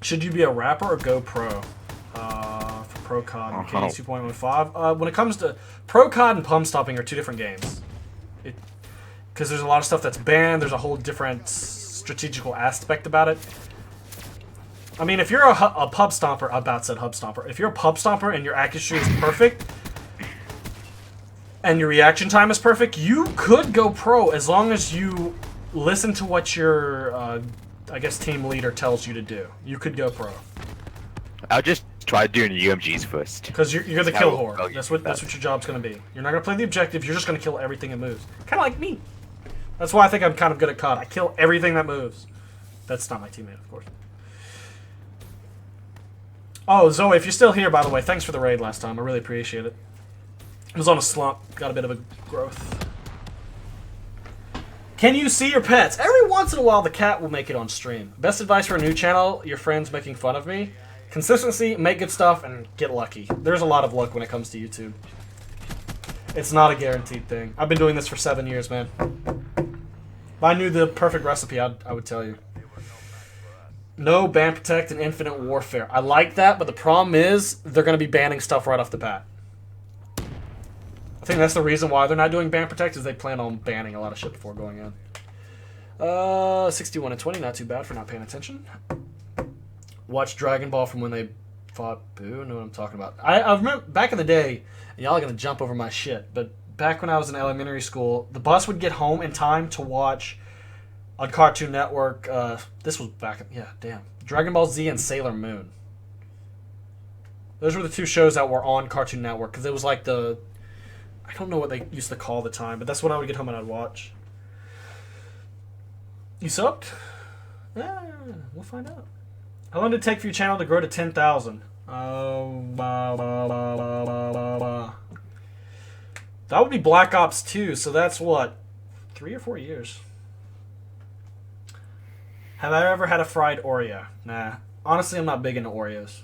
Should you be a rapper or go pro? For Pro COD and KD 2.15? When it comes to Pro COD and pump stopping are two different games. Because there's a lot of stuff that's banned, there's a whole different strategical aspect about it. I mean, if you're a pub stomper, I about said hub stomper. If you're a pub stomper and your accuracy is perfect, and your reaction time is perfect, you could go pro as long as you listen to what your, I guess, team leader tells you to do. You could go pro. I'll just try doing UMGs first. Because you're the kill whore. That's what your job's going to be. You're not going to play the objective, you're just going to kill everything that moves. Kind of like me. That's why I think I'm kind of good at COD. I kill everything that moves. That's not my teammate, of course. Oh, Zoe, if you're still here, by the way, thanks for the raid last time. I really appreciate it. I was on a slump. Got a bit of a growth. Can you see your pets? Every once in a while, the cat will make it on stream. Best advice for a new channel, your friends making fun of me. Consistency, make good stuff, and get lucky. There's a lot of luck when it comes to YouTube. It's not a guaranteed thing. I've been doing this for 7 years, man. If I knew the perfect recipe, I would tell you. No ban protect and infinite warfare. I like that, but the problem is they're going to be banning stuff right off the bat. I think that's the reason why they're not doing ban protect, is they plan on banning a lot of shit before going in. 61 and 20, not too bad for not paying attention. Watch Dragon Ball from when they fought Boo. Know what I'm talking about. I remember back in the day, and y'all are going to jump over my shit, but back when I was in elementary school, the bus would get home in time to watch on Cartoon Network. This was back, yeah, damn. Dragon Ball Z and Sailor Moon. Those were the two shows that were on Cartoon Network, because it was like the, I don't know what they used to call the time, but that's when I would get home and I'd watch. You subbed? Yeah, we'll find out. How long did it take for your channel to grow to 10,000? That would be Black Ops 2, so that's what? 3 or 4 years. Have I ever had a fried Oreo? Nah. Honestly, I'm not big into Oreos.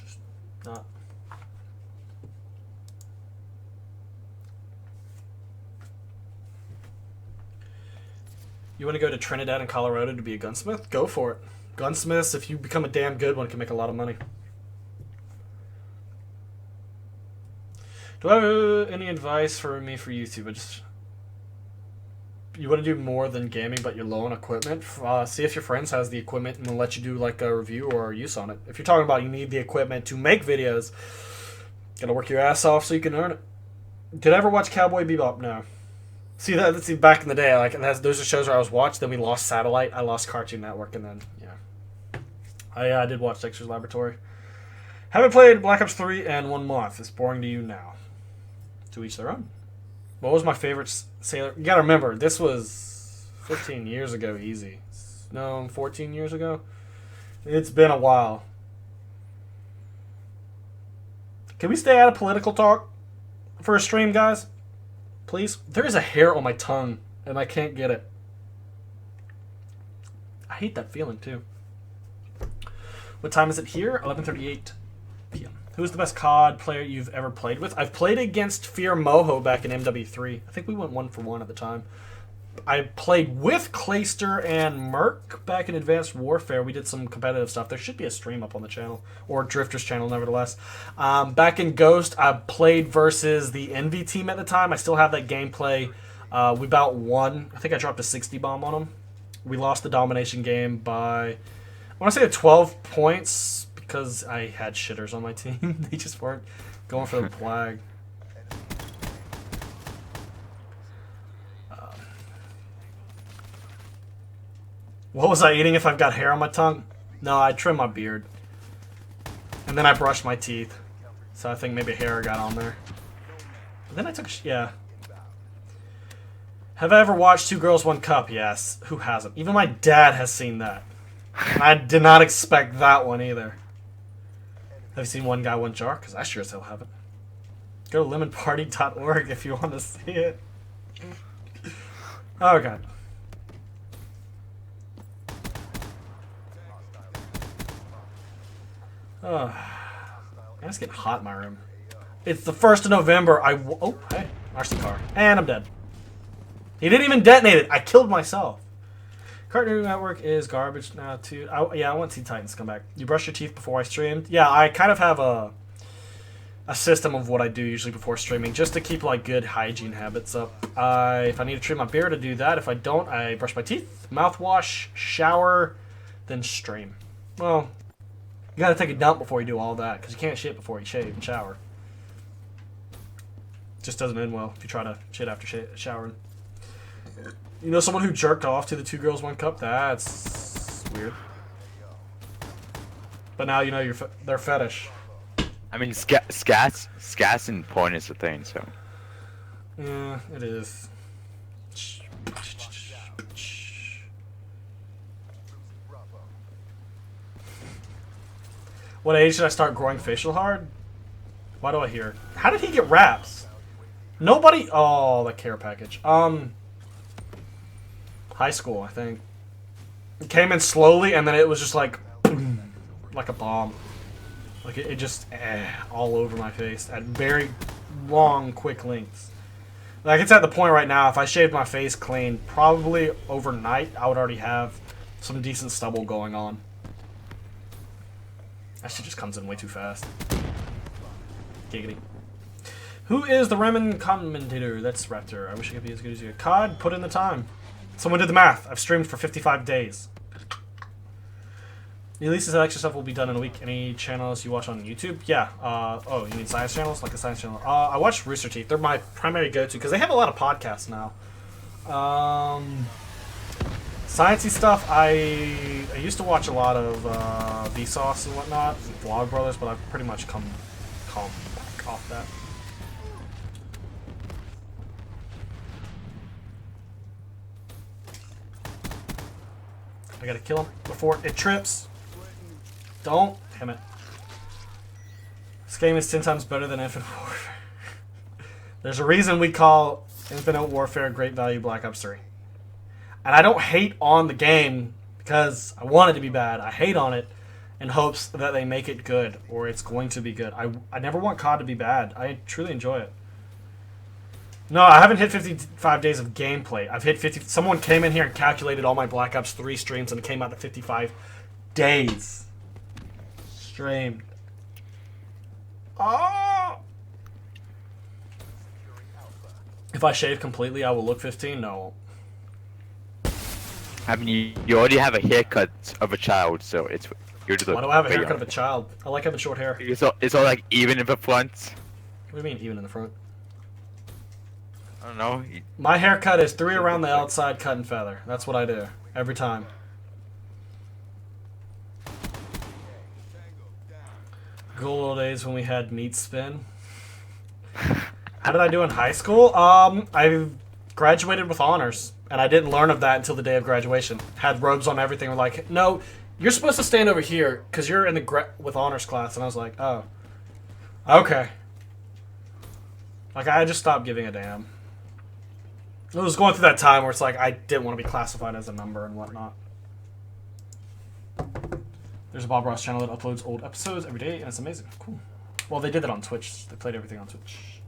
Just not. You want to go to Trinidad and Colorado to be a gunsmith? Go for it. Gunsmiths, if you become a damn good one, can make a lot of money. Do I have any advice for me for YouTube? You want to do more than gaming, but you're low on equipment? See if your friends has the equipment and they'll let you do like a review or a use on it. If you're talking about you need the equipment to make videos, gotta work your ass off so you can earn it. Did I ever watch Cowboy Bebop? No. See back in the day, like, and those are shows where I was watched. Then we lost satellite. I lost Cartoon Network, and then I did watch Dexter's Laboratory. Haven't played Black Ops 3 in 1 month. It's boring to you now. To each their own. What was my favorite Sailor? You gotta remember, this was 15 years ago, easy. No, 14 years ago. It's been a while. Can we stay out of political talk for a stream, guys? Please? There is a hair on my tongue, and I can't get it. I hate that feeling, too. What time is it here? 11:38 p.m. Who's the best COD player you've ever played with? I've played against Fear Moho back in MW3. I think we went 1-for-1 at the time. I played with Clayster and Merc back in Advanced Warfare. We did some competitive stuff. There should be a stream up on the channel, or Drifter's channel, nevertheless. Back in Ghost, I played versus the Envy team at the time. I still have that gameplay. We about won. I think I dropped a 60 bomb on them. We lost the domination game by, I want to say 12 points, because I had shitters on my team. They just weren't going for the flag. What was I eating if I've got hair on my tongue? No, I trimmed my beard. And then I brushed my teeth. So I think maybe hair got on there. And then I took yeah. Have I ever watched Two Girls, One Cup? Yes. Who hasn't? Even my dad has seen that. I did not expect that one either. Have you seen One Guy, One Jar? Because I sure as hell haven't. Go to lemonparty.org if you want to see it. Oh, God. Oh, it's getting hot in my room. It's the 1st of November. Oh, hey. RC car. And I'm dead. He didn't even detonate it. I killed myself. Cartoon Network is garbage now, too. Yeah, I want Teen Titans to come back. You brush your teeth before I streamed? Yeah, I kind of have a system of what I do usually before streaming, just to keep, like, good hygiene habits up. If I need to trim my beard, I do that. If I don't, I brush my teeth, mouthwash, shower, then stream. Well, you gotta take a dump before you do all that, because you can't shit before you shave and shower. Just doesn't end well if you try to shit after showering. You know someone who jerked off to the Two Girls, One Cup? That's weird. But now you know their fetish. I mean, scats and porn is a thing, so. Yeah, it is. What age should I start growing facial hair? Why do I hear? How did he get wraps? Nobody. Oh, the care package. High school, I think. It came in slowly, and then it was just like, boom, like a bomb. Like it just all over my face at very long, quick lengths. Like it's at the point right now. If I shaved my face clean, probably overnight, I would already have some decent stubble going on. That shit just comes in way too fast. Giggity. Who is the Remen commentator? That's Raptor. I wish I could be as good as you. COD, put in the time. Someone did the math. I've streamed for 55 days. Elise's extra stuff will be done in a week. Any channels you watch on YouTube? Yeah. Oh, you mean science channels? Like a science channel? I watch Rooster Teeth. They're my primary go-to because they have a lot of podcasts now. Sciencey stuff. I used to watch a lot of Vsauce and whatnot, Vlog Brothers, but I've pretty much come back off that. I gotta kill him before it trips. Don't. Damn it. This game is 10 times better than Infinite Warfare. There's a reason we call Infinite Warfare Great Value Black Ops 3. And I don't hate on the game because I want it to be bad. I hate on it in hopes that they make it good or it's going to be good. I never want COD to be bad. I truly enjoy it. No, I haven't hit 55 days of gameplay. I've hit 50. Someone came in here and calculated all my Black Ops 3 streams and it came out to 55 days. Streamed. Oh! If I shave completely, I will look 15? No. I mean, you already have a haircut of a child, so it's you're the. Why do I have a haircut of a child? I like having short hair. It's all like even in the front. What do you mean even in the front? I don't know. My haircut is 3 around the outside, cut and feather. That's what I do every time. Good old days when we had meat spin. How did I do in high school? I graduated with honors, and I didn't learn of that until the day of graduation. Had robes on everything. We're like, no, you're supposed to stand over here because you're in the with honors class. And I was like, oh, okay. Like I just stopped giving a damn. It was going through that time where it's like I didn't want to be classified as a number and whatnot. There's a Bob Ross channel that uploads old episodes every day, and it's amazing. Cool. Well, they did that on Twitch. They played everything on Twitch.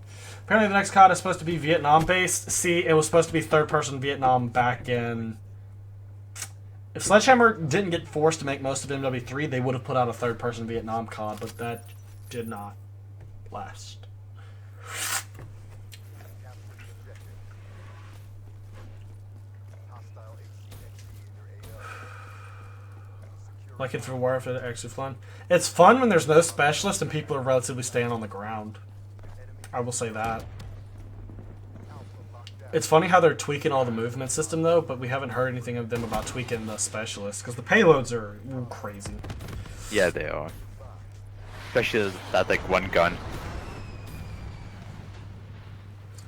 Apparently, the next COD is supposed to be Vietnam-based. See, it was supposed to be third-person Vietnam back in... If Sledgehammer didn't get forced to make most of MW3, they would have put out a third-person Vietnam COD, but that did not last. Like if it were if it actually fun. It's fun when there's no specialist and people are relatively staying on the ground. I will say that. It's funny how they're tweaking all the movement system though, but we haven't heard anything of them about tweaking the specialists because the payloads are crazy. Yeah, they are. Especially that like one gun.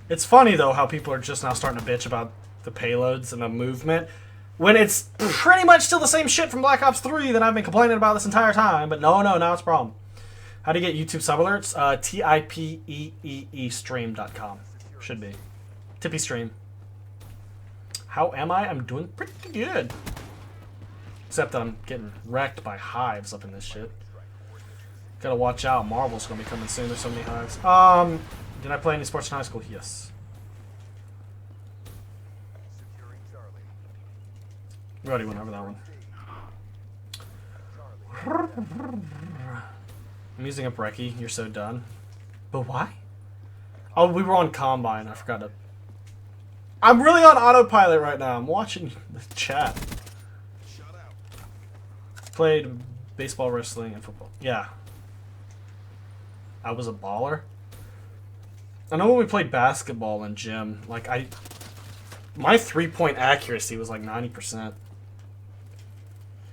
It's funny though how people are just now starting to bitch about the payloads and the movement. When it's pretty much still the same shit from Black Ops 3 that I've been complaining about this entire time. But no, now it's a problem. How do you get YouTube sub alerts? TIPEEE stream.com. Should be. Tippy stream. How am I? I'm doing pretty good. Except that I'm getting wrecked by hives up in this shit. Gotta watch out. Marvel's gonna be coming soon. There's so many hives. Did I play any sports in high school? Yes. We already went over that one. I'm using a brekkie. You're so done. But why? Oh, we were on Combine. I forgot to... I'm really on autopilot right now. I'm watching the chat. Played baseball, wrestling, and football. Yeah. I was a baller. I know when we played basketball in gym, like my 3-point accuracy was like 90%.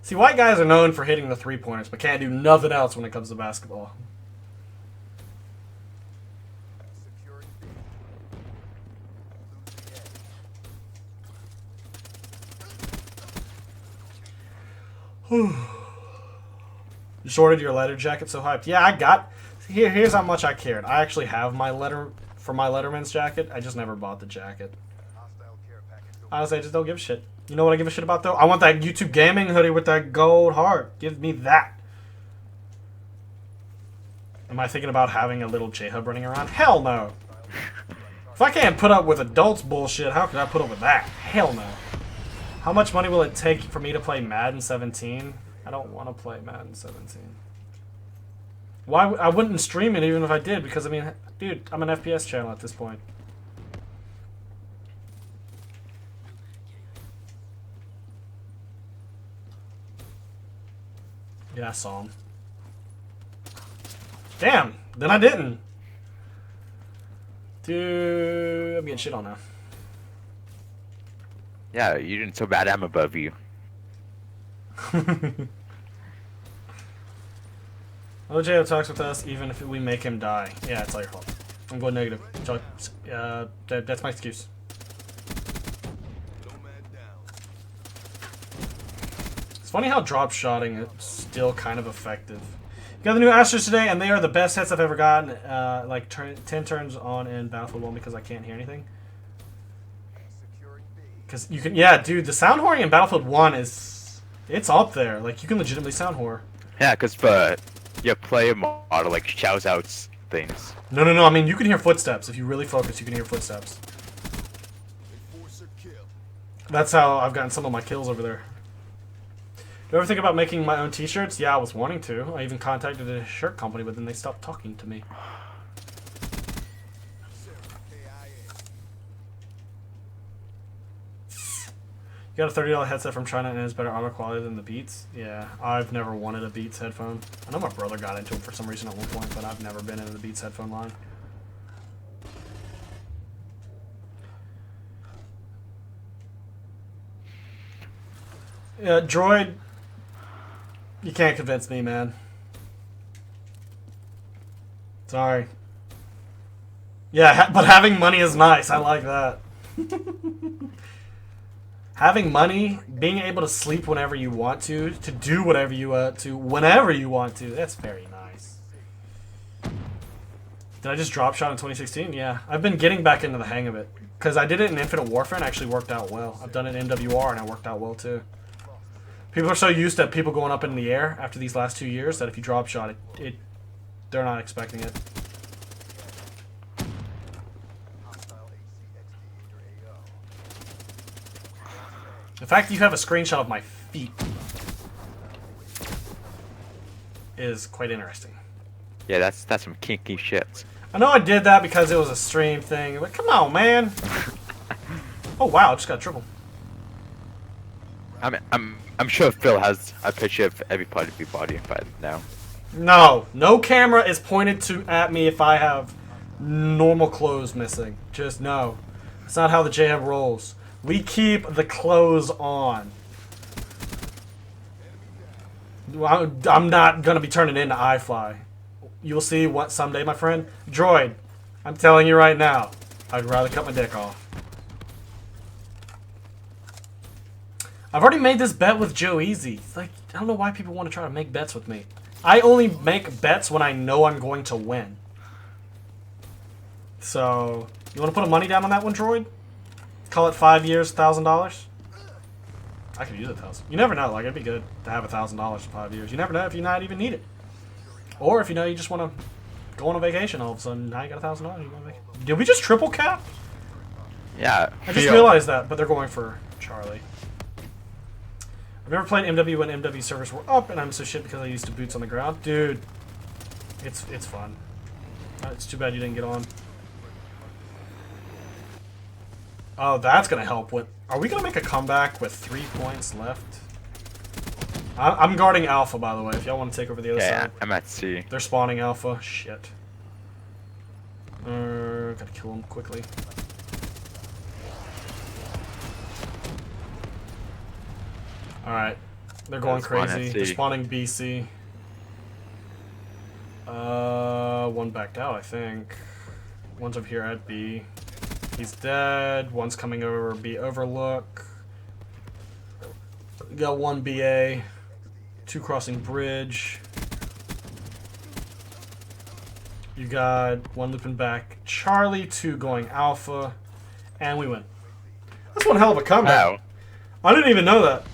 See, white guys are known for hitting the 3-pointers, but can't do nothing else when it comes to basketball. You sorted your letter jacket, so hyped. Yeah, I got... Here's how much I cared. I actually have my letter... For my Letterman's jacket, I just never bought the jacket. Honestly, I just don't give a shit. You know what I give a shit about, though? I want that YouTube Gaming hoodie with that gold heart. Give me that. Am I thinking about having a little JHub running around? Hell no. If I can't put up with adults bullshit, how can I put up with that? Hell no. How much money will it take for me to play Madden 17? I don't want to play Madden 17. Why? I wouldn't stream it even if I did, because, I mean, dude, I'm an FPS channel at this point. Yeah, I saw him. Damn, then I didn't. Dude, I'm getting shit on now. Yeah, you're doing so bad. I'm above you. Oh, JHub talks with us even if we make him die. Yeah, it's all your fault. I'm going negative. That's my excuse. It's funny how drop shotting is still kind of effective. Got the new Astros today, and they are the best hits I've ever gotten. Like 10 turns on in Battlefield 1 because I can't hear anything. Because you can, yeah, dude, the sound whoring in Battlefield 1 it's up there. Like, you can legitimately sound whore. Yeah, because you play a model like shoutouts things. No, I mean, you can hear footsteps. If you really focus, you can hear footsteps. That's how I've gotten some of my kills over there. Do you ever think about making my own t-shirts? Yeah, I was wanting to. I even contacted a shirt company, but then they stopped talking to me. You got a $30 headset from China and it's better audio quality than the Beats? Yeah, I've never wanted a Beats headphone. I know my brother got into them for some reason at one point, but I've never been into the Beats headphone line. Yeah, Droid, you can't convince me, man. Sorry. Yeah, but having money is nice. I like that. Having money, being able to sleep whenever you want to do whatever you want to, whenever you want to, that's very nice. Did I just drop shot in 2016? Yeah. I've been getting back into the hang of it. Because I did it in Infinite Warfare and it actually worked out well. I've done it in MWR and it worked out well too. People are so used to people going up in the air after these last 2 years that if you drop shot it they're not expecting it. The fact that you have a screenshot of my feet is quite interesting. Yeah, that's some kinky shit. I know I did that because it was a stream thing, but come on, man. Oh wow, I just got a triple. I'm sure Phil has a picture of every part of your body by now. No camera is pointed at me if I have normal clothes missing. Just no. That's not how the JHub rolls. We keep the clothes on. I'm not gonna be turning into iFly. You'll see what someday, my friend. Droid, I'm telling you right now, I'd rather cut my dick off. I've already made this bet with Joe Easy. Like, I don't know why people want to try to make bets with me. I only make bets when I know I'm going to win. So, you want to put a money down on that one, Droid? Call it 5 years, $1,000. I could use $1,000. You never know. Like, it'd be good to have $1,000 for 5 years. You never know if you not even need it, or if you know you just want to go on a vacation. All of a sudden, now you got $1,000. You go on vacation. Did we just triple cap? Yeah. I just realized that, but they're going for Charlie. I've never played MW when MW servers were up, and I'm so shit because I used to boots on the ground, dude. It's fun. It's too bad you didn't get on. Oh, that's gonna help. Are we gonna make a comeback with 3 points left? I'm guarding Alpha, by the way, if y'all want to take over the other side. I'm at C. They're spawning Alpha. Shit. Gotta kill him quickly. Alright. They're going crazy. They're spawning BC. One backed out, I think. One's up here at B. He's dead. One's coming over B Overlook. We got one BA. 2 crossing bridge. You got 1 looping back Charlie, 2 going Alpha, and we win. That's one hell of a comeback. Wow. I didn't even know that.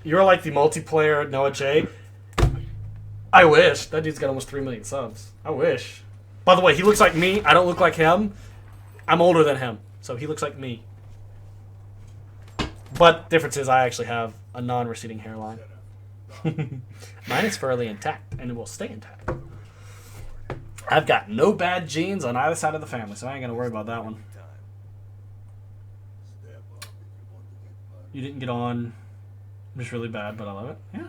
You're like the multiplayer Noah J. I wish. That dude's got almost 3 million subs. I wish. By the way, he looks like me. I don't look like him. I'm older than him, so he looks like me. But difference is I actually have a non-receding hairline. Mine is fairly intact, and it will stay intact. I've got no bad genes on either side of the family, so I ain't gonna worry about that one. You didn't get on. It was really bad, but I love it. Yeah.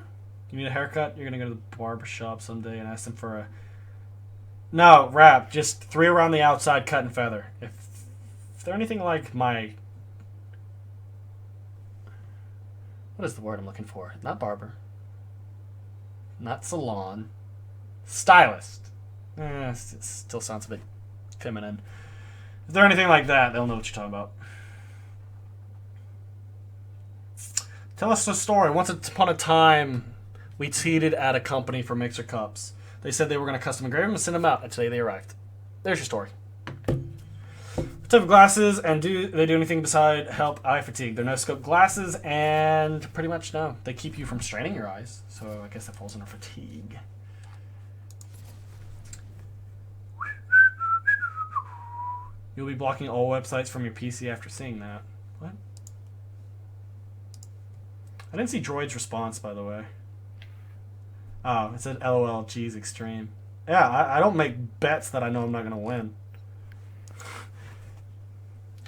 You need a haircut? You're gonna go to the barber shop someday and ask them for a... No, wrap. Just 3 around the outside, cut and feather. If they're anything like my... What is the word I'm looking for? Not barber. Not salon. Stylist. It still sounds a bit feminine. If they're anything like that, they'll know what you're talking about. Tell us the story. Once upon a time, we cheated at a company for mixer cups. They said they were going to custom engrave them and send them out until they arrived. There's your story. What type of glasses, and do they do anything beside help eye fatigue? They're no-scope glasses, and pretty much no. They keep you from straining your eyes, so I guess that falls under fatigue. You'll be blocking all websites from your PC after seeing that. What? I didn't see Droid's response, by the way. Oh, it said LOL, geez, extreme. Yeah, I don't make bets that I know I'm not going to win.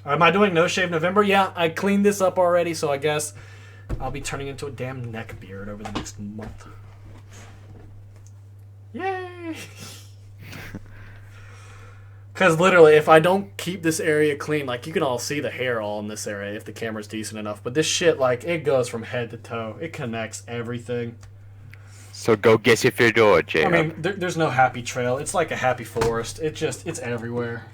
Am I doing No Shave November? Yeah, I cleaned this up already, so I guess I'll be turning into a damn neck beard over the next month. Yay! Because literally, if I don't keep this area clean, like, you can all see the hair all in this area if the camera's decent enough. But this shit, like, it goes from head to toe. It connects everything. So go get your fedora, JHub. I mean, there's no happy trail. It's like a happy forest. It's everywhere.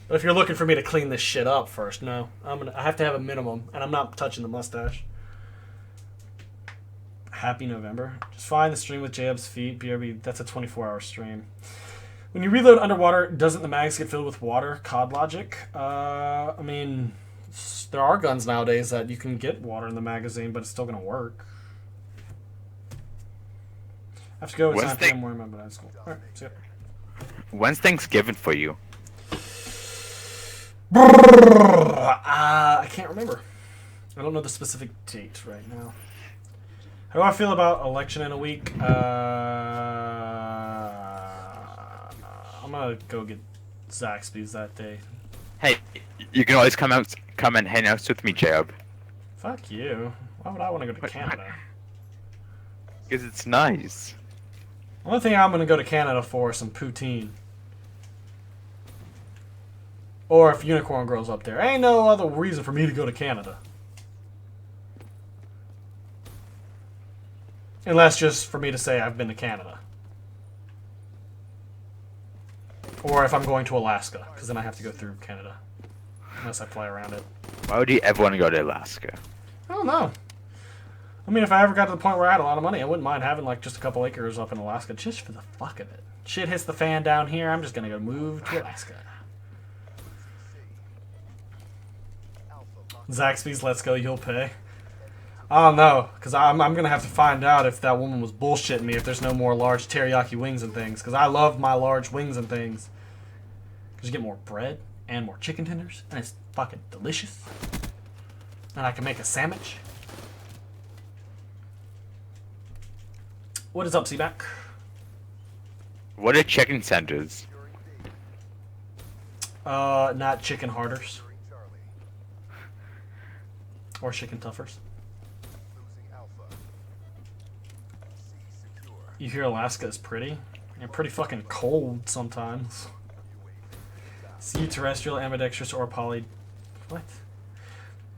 But if you're looking for me to clean this shit up first, no. I have to have a minimum, and I'm not touching the mustache. Happy November. Just find the stream with JHub's feet. BRB, that's a 24-hour stream. When you reload underwater, doesn't the mags get filled with water? COD logic? I mean, there are guns nowadays that you can get water in the magazine, but it's still going to work. I have to go. It's 9 p.m. where I'm at school. Alright, see ya. When's Thanksgiving for you? I can't remember. I don't know the specific date right now. How do I feel about election in a week? I'm gonna go get Zaxby's that day. Hey, you can always come and hang out with me, JHub. Fuck you. Why would I want to go to Canada? Because it's nice. The only thing I'm gonna go to Canada for is some poutine. Or if Unicorn grows up there. Ain't no other reason for me to go to Canada. Unless just for me to say I've been to Canada. Or if I'm going to Alaska, because then I have to go through Canada. Unless I fly around it. Why would you ever want to go to Alaska? I don't know. I mean, if I ever got to the point where I had a lot of money, I wouldn't mind having like just a couple acres up in Alaska, just for the fuck of it. Shit hits the fan down here, I'm just gonna go move to Alaska. Zaxby's, let's go, you'll pay. I don't know, because I'm going to have to find out if that woman was bullshitting me if there's no more large teriyaki wings and things, because I love my large wings and things. Because you get more bread and more chicken tenders, and it's fucking delicious. And I can make a sandwich. What is up, Seaback? What are chicken centers? Not chicken harders. Or chicken tuffers. You hear Alaska is pretty? You're pretty fucking cold sometimes. See terrestrial, ambidextrous, or poly... What?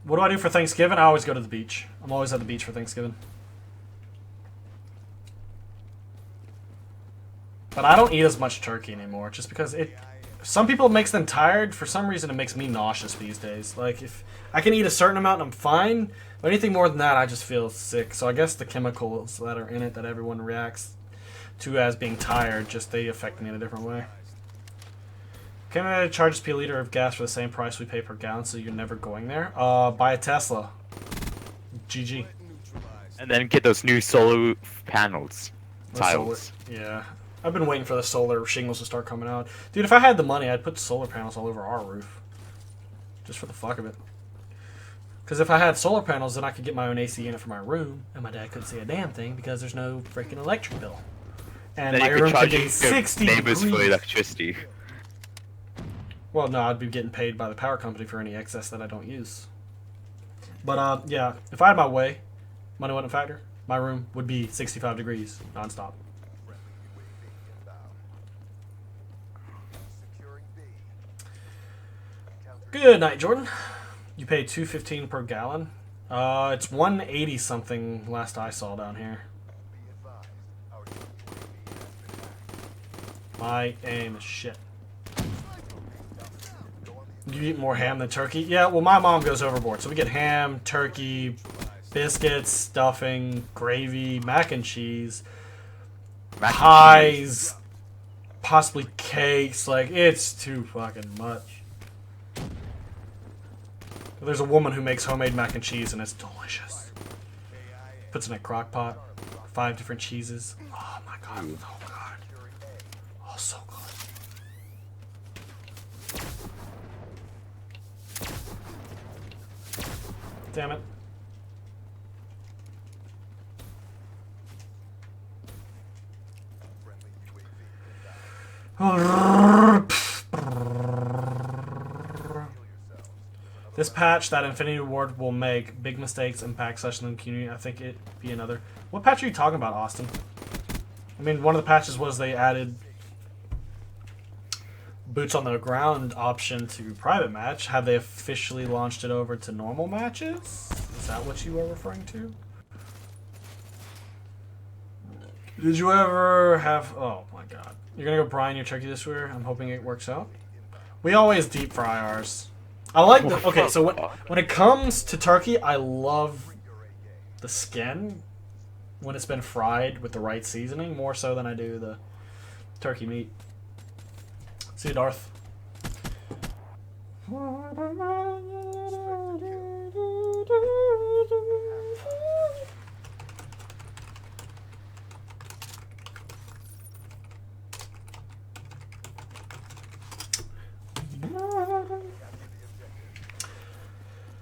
What do I do for Thanksgiving? I always go to the beach. I'm always at the beach for Thanksgiving. But I don't eat as much turkey anymore, just because it... Some people it makes them tired. For some reason, it makes me nauseous these days. Like, if I can eat a certain amount and I'm fine, but anything more than that, I just feel sick. So I guess the chemicals that are in it that everyone reacts to as being tired, just they affect me in a different way. Canada charges per liter of gas for the same price we pay per gallon, so you're never going there. Buy a Tesla. GG. And then get those new solar panels. Tiles. Yeah. I've been waiting for the solar shingles to start coming out. Dude, if I had the money, I'd put solar panels all over our roof. Just for the fuck of it. Because if I had solar panels, then I could get my own AC unit for my room, and my dad couldn't see a damn thing because there's no freaking electric bill. And then my you could room charge could your be 60 neighbors degrees. for electricity. Well, no, I'd be getting paid by the power company for any excess that I don't use. But, yeah, if I had my way, money wasn't a factor, my room would be 65 degrees nonstop. Good night, Jordan. You pay $2.15 per gallon. It's $1.80 something last I saw down here. My aim is shit. You eat more ham than turkey? Yeah, well, my mom goes overboard. So we get ham, turkey, biscuits, stuffing, gravy, mac and cheese, pies, possibly cakes. Like, it's too fucking much. There's a woman who makes homemade mac and cheese, and it's delicious. Puts in a crock pot, 5 different cheeses. Oh my god, oh god. Oh, so good. Damn it. This patch that Infinity Ward will make big mistakes, impact session and community. I think it be another. What patch are you talking about, Austin? I mean, one of the patches was they added boots on the ground option to private match. Have they officially launched it over to normal matches? Is that what you are referring to? Did you ever have... Oh my god. You're gonna go brine your turkey this year? I'm hoping it works out. We always deep fry ours. I like the... Okay, so when it comes to turkey, I love the skin when it's been fried with the right seasoning, more so than I do the turkey meat. See you, Darth.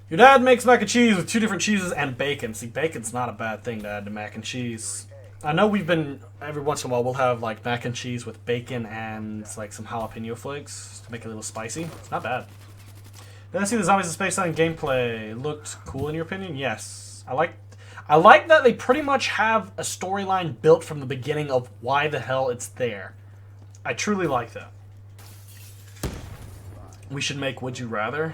Your dad makes mac and cheese with 2 different cheeses and bacon. See, bacon's not a bad thing to add to mac and cheese. I know we've been, every once in a while, we'll have like mac and cheese with bacon and like some jalapeno flakes to make it a little spicy. It's not bad. Did I see the Zombies in Space Time gameplay? Looked cool in your opinion? Yes. I like that they pretty much have a storyline built from the beginning of why the hell it's there. I truly like that. We should make Would You Rather?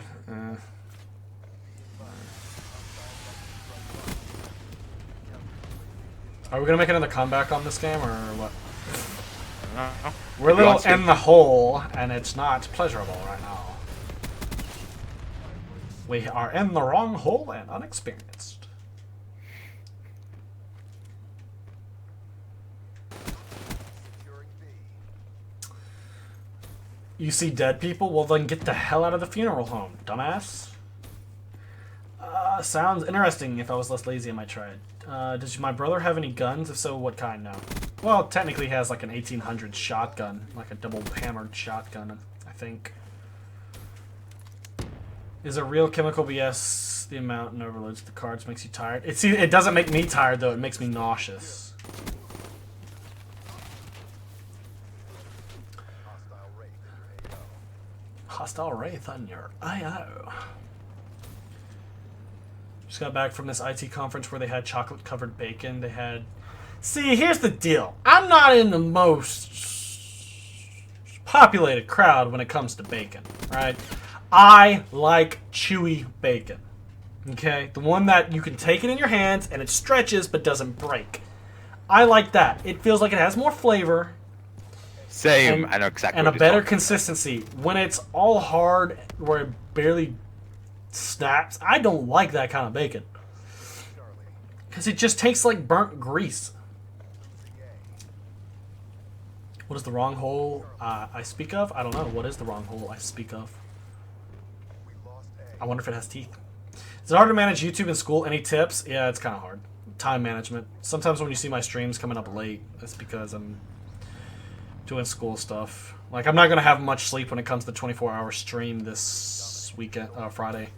Are we gonna make another comeback on this game, or what? We're a little in the hole, and it's not pleasurable right now. We are in the wrong hole and unexperienced. You see dead people? Well, then get the hell out of the funeral home, dumbass. Sounds interesting. If I was less lazy, I might try it. Does my brother have any guns? If so, what kind? No. Well, technically he has like an 1800 shotgun, like a double hammered shotgun, I think. Is it real chemical BS? The amount and overloads the cards makes you tired. It doesn't make me tired though. It makes me nauseous. Hostile Wraith on your IO. Just got back from this IT conference where they had chocolate-covered bacon. They had... See, here's the deal. I'm not in the most populated crowd when it comes to bacon, right? I like chewy bacon, okay? The one that you can take it in your hands and it stretches but doesn't break. I like that. It feels like it has more flavor. Same. I know exactly. And a better consistency. When it's all hard, where it barely snaps, I don't like that kind of bacon. Because it just tastes like burnt grease. What is the wrong hole I speak of? I don't know. What is the wrong hole I speak of? I wonder if it has teeth. Is it hard to manage YouTube in school? Any tips? Yeah, it's kind of hard. Time management. Sometimes when you see my streams coming up late, that's because I'm doing school stuff. Like, I'm not going to have much sleep when it comes to the 24-hour stream this weekend, Friday.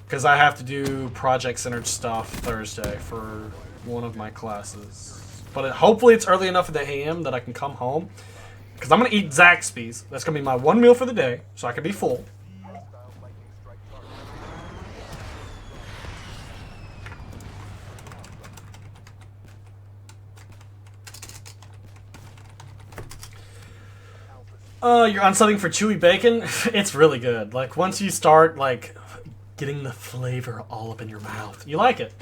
Because I have to do project-centered stuff Thursday for one of my classes. But hopefully it's early enough in the AM that I can come home Because I'm going to eat Zaxby's. That's going to be my one meal for the day, so I can be full. You're on something for chewy bacon? It's really good. Like, once you start, like, getting the flavor all up in your mouth, you like it.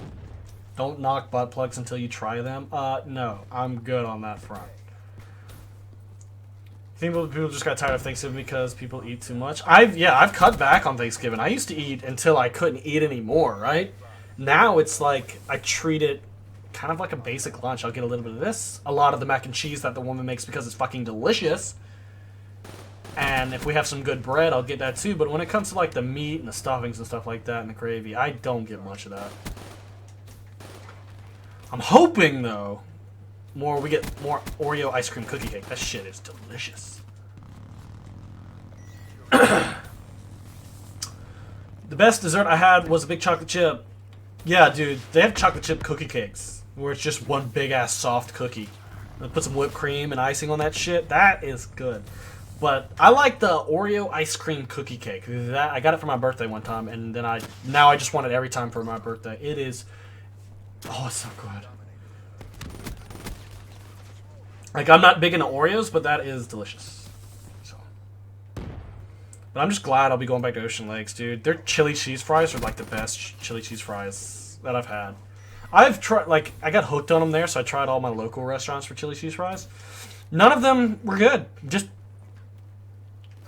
Don't knock butt plugs until you try them. No, I'm good on that front. I think people just got tired of Thanksgiving because people eat too much. I've cut back on Thanksgiving. I used to eat until I couldn't eat anymore, right? Now it's like I treat it kind of like a basic lunch. I'll get a little bit of this, a lot of the mac and cheese that the woman makes because it's fucking delicious. And if we have some good bread, I'll get that too. But when it comes to like the meat and the stuffings and stuff like that and the gravy, I don't get much of that. I'm hoping though, we get more Oreo ice cream cookie cake. That shit is delicious. The best dessert I had was a big chocolate chip. Yeah, dude, they have chocolate chip cookie cakes where it's just one big ass soft cookie. And put some whipped cream and icing on that shit. That is good. But I like the Oreo ice cream cookie cake. That I got it for my birthday one time, and then now I just want it every time for my birthday. It is, oh, it's so good. Like, I'm not big into Oreos, but that is delicious. So, but I'm just glad I'll be going back to Ocean Lakes, dude. Their chili cheese fries are like the best chili cheese fries that I've had. I've tried, like, I got hooked on them there, so I tried all my local restaurants for chili cheese fries. None of them were good. Just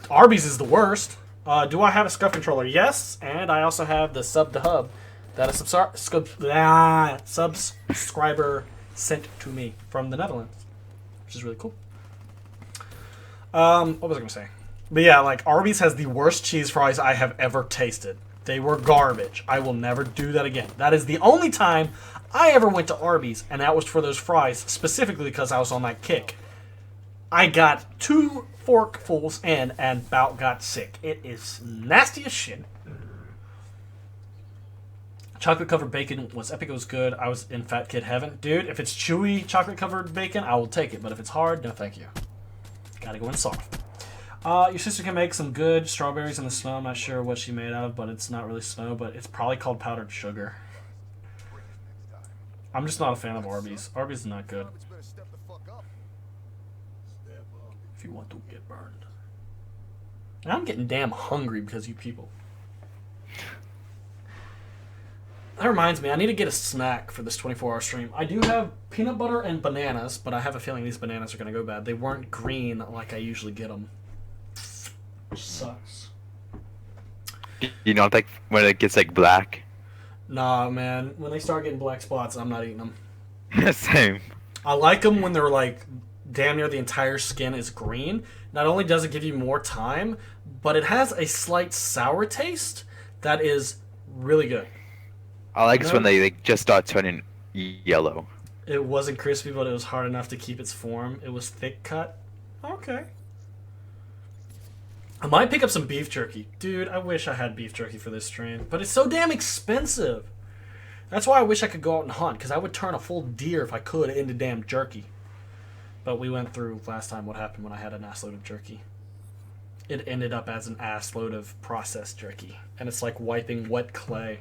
Arby's is the worst. Do I have a SCUF controller? Yes, and I also have the sub to hub that a subscriber sent to me from the Netherlands, which is really cool. What was I going to say? But yeah, like, Arby's has the worst cheese fries I have ever tasted. They were garbage. I will never do that again. That is the only time I ever went to Arby's, and that was for those fries, specifically because I was on that kick. I got 2 forkfuls in and about got sick. It is nasty as shit. Chocolate covered bacon was epic. It was good. I was in fat kid heaven. Dude, if it's chewy chocolate covered bacon, I will take it. But if it's hard, no thank you. Gotta go in soft. Your sister can make some good strawberries in the snow. I'm not sure what she made out of, but it's not really snow. But it's probably called powdered sugar. I'm just not a fan of Arby's. Arby's is not good. If you want to get burned. And I'm getting damn hungry because of you people. That reminds me, I need to get a snack for this 24-hour stream. I do have peanut butter and bananas, but I have a feeling these bananas are going to go bad. They weren't green like I usually get them. Which sucks. You know, like when it gets like black? Nah, man. When they start getting black spots, I'm not eating them. Same. I like them when they're like damn near the entire skin is green. Not only does it give you more time, but it has a slight sour taste that is really good. I like it when they like, just start turning yellow. It wasn't crispy, but it was hard enough to keep its form. It was thick cut. Okay. I might pick up some beef jerky. Dude, I wish I had beef jerky for this stream. But it's so damn expensive. That's why I wish I could go out and hunt, because I would turn a full deer if I could into damn jerky. But we went through last time what happened when I had an assload of jerky. It ended up as an assload of processed jerky. And it's like wiping wet clay.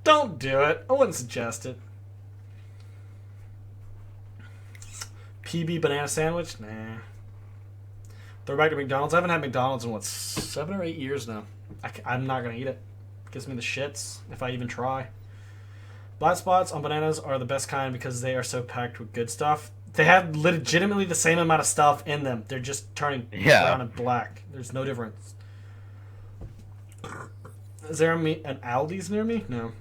Don't do it. I wouldn't suggest it. PB banana sandwich? Nah. Throw back to McDonald's. I haven't had McDonald's in, 7 or 8 years now. I'm not going to eat it. Gives me the shits if I even try. Black spots on bananas are the best kind because they are so packed with good stuff. They have legitimately the same amount of stuff in them. They're just turning brown and black. There's no difference. Is there an Aldi's near me? No.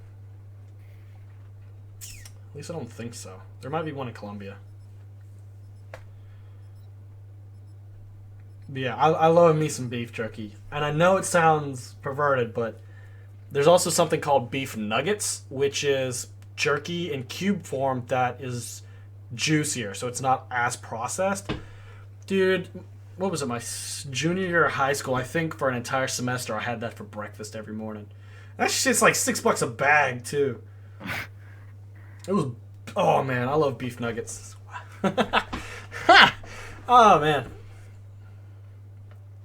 At least I don't think so. There might be one in Columbia. But yeah, I love me some beef jerky. And I know it sounds perverted, but there's also something called beef nuggets, which is jerky in cube form that is juicier, so it's not as processed. Dude, what was it, my junior year of high school, I think for an entire semester I had that for breakfast every morning. That shit's like $6 a bag, too. It was, oh man, I love beef nuggets. Oh man.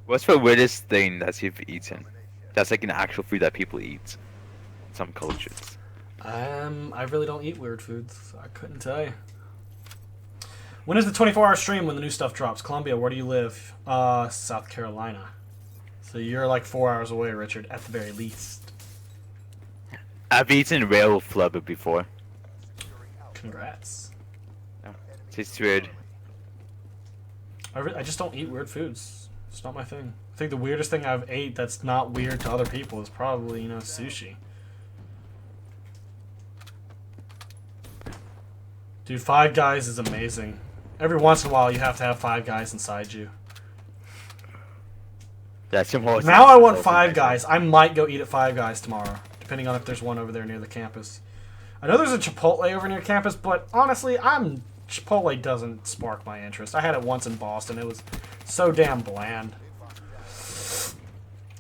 What's the weirdest thing that you've eaten? That's like an actual food that people eat. Some cultures. I really don't eat weird foods. I couldn't tell you. When is the 24-hour stream when the new stuff drops? Columbia, where do you live? South Carolina. So you're like 4 hours away, Richard, at the very least. I've eaten rail flubber before. Congrats. No, tastes weird. I just don't eat weird foods. It's not my thing. I think the weirdest thing I've ate that's not weird to other people is probably, sushi. Dude, Five Guys is amazing. Every once in a while, you have to have Five Guys inside you. That's more. Now I want Five Guys. I might go eat at Five Guys tomorrow, depending on if there's one over there near the campus. I know there's a Chipotle over near campus, but honestly, Chipotle doesn't spark my interest. I had it once in Boston. It was so damn bland.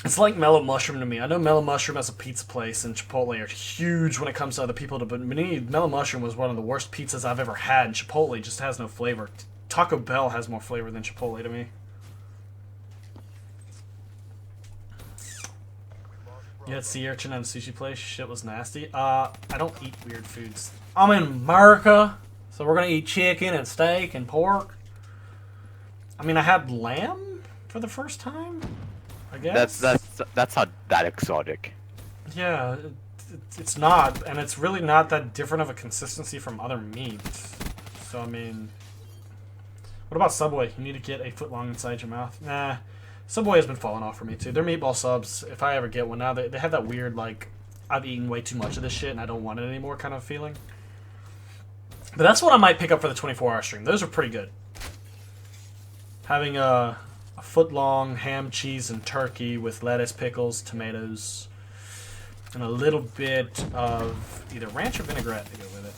It's like Mellow Mushroom to me. I know Mellow Mushroom as a pizza place and Chipotle are huge when it comes to other people, but to me, Mellow Mushroom was one of the worst pizzas I've ever had, and Chipotle just has no flavor. Taco Bell has more flavor than Chipotle to me. You had sea urchin at a sushi place? Shit was nasty. I don't eat weird foods. I'm in America, so we're gonna eat chicken and steak and pork. I mean, I had lamb for the first time, I guess. That's not that exotic. Yeah, it's not, and it's really not that different of a consistency from other meats. So I mean, what about Subway? You need to get a foot long inside your mouth. Nah. Subway has been falling off for me, too. Their meatball subs, if I ever get one now, they have that weird, like, I've eaten way too much of this shit and I don't want it anymore kind of feeling. But that's what I might pick up for the 24-hour stream. Those are pretty good. Having a foot-long ham, cheese, and turkey with lettuce, pickles, tomatoes, and a little bit of either ranch or vinaigrette to go with it.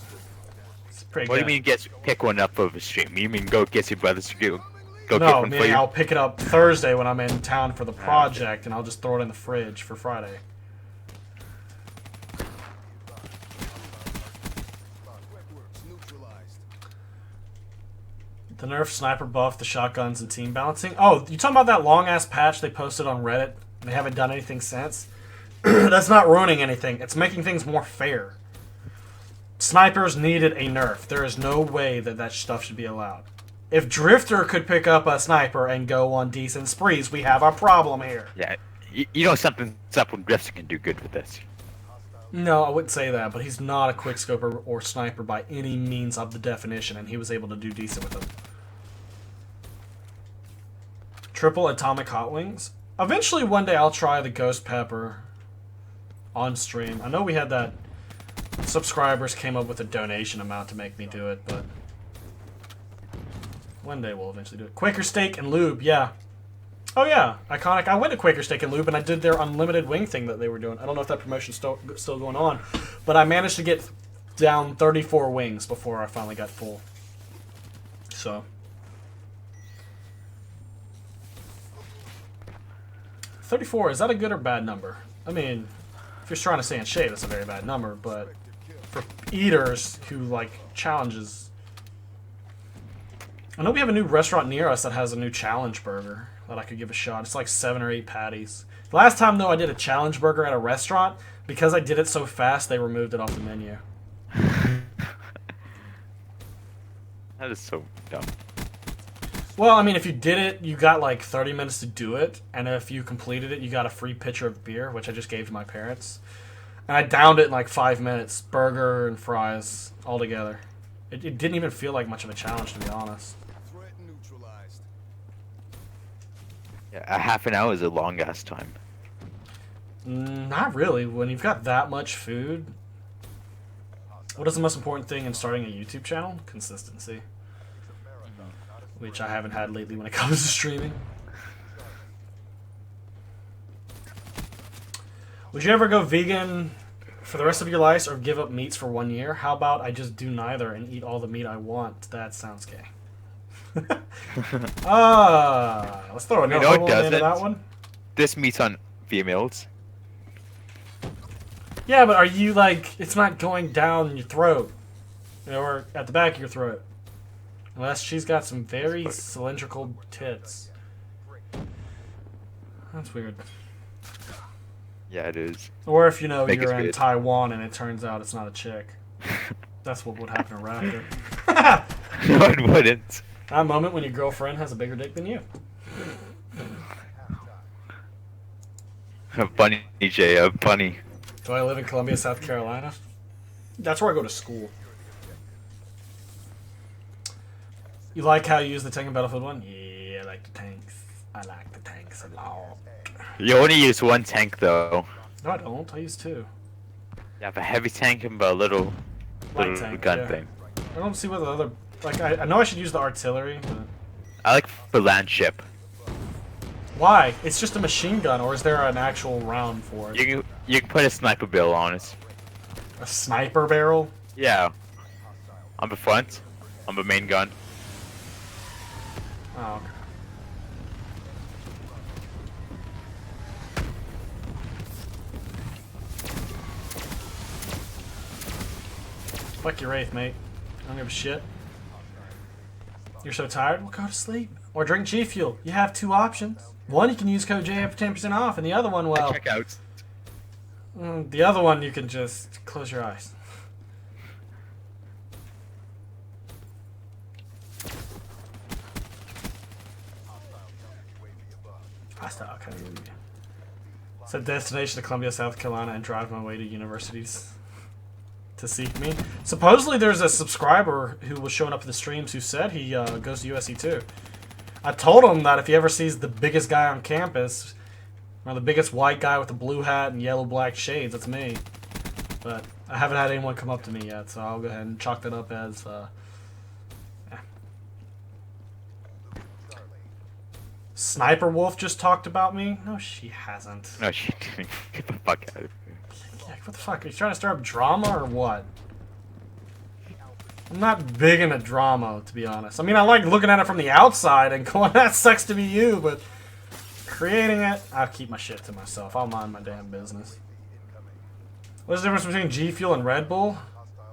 It's pretty good. What do you mean pick one up for the stream? You mean go get your brothers to go get No, one for man, you? I'll pick it up Thursday when I'm in town for the project, and I'll just throw it in the fridge for Friday. The nerf sniper buff, the shotguns, and team balancing. Oh, you talking about that long-ass patch they posted on Reddit? And they haven't done anything since? That's not ruining anything. It's making things more fair. Snipers needed a nerf. There is no way that stuff should be allowed. If Drifter could pick up a sniper and go on decent sprees, we have a problem here. Yeah, you know something's up when Drifter can do good with this. No, I wouldn't say that, but he's not a quickscoper or sniper by any means of the definition, and he was able to do decent with them. Triple atomic hot wings. Eventually, one day, I'll try the ghost pepper on stream. I know we had that. Subscribers came up with a donation amount to make me do it, but one day we'll eventually do it. Quaker Steak and Lube, yeah. Oh yeah, iconic. I went to Quaker Steak and Lube and I did their unlimited wing thing that they were doing. I don't know if that promotion's still going on, but I managed to get down 34 wings before I finally got full. So 34, is that a good or bad number? I mean, if you're trying to stay in shape, that's a very bad number, but for eaters who like challenges, I know we have a new restaurant near us that has a new challenge burger that I could give a shot. It's like 7 or 8 patties. The last time, though, I did a challenge burger at a restaurant, because I did it so fast, they removed it off the menu. That is so dumb. Well, I mean, if you did it, you got like 30 minutes to do it, and if you completed it, you got a free pitcher of beer, which I just gave to my parents. And I downed it in like 5 minutes, burger and fries all together. It didn't even feel like much of a challenge, to be honest. Yeah, a half an hour is a long ass time. Not really. When you've got that much food, what is the most important thing in starting a YouTube channel? Consistency. Which I haven't had lately when it comes to streaming. Would you ever go vegan for the rest of your life or give up meats for 1 year? How about I just do neither and eat all the meat I want? That sounds gay. Let's throw a no homo into that one. This meat's on females. Yeah, but are you like, it's not going down your throat or at the back of your throat? Unless she's got some very cylindrical tits. That's weird. Yeah, it is. Or if, you know, Make you're it in weird. Taiwan and it turns out it's not a chick. That's what would happen to Raptor. No, it wouldn't. That moment when your girlfriend has a bigger dick than you. Bunny, JHub, bunny. Do I live in Columbia, South Carolina? That's where I go to school. You like how you use the tank in Battlefield 1? Yeah, I like the tanks. I like the tanks a lot. You only use one tank though. No, I don't. I use two. You have a heavy tank and a little Tank, gun yeah. thing. I don't see what the other... Like, I know I should use the artillery, but... I like the land ship. Why? It's just a machine gun, or is there an actual round for it? You can put a sniper bill on it. A sniper barrel? Yeah. On the front, on the main gun. Oh, okay. Fuck your Wraith, mate. I don't give a shit. You're so tired? Well, go to sleep. Or drink G Fuel. You have two options. One, you can use code JHub for 10% off, and the other one, well... Check out. The other one, you can just close your eyes. Hostile, okay. Set destination to Columbia, South Carolina, and drive my way to universities to seek me. Supposedly, there's a subscriber who was showing up to the streams who said he goes to USC too. I told him that if he ever sees the biggest guy on campus, or the biggest white guy with a blue hat and yellow black shades, that's me. But I haven't had anyone come up to me yet, so I'll go ahead and chalk that up as Sniper Wolf just talked about me? No, she hasn't. No, she didn't. Get the fuck out of here. Yeah, what the fuck? Are you trying to start up drama or what? I'm not big into drama, to be honest. I mean, I like looking at it from the outside and going, that sucks to be you, but creating it, I'll keep my shit to myself. I'll mind my damn business. What's the difference between G Fuel and Red Bull?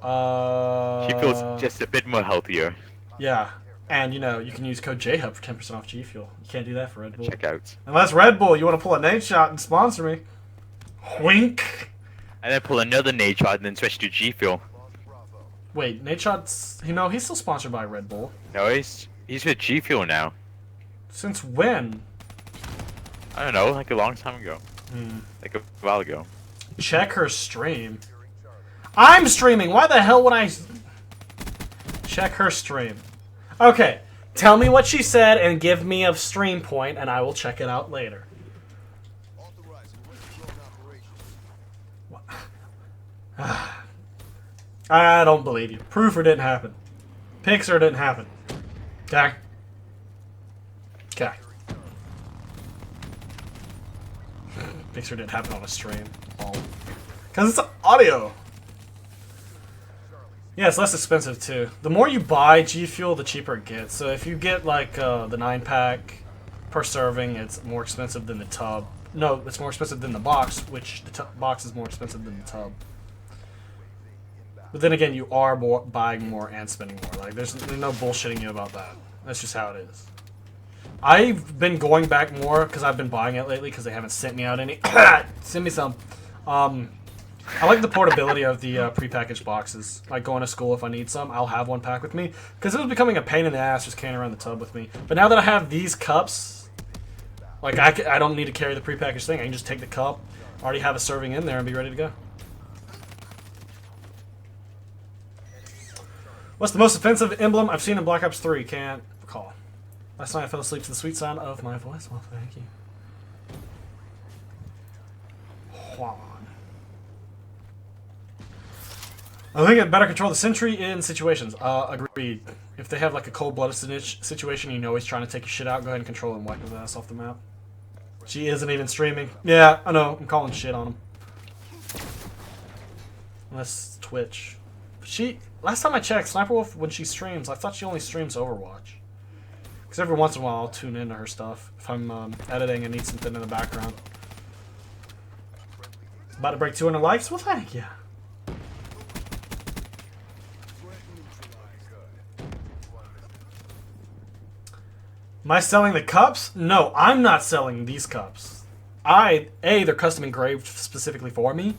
She feels just a bit more healthier. Yeah. And, you know, you can use code JHub for 10% off G Fuel. You can't do that for Red Bull. Check out. Unless Red Bull, you want to pull a nade shot and sponsor me. Wink. And then pull another nade shot and then switch to G Fuel. Wait, nade shots, you know, he's still sponsored by Red Bull. No, he's with G Fuel now. Since when? I don't know, like a long time ago. Like a while ago. Check her stream. I'm streaming. Why the hell would I... Check her stream. Okay. Tell me what she said and give me a stream point, and I will check it out later. I don't believe you. Proof or didn't happen. Pics or didn't happen. Okay. Okay. Pics or didn't happen on a stream. Because it's audio. Yeah, it's less expensive too. The more you buy G Fuel, the cheaper it gets. So if you get like the 9-pack per serving, it's more expensive than the tub. No, it's more expensive than the box, which the box is more expensive than the tub. But then again, you are buying more and spending more. Like, there's no bullshitting you about that. That's just how it is. I've been going back more because I've been buying it lately because they haven't sent me out any. Send me some. I like the portability of the prepackaged boxes. Like going to school, if I need some, I'll have one pack with me. Because it was becoming a pain in the ass just carrying around the tub with me. But now that I have these cups, like I don't need to carry the prepackaged thing. I can just take the cup, already have a serving in there, and be ready to go. What's the most offensive emblem I've seen in Black Ops 3? Can't recall. Last night I fell asleep to the sweet sound of my voice. Well, thank you. Juan. I think it better control the sentry in situations. Agreed. If they have like a cold-blooded situation, you know he's trying to take your shit out, go ahead and control him, wipe his ass off the map. She isn't even streaming. Yeah, I know. I'm calling shit on him. Unless Twitch. Last time I checked, Sniper Wolf, when she streams, I thought she only streams Overwatch. Because every once in a while I'll tune into her stuff if I'm editing and need something in the background. About to break 200 likes? Well, thank you. Am I selling the cups? No, I'm not selling these cups. They're custom engraved specifically for me.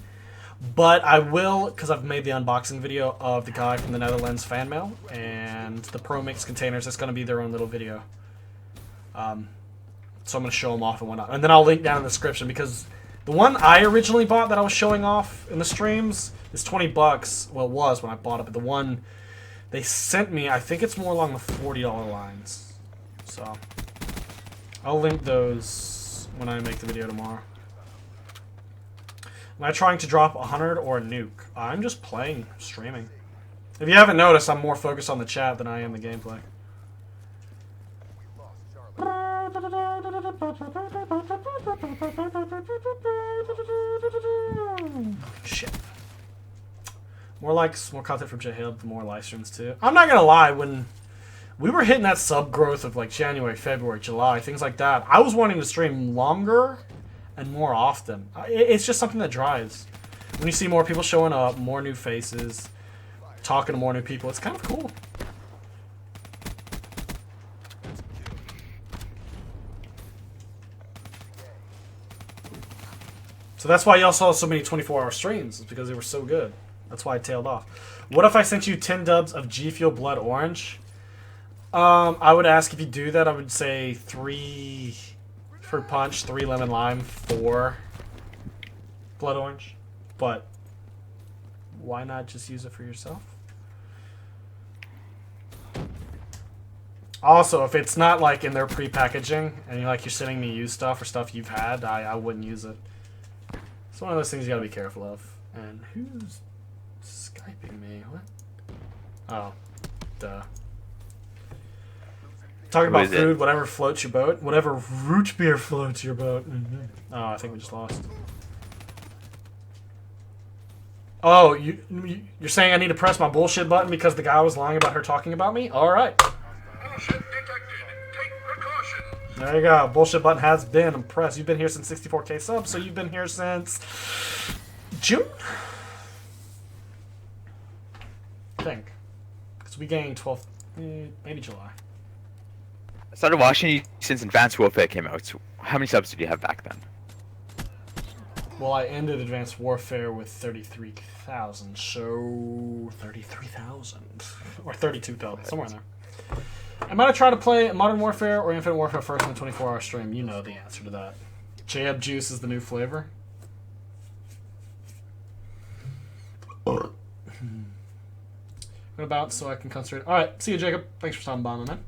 But I will, because I've made the unboxing video of the guy from the Netherlands fan mail and the Pro Mix containers. It's going to be their own little video. So I'm going to show them off and whatnot. And then I'll link down in the description because the one I originally bought that I was showing off in the streams is $20. Well, it was when I bought it, but the one they sent me, I think it's more along the $40 lines. So I'll link those when I make the video tomorrow. Am I trying to drop 100 or a nuke? I'm just playing, streaming. If you haven't noticed, I'm more focused on the chat than I am the gameplay. Shit. More likes, more content from JHub, the more live streams too. I'm not gonna lie, when we were hitting that sub growth of like January, February, July, things like that, I was wanting to stream longer and more often. It's just something that drives. When you see more people showing up, more new faces, talking to more new people, it's kind of cool. So that's why y'all saw so many 24-hour streams, is because they were so good. That's why I tailed off. What if I sent you 10 dubs of G Fuel Blood Orange? I would ask if you do that, I would say 3 fruit punch, 3 lemon lime, 4 blood orange. But why not just use it for yourself? Also, if it's not like in their pre-packaging and you're sending me used stuff or stuff you've had, I wouldn't use it. It's one of those things you gotta be careful of. And who's Skyping me? What? Oh, duh. Talking about food, whatever floats your boat. Whatever root beer floats your boat. Oh, I think we just lost. Oh, you're saying I need to press my bullshit button because the guy was lying about her talking about me? Alright. Bullshit detected. Take precaution. There you go. Bullshit button has been pressed. You've been here since 64k subs, so you've been here since June? I think. Because we gained 12, maybe July. I started watching you since Advanced Warfare came out. So how many subs did you have back then? Well, I ended Advanced Warfare with 33,000, so 33,000 or 32,000, somewhere in there. I might have tried to play Modern Warfare or Infinite Warfare first in a 24-hour stream. You know the answer to that. JHub juice is the new flavor. What about so I can concentrate? All right, see you, Jacob. Thanks for stopping by, my man.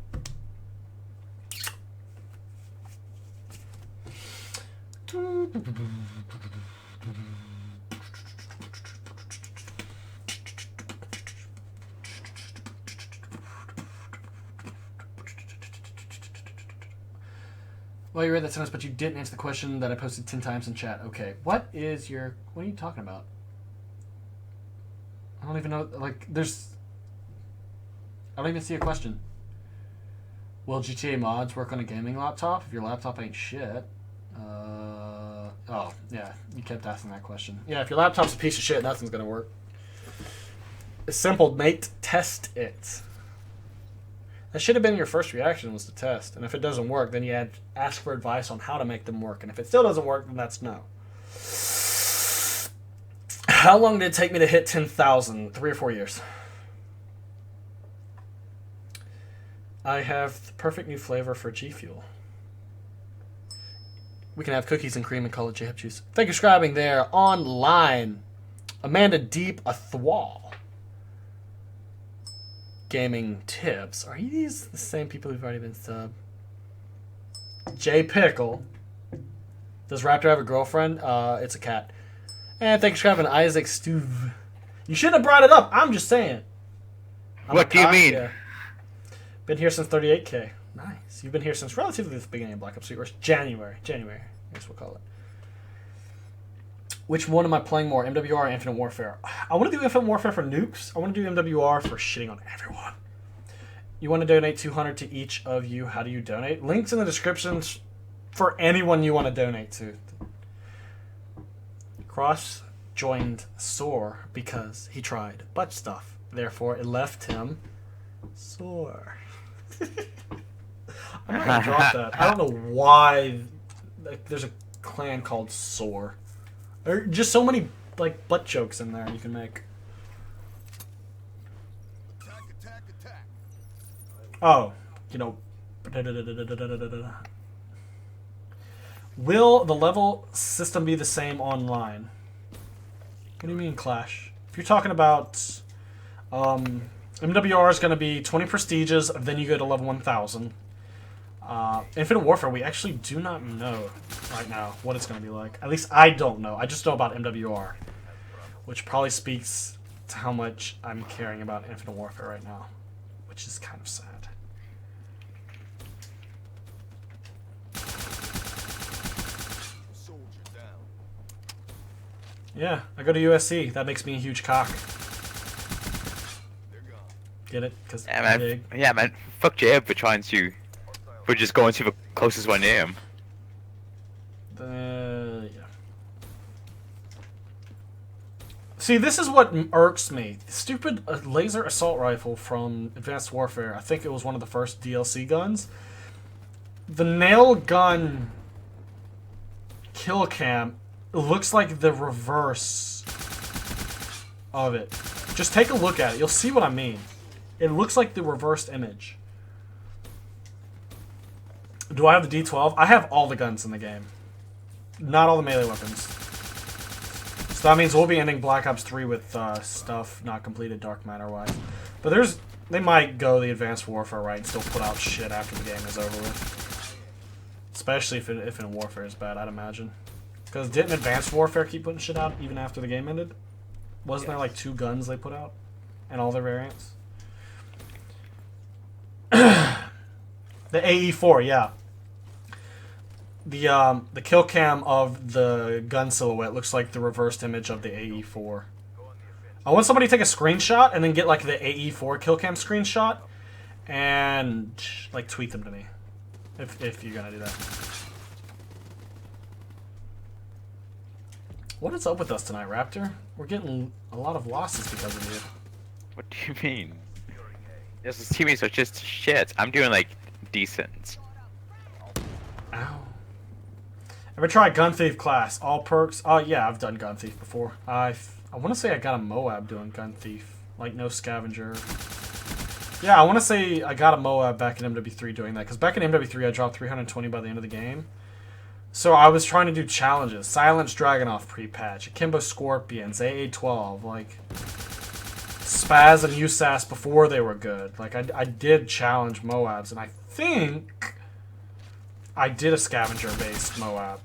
Well, you read that sentence, but you didn't answer the question that I posted 10 times in chat. Okay, what are you talking about? I don't even know, I don't even see a question. Will GTA mods work on a gaming laptop if your laptop ain't shit? Oh, yeah, you kept asking that question. Yeah, if your laptop's a piece of shit, nothing's gonna work. It's simple, mate. Test it. That should have been your first reaction, was to test. And if it doesn't work, then you ask for advice on how to make them work. And if it still doesn't work, then that's no. How long did it take me to hit 10,000? 3 or 4 years. I have the perfect new flavor for G Fuel. We can have cookies and cream and call it JHub juice. Thank you for subscribing there online. Amanda Deep Athwal. Gaming tips. Are these the same people who've already been sub? J Pickle. Does Raptor have a girlfriend? It's a cat. And thank you for subscribing, Isaac Stuve. You shouldn't have brought it up. I'm just saying. What do you mean? Yeah. Been here since 38k. Nice. You've been here since relatively the beginning of Black Ops 3, or January. I guess we'll call it. Which one am I playing more, MWR or Infinite Warfare? I want to do Infinite Warfare for nukes. I want to do MWR for shitting on everyone. You want to donate 200 to each of you. How do you donate? Links in the descriptions for anyone you want to donate to. Cross joined sore because he tried butt stuff. Therefore, it left him sore. I'm not gonna drop that. I don't know why. Like, there's a clan called Sore. There are just so many like butt jokes in there you can make. Attack, attack, attack. Oh, you know. Will the level system be the same online? What do you mean, Clash? If you're talking about MWR is going to be 20 prestiges, then you go to level 1000. Infinite Warfare, we actually do not know right now what it's going to be like. At least I don't know. I just know about MWR, which probably speaks to how much I'm caring about Infinite Warfare right now, which is kind of sad. Soldier down. Yeah, I go to USC. That makes me a huge cock. They're gone. Get it? Because Yeah, I'm man. big. Yeah, man. Fuck JHub for trying to, for just going to the closest one near him. Yeah. See, this is what irks me. The stupid laser assault rifle from Advanced Warfare. I think it was one of the first DLC guns. The nail gun kill cam looks like the reverse of it. Just take a look at it. You'll see what I mean. It looks like the reversed image. Do I have the D12? I have all the guns in the game. Not all the melee weapons. So that means we'll be ending Black Ops 3 with stuff not completed Dark Matter-wise. But they might go the Advanced Warfare right and still put out shit after the game is over with. Especially if Infinite Warfare is bad, I'd imagine. Because didn't Advanced Warfare keep putting shit out even after the game ended? Wasn't there like 2 guns they put out? And all their variants? The AE4, yeah. The kill cam of the gun silhouette looks like the reversed image of the AE4. I want somebody to take a screenshot and then get like the AE4 kill cam screenshot and like tweet them to me if you're gonna do that. What is up with us tonight, Raptor? We're getting a lot of losses because of you. What do you mean? Yes, his teammates are just shit. I'm doing like decent. Ow. Ever try Gun Thief class? All perks? Oh yeah, I've done Gun Thief before. I want to say I got a Moab doing Gun Thief. Like no scavenger. Yeah, I want to say I got a Moab back in MW3 doing that. Because back in MW3 I dropped 320 by the end of the game. So I was trying to do challenges. Silence Dragonoff pre-patch. Akimbo Scorpions. AA-12. Like Spaz and USAS before they were good. Like I did challenge Moabs. And I think I did a scavenger-based Moab.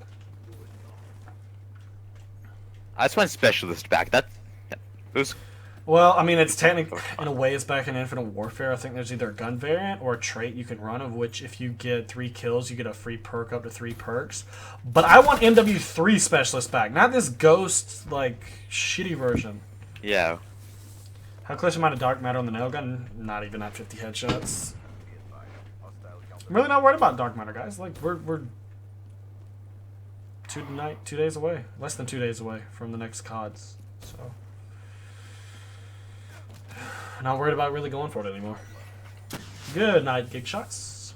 I just want specialist back. It was. Well, I mean, it's technically, in a way, it's back in Infinite Warfare. I think there's either a gun variant or a trait you can run, of which if you get 3 kills, you get a free perk up to 3 perks. But I want MW3 specialist back, not this ghost, like, shitty version. Yeah. How close am I to Dark Matter on the nail gun? Not even at 50 headshots. I'm really not worried about Dark Matter, guys. Like, we're 2 days away. Less than 2 days away from the next CODs. So, not worried about really going for it anymore. Good night, Gig Shots.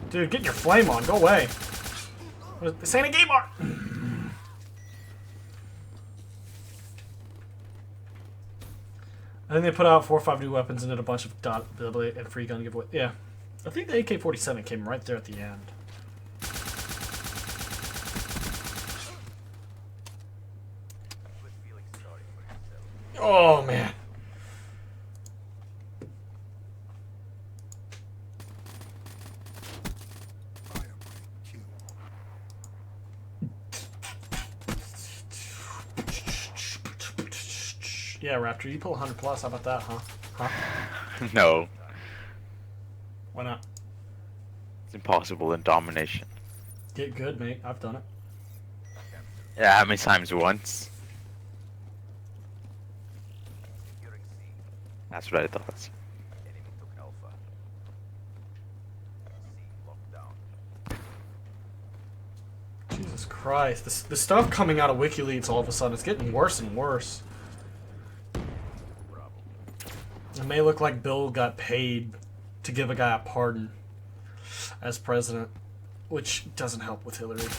Dude, get your flame on. Go away. This ain't a game art. I think they put out 4 or 5 new weapons and did a bunch of and free gun giveaway. Yeah. I think the AK-47 came right there at the end. Oh, man. Yeah, Raptor, you pull 100 plus. How about that, huh? Huh? No. Why not? It's impossible in domination. Get good, mate. I've done it. Yeah, how many times once? That's what I thought. Enemy took Alpha. C locked down. Jesus Christ. The stuff coming out of WikiLeaks all of a sudden is getting worse and worse. Bravo. It may look like Bill got paid to give a guy a pardon as president, which doesn't help with Hillary. That's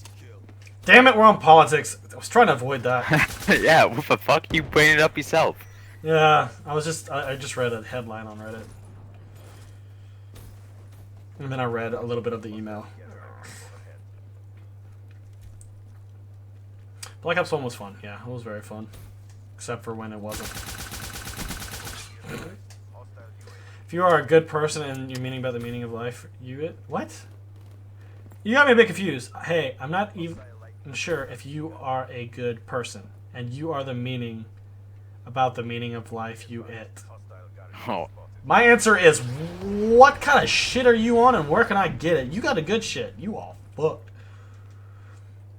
a kill. Damn it, we're on politics. I was trying to avoid that. Yeah, what the fuck? You bringing it up yourself. Yeah, I just read a headline on Reddit. And then I read a little bit of the email. Black Ops 1 was fun. Yeah, it was very fun. Except for when it wasn't. If you are a good person and you're meaning about the meaning of life, what? You got me a bit confused. Hey, I'm not even sure if you are a good person and you are the meaning about the meaning of life, you it. Oh, My answer is, what kind of shit are you on and where can I get it? You got a good shit. You all fucked.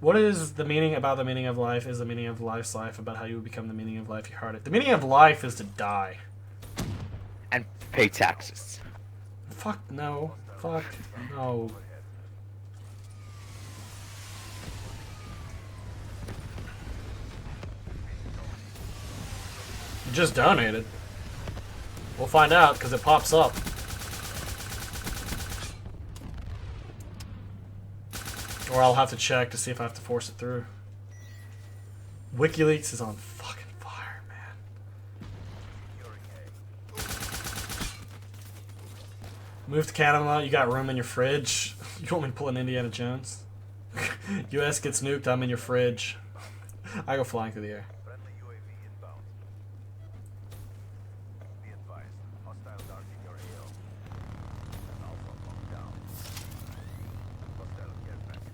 What is the meaning about the meaning of life? Is the meaning of life's life about how you would become the meaning of life you heart it? The meaning of life is to die. and pay taxes. Fuck no. Fuck no. You just donated. We'll find out because it pops up. Or I'll have to check to see if I have to force it through. WikiLeaks is on fucking fire, man. Move to Canada, you got room in your fridge. You want me to pull an Indiana Jones? US gets nuked, I'm in your fridge. I go flying through the air. Friendly UAV inbound. Be advised. Hostile darting your AO. An Alpha locked down. Hostile care package.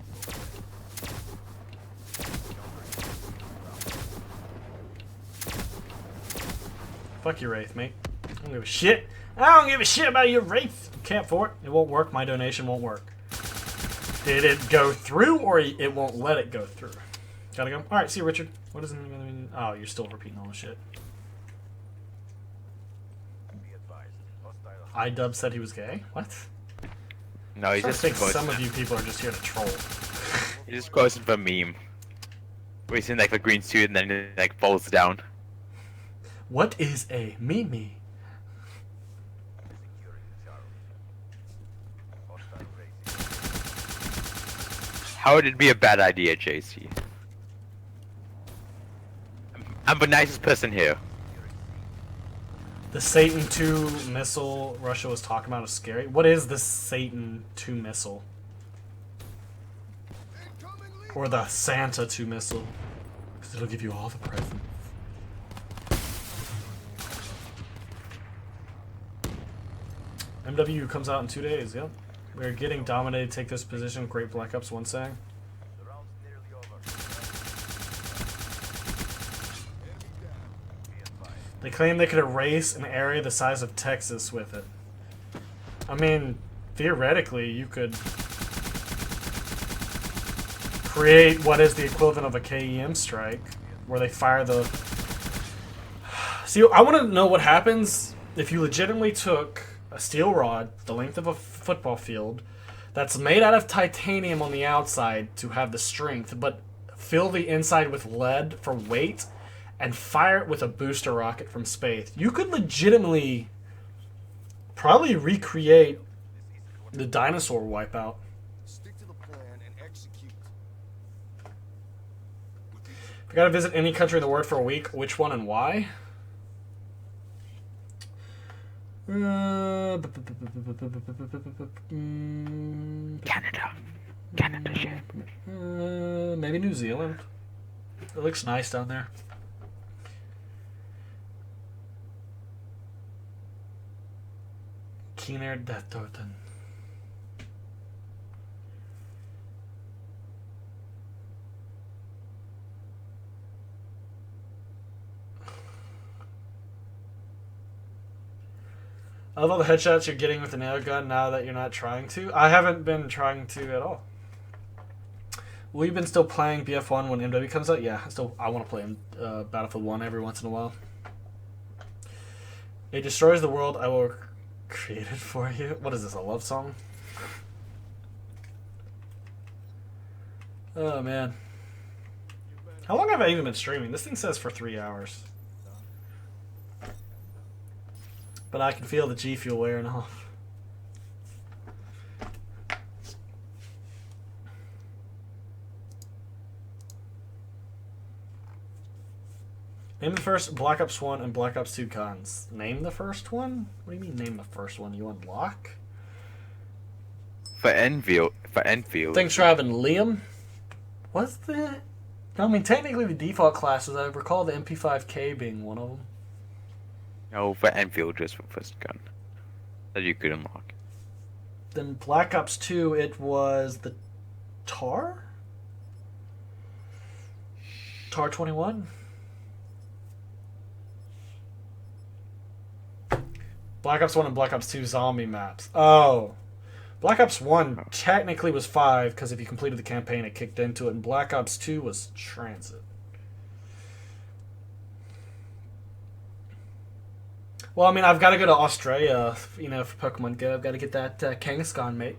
Fuck your Wraith, mate. I don't give a shit. I don't give a shit about your Wraith. You can't for it. It won't work. My donation won't work. Did it go through or it won't let it go through? Gotta go. Alright, see you, Richard. What does it mean? Oh, you're still repeating all the shit. Be advised. Hostile iDub said he was gay? What? No, he's I just think quoting. some of you people are just here to troll. He's just quoting for a meme. Where he's in like the green suit and then it like falls down. What is a Mimi? securing Charlie. Hostile raising. How would it be a bad idea, JC? I'm the nicest person here. The Satan 2 missile Russia was talking about is scary. What is the Satan 2 missile? Or the Santa 2 missile? Because it'll give you all the presents. MWR comes out in 2 days, yep. We're getting dominated, take this position, great Black Ops 1 saying. The round's nearly over. Be advised. They claim they could erase an area the size of Texas with it. I mean, theoretically, you could create what is the equivalent of a KEM strike, where they fire the... See, I want to know what happens if you legitimately took a steel rod, the length of a football field, that's made out of titanium on the outside to have the strength, but fill the inside with lead for weight, and fire it with a booster rocket from space. You could legitimately probably recreate the dinosaur wipeout. Stick to the plan and execute. If I gotta visit any country in the world for a week, which one and why? Canada. Canada shit. Maybe New Zealand. It looks nice down there. Keener Death Toten. I love all the headshots you're getting with the nail gun now that you're not trying to. I haven't been trying to at all. Will you been still playing BF1 when MW comes out? Yeah, I want to play Battlefield 1 every once in a while. It destroys the world I will create it for you. What is this, a love song? Oh, man. How long have I even been streaming? This thing says for 3 hours. But I can feel the G Fuel wearing off. Name the first Black Ops 1 and Black Ops 2 cons. Name the first one? What do you mean name the first one? You unlock? For Enfield. Thanks for having Liam. What's that? I mean, technically the default classes, I recall the MP5K being one of them. No, for Enfield just for first gun. That you could unlock. Then Black Ops 2, it was the TAR? TAR 21? Black Ops 1 and Black Ops 2 zombie maps. Oh. Black Ops 1 technically was 5, because if you completed the campaign, it kicked into it, and Black Ops 2 was transit. Well, I mean, I've got to go to Australia, you know, for Pokemon Go. I've got to get that Kangaskhan, mate.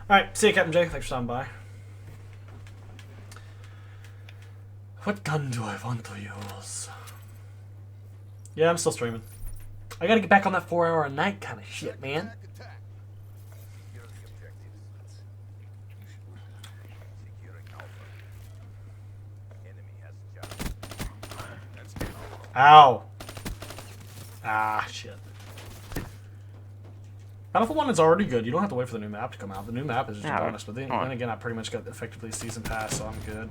Alright, see you, Captain J. Thanks for stopping by. What gun do I want to use? Yeah, I'm still streaming. I gotta get back on that 4 hour a night kind of shit, man. Secure the objectives. Securing Alpha. Enemy has Charlie. Let's get Alpha. Ow. Ah, shit. Battlefield 1 is already good. You don't have to wait for the new map to come out. The new map is just a bonus. But then again, I pretty much got effectively season pass, so I'm good.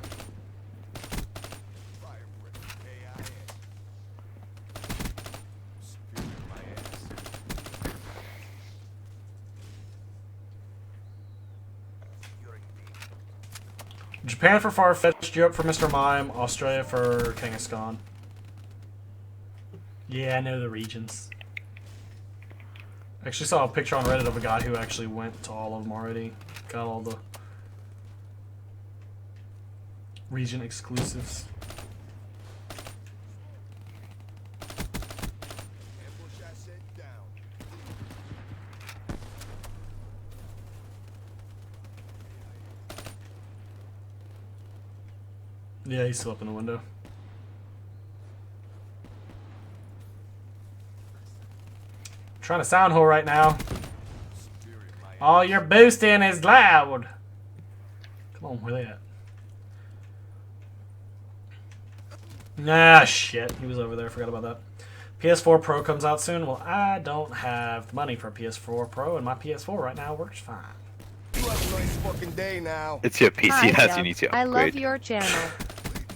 Japan for Farfetch'd, Europe for Mr. Mime, Australia for Kangaskhan. Yeah, I know the regions. I actually saw a picture on Reddit of a guy who actually went to all of them already. Got all the region exclusives. Yeah, he's still up in the window. Trying to sound hole right now. Oh, your boosting is loud. Come on, where they at? Nah, shit. He was over there. Forgot about that. PS4 Pro comes out soon. Well, I don't have the money for a PS4 Pro, and my PS4 right now works fine. You have a nice fucking day now. It's your PC Hi, that Dub. you need to I love upgrade. your channel.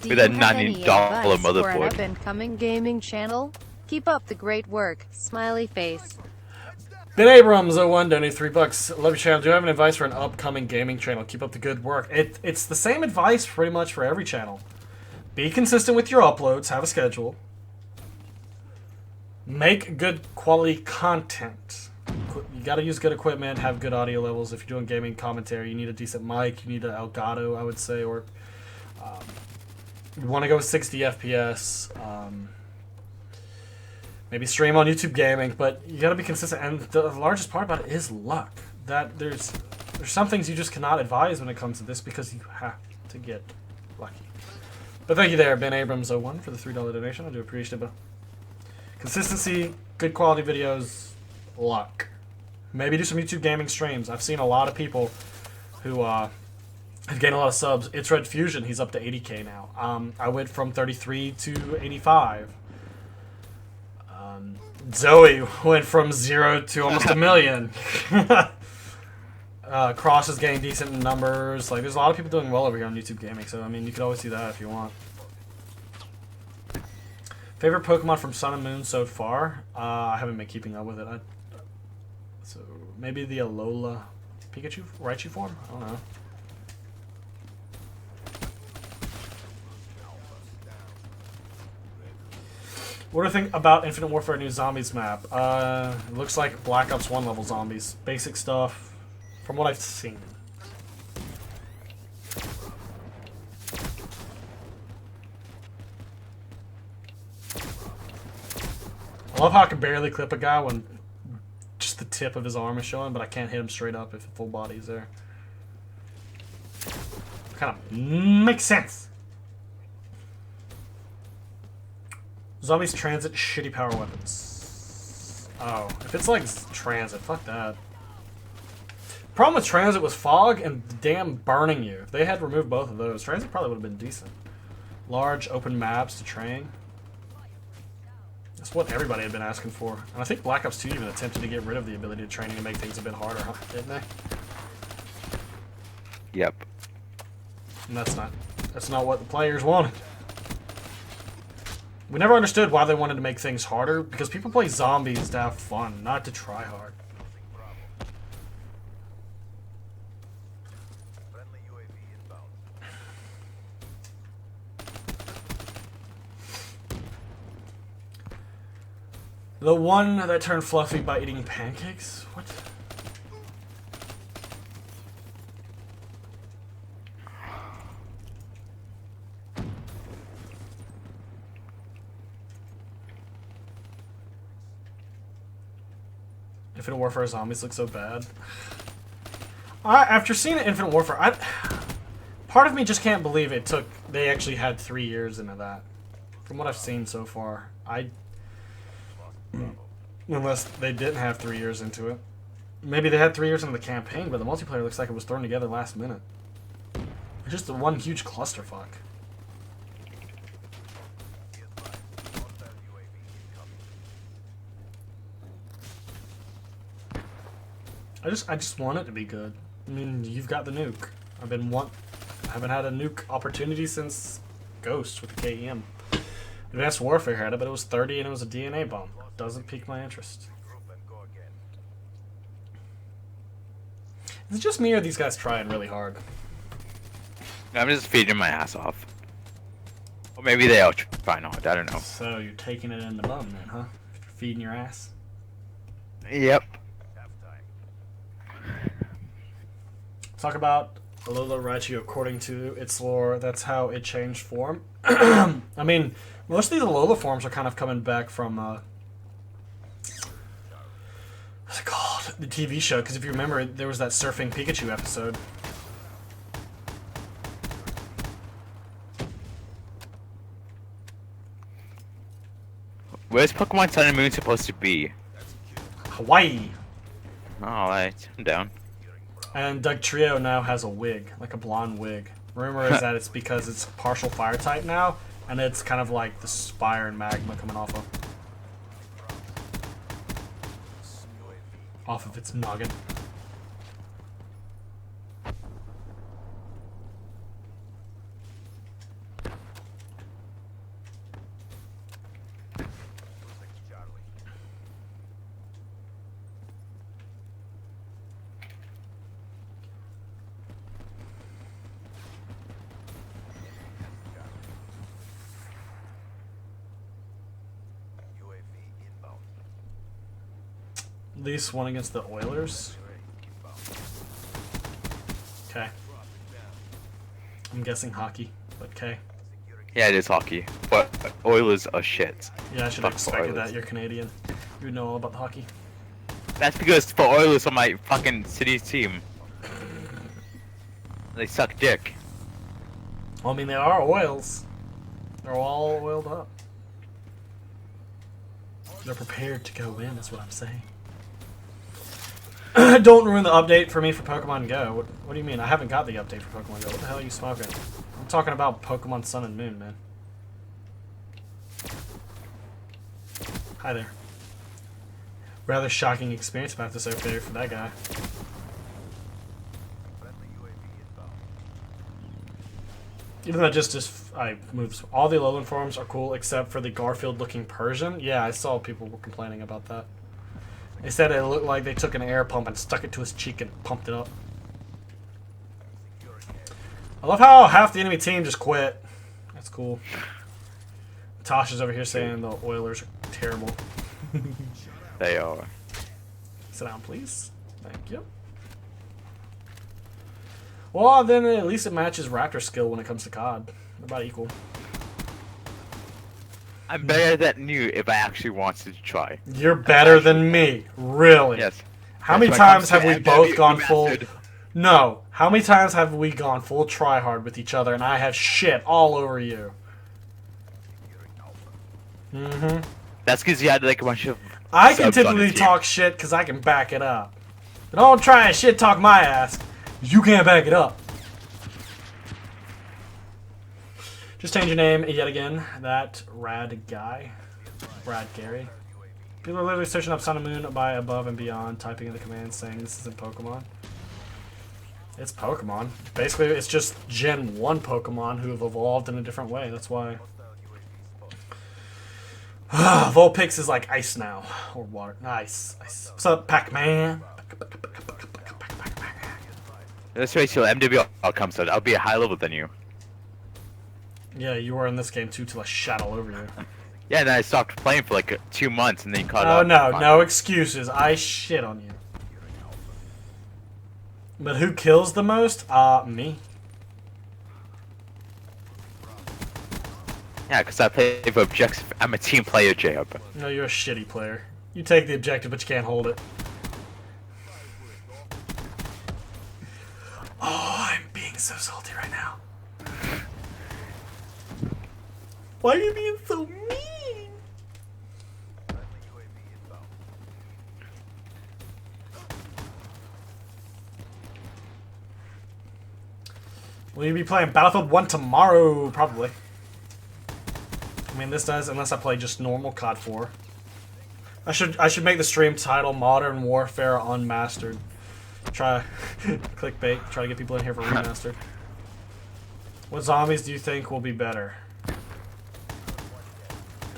Do With you a have any $90 advice for an motherboard. up-and-coming gaming channel? Keep up the great work. Smiley face. Ben Abrams 01 donated $3. Love your channel. Do you have an advice for an upcoming gaming channel? Keep up the good work. It's the same advice pretty much for every channel. Be consistent with your uploads. Have a schedule. Make good quality content. You got to use good equipment. Have good audio levels. If you're doing gaming commentary, you need a decent mic. You need an Elgato, I would say, or you want to go 60 FPS. Maybe stream on YouTube Gaming, but you got to be consistent. And the largest part about it is luck. That there's some things you just cannot advise when it comes to this because you have to get lucky. But thank you there, Ben Abrams 01 for the $3 donation. I do appreciate it. Consistency, good quality videos, luck. Maybe do some YouTube Gaming streams. I've seen a lot of people who have gained a lot of subs. It's Red Fusion. He's up to 80K now. I went from 33 to 85. Zoe went from 0 to almost 1 million. Cross is getting decent numbers. Like, there's a lot of people doing well over here on YouTube Gaming, so I mean, you could always do that if you want. Favorite Pokemon from Sun and Moon so far? I haven't been keeping up with it. So maybe the Alola Pikachu, Raichu form. I don't know. What do you think about Infinite Warfare new zombies map? It looks like Black Ops 1 level zombies. Basic stuff from what I've seen. I love how I can barely clip a guy when just the tip of his arm is showing, but I can't hit him straight up if the full body is there. Kind of makes sense. Zombies transit shitty power weapons. Oh, if it's like transit, fuck that. Problem with transit was fog and damn burning you. If they had removed both of those, transit probably would have been decent. Large open maps to train. That's what everybody had been asking for. And I think Black Ops 2 even attempted to get rid of the ability to training and make things a bit harder, huh? Didn't they? Yep. And that's not what the players wanted. We never understood why they wanted to make things harder, because people play zombies to have fun, not to try hard. Friendly UAV inbound. The one that turned fluffy by eating pancakes? What? Infinite Warfare zombies look so bad. After seeing Infinite Warfare, part of me just can't believe they actually had 3 years into that. From what I've seen so far, unless they didn't have 3 years into it. Maybe they had 3 years into the campaign, but the multiplayer looks like it was thrown together last minute. It's just one huge clusterfuck. I just want it to be good. I mean, you've got the nuke. I haven't had a nuke opportunity since Ghost with the KEM. Advanced Warfare had it, but it was 30 and it was a DNA bomb. Doesn't pique my interest. Is it just me or are these guys trying really hard? I'm just feeding my ass off. Or maybe they are trying hard, I don't know. So you're taking it in the bum then, huh? Feeding your ass? Yep. Talk about Alola Raichu according to its lore. That's how it changed form. I mean, most of these Alola forms are kind of coming back from what's it called? The TV show. Because if you remember, there was that Surfing Pikachu episode. Where's Pokemon Sun and Moon supposed to be? Hawaii. Alright, I'm down. And Doug Trio now has a wig, like a blonde wig. Rumor is that it's because it's partial fire type now, and it's kind of like the fire and magma coming off of its noggin. At least one against the Oilers. Okay. I'm guessing hockey, but okay. Yeah, it is hockey, but Oilers are shit. Yeah, I should have Fuck expected Oilers. that. You're Canadian. You would know all about the hockey. That's because for Oilers on my fucking city's team. They suck dick. Well, I mean, they are oils. They're all oiled up. They're prepared to go in, is what I'm saying. Don't ruin the update for me for Pokemon Go. What do you mean? I haven't got the update for Pokemon Go. What the hell are you smoking? I'm talking about Pokemon Sun and Moon, man. Hi there. Rather shocking experience, if I have to say, for that guy. Even though I moved. All the Alolan forms are cool except for the Garfield-looking Persian. Yeah, I saw people were complaining about that. They said it looked like they took an air pump and stuck it to his cheek and pumped it up. I love how half the enemy team just quit. That's cool. Tasha's over here saying the Oilers are terrible. They are. Sit down, please. Thank you. Well, then at least it matches Raptor skill when it comes to COD. They're about equal. I'm better than you if I actually wanted to try. You're better than me, really. Yes. How many That's when it times comes have to we both MWR gone full? method. No. How many times have we gone full try hard with each other, and I have shit all over you? Mm-hmm. That's because you had like a bunch of. I can subs on typically your team. talk shit because I can back it up. But don't try and shit talk my ass. You can't back it up. Just change your name yet again. That rad guy. Brad Gary. People are literally searching up Sun and Moon by above and beyond, typing in the command saying this isn't Pokemon. It's Pokemon. Basically, it's just Gen 1 Pokemon who have evolved in a different way. That's why. Vulpix is like ice now. Or water. Nice. Ice. What's up, Pac-Man? Let's wait till MWR comes out. I'll be a high level than you. Yeah, you were in this game too till I shot all over you. Yeah, and then I stopped playing for like 2 months, and then you caught Oh up. no, no excuses. I shit on you. But who kills the most? Me. Yeah, because I play for objective. I'm a team player, JHub. No, you're a shitty player. You take the objective, but you can't hold it. Oh, I'm being so salty right now. Why are you being so mean? Will you be playing Battlefield 1 tomorrow? Probably. I mean, this does, unless I play just normal COD 4. I should make the stream title Modern Warfare Unmastered. Try clickbait. Try to get people in here for remastered. What zombies do you think will be better?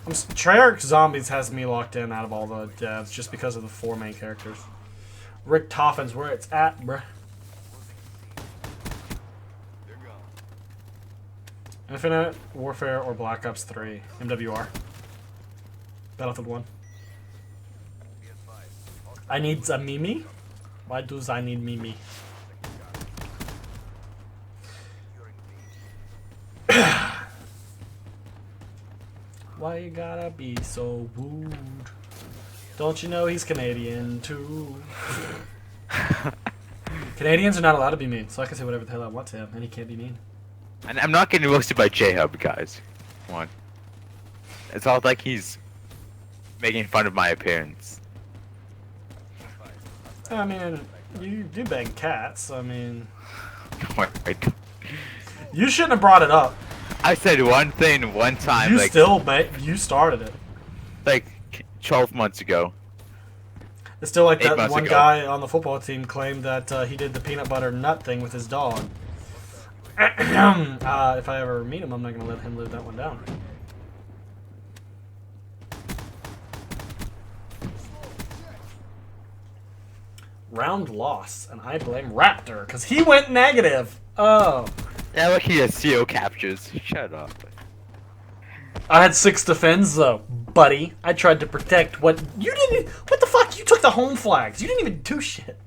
Treyarch Zombies has me locked in out of all the devs just because of the 4 main characters. Rick Toffin's where it's at, bruh. Infinite Warfare or Black Ops 3? MWR. Battlefield 1. I need a Mimi? Why does I need Mimi? Why you gotta be so rude? Don't you know he's Canadian too? Canadians are not allowed to be mean, so I can say whatever the hell I want to him, and he can't be mean. And I'm not getting roasted by JHub, guys. Come on. It's all like he's making fun of my appearance. I mean, you do bang cats. I mean, you shouldn't have brought it up. I said one thing one time. You started it. Like 12 months ago. It's still like 8 that months one ago. guy on the football team claimed that he did the peanut butter nut thing with his dog. If I ever meet him, I'm not going to let him live that one down. Round loss, and I blame Raptor, because he went negative. Oh. Yeah, look, he has CO captures. Shut up. I had 6 defends, though, buddy. I tried to protect what... You didn't... What the fuck? You took the home flags. You didn't even do shit.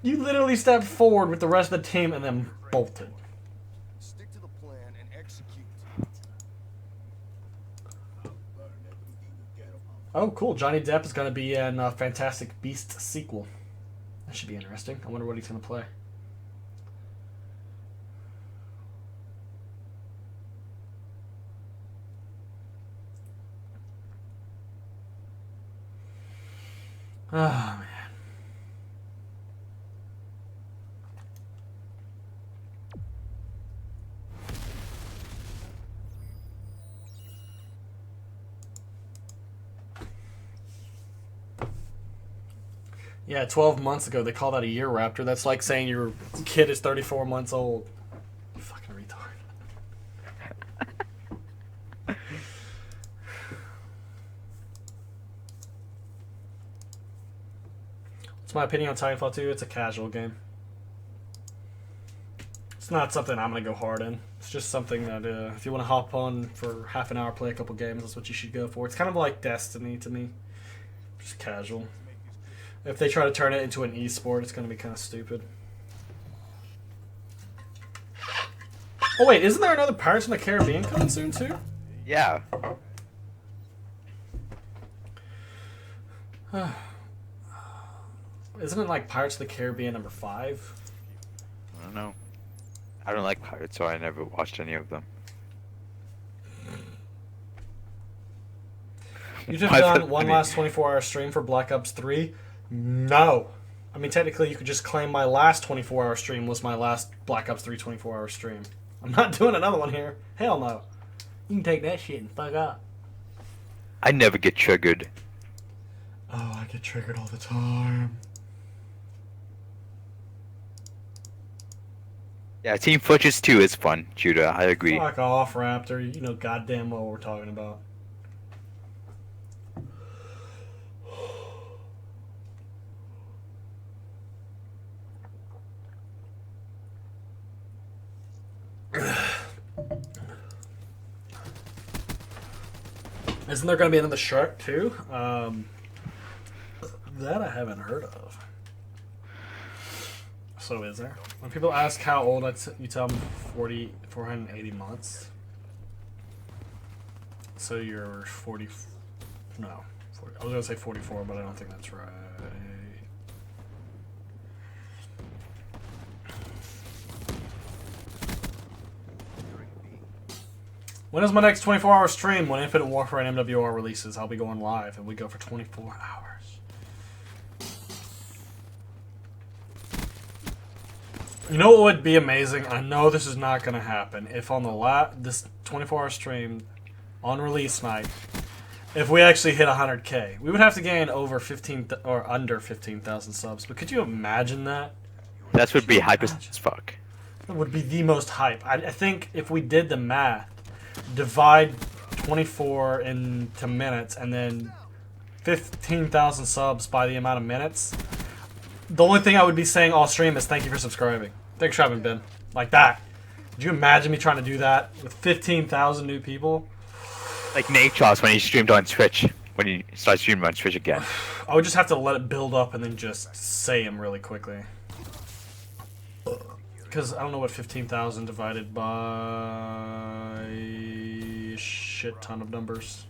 You literally stepped forward with the rest of the team and then bolted. Stick to the plan and execute. Oh, cool. Johnny Depp is going to be in Fantastic Beasts sequel. That should be interesting. I wonder what he's going to play. Oh, man. Yeah, 12 months ago, they call that a year, Raptor. That's like saying your kid is 34 months old. You fucking retard. What's my opinion on Titanfall 2? It's a casual game. It's not something I'm going to go hard in. It's just something that if you want to hop on for half an hour, play a couple games, that's what you should go for. It's kind of like Destiny to me. Just casual. If they try to turn it into an esport, it's going to be kind of stupid. Oh wait, isn't there another Pirates in the Caribbean coming soon too? Yeah. Isn't it like Pirates of the Caribbean number 5? I don't know. I don't like pirates, so I never watched any of them. You just I done thought- one I mean- last 24-hour stream for Black Ops 3? No. I mean, technically, you could just claim my last 24-hour stream was my last Black Ops 3 24-hour stream. I'm not doing another one here. Hell no. You can take that shit and fuck up. I never get triggered. Oh, I get triggered all the time. Yeah, Team Fortress 2 is fun, Judah. I agree. Fuck off, Raptor. You know goddamn well what we're talking about. Isn't there going to be another Shark too? That I haven't heard of. So is there? When people ask how old, you tell them 480 months. So you're 40. No, 40, I was going to say 44, but I don't think that's right. When is my next 24-hour stream? When Infinite Warfare and MWR releases, I'll be going live, and we go for 24 hours. You know what would be amazing? I know this is not going to happen. If on this 24-hour stream on release night, if we actually hit 100K, we would have to gain over 15 or under 15,000 subs. But could you imagine that? That would be hype as fuck. That would be the most hype. I think if we did the math, divide 24 into minutes, and then 15,000 subs by the amount of minutes. The only thing I would be saying all stream is thank you for subscribing. Thanks for having been. Like that. Could you imagine me trying to do that with 15,000 new people? Like Nate Charles when he streamed on Twitch. When he started streaming on Twitch again. I would just have to let it build up and then just say them really quickly. Because I don't know what 15,000 divided by a shit ton of numbers.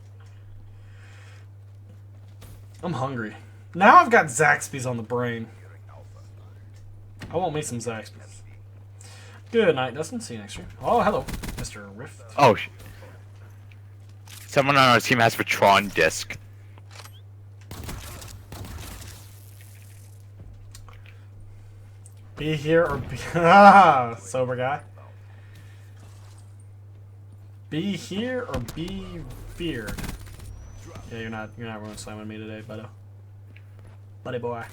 I'm hungry. Now I've got Zaxby's on the brain. I want me some Zaxby's. Good night, Dustin. See you next year. Oh, hello, Mr. Rift. Oh, someone on our team has a Tron disc. Be here or be sober guy. Be here or be feared. Yeah, you're not ruin slamming me today, buddy boy.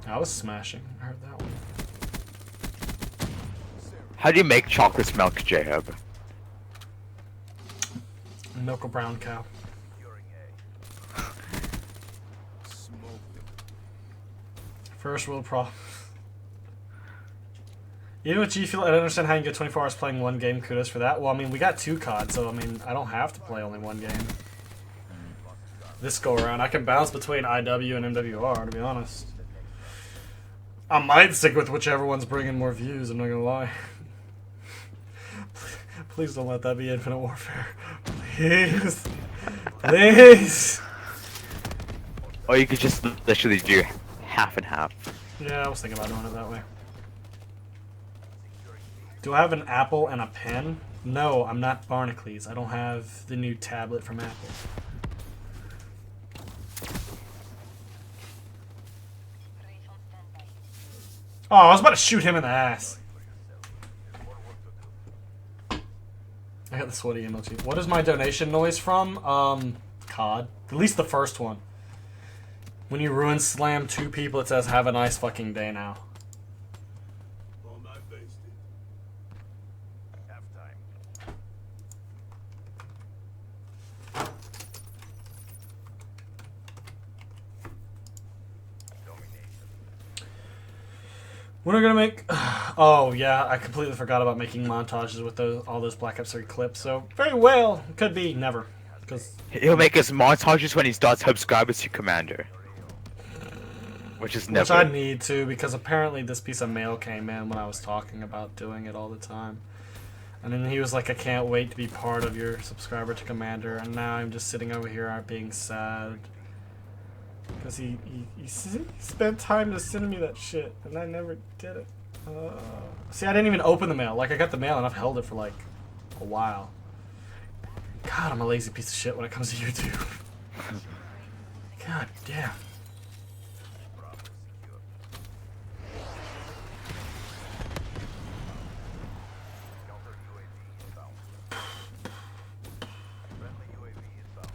I was smashing. I heard that one. How do you make chocolate milk, JHub? Milk a brown cow. First world problem. Even with G Fuel, I don't understand how you can get 24 hours playing one game. Kudos for that. Well, I mean, we got 2 COD, so I mean, I don't have to play only one game. This go around, I can bounce between IW and MWR, to be honest. I might stick with whichever one's bringing more views, I'm not gonna lie. Please don't let that be Infinite Warfare. Please. Please. Or you could just literally do half and half. Yeah, I was thinking about doing it that way. Do I have an Apple and a pen? No, I'm not Barnacles. I don't have the new tablet from Apple. Oh, I was about to shoot him in the ass. I got the sweaty emoji. What is my donation noise from? COD. At least the first one. When you ruin slam 2 people, it says, have a nice fucking day now. When are we gonna make Oh yeah, I completely forgot about making montages with all those Black Ops 3 clips. So very well, could be never, because He'll make us montages when he starts subscribers to Commander. Which is never. which I need to, because apparently this piece of mail came in when I was talking about doing it all the time. And then he was like, I can't wait to be part of your subscriber to Commander, and now I'm just sitting over here being sad. Because he spent time to send me that shit, and I never did it. See, I didn't even open the mail. Like, I got the mail and I've held it for like a while. God, I'm a lazy piece of shit when it comes to YouTube. God damn. Counter UAV inbound. Friendly UAV inbound.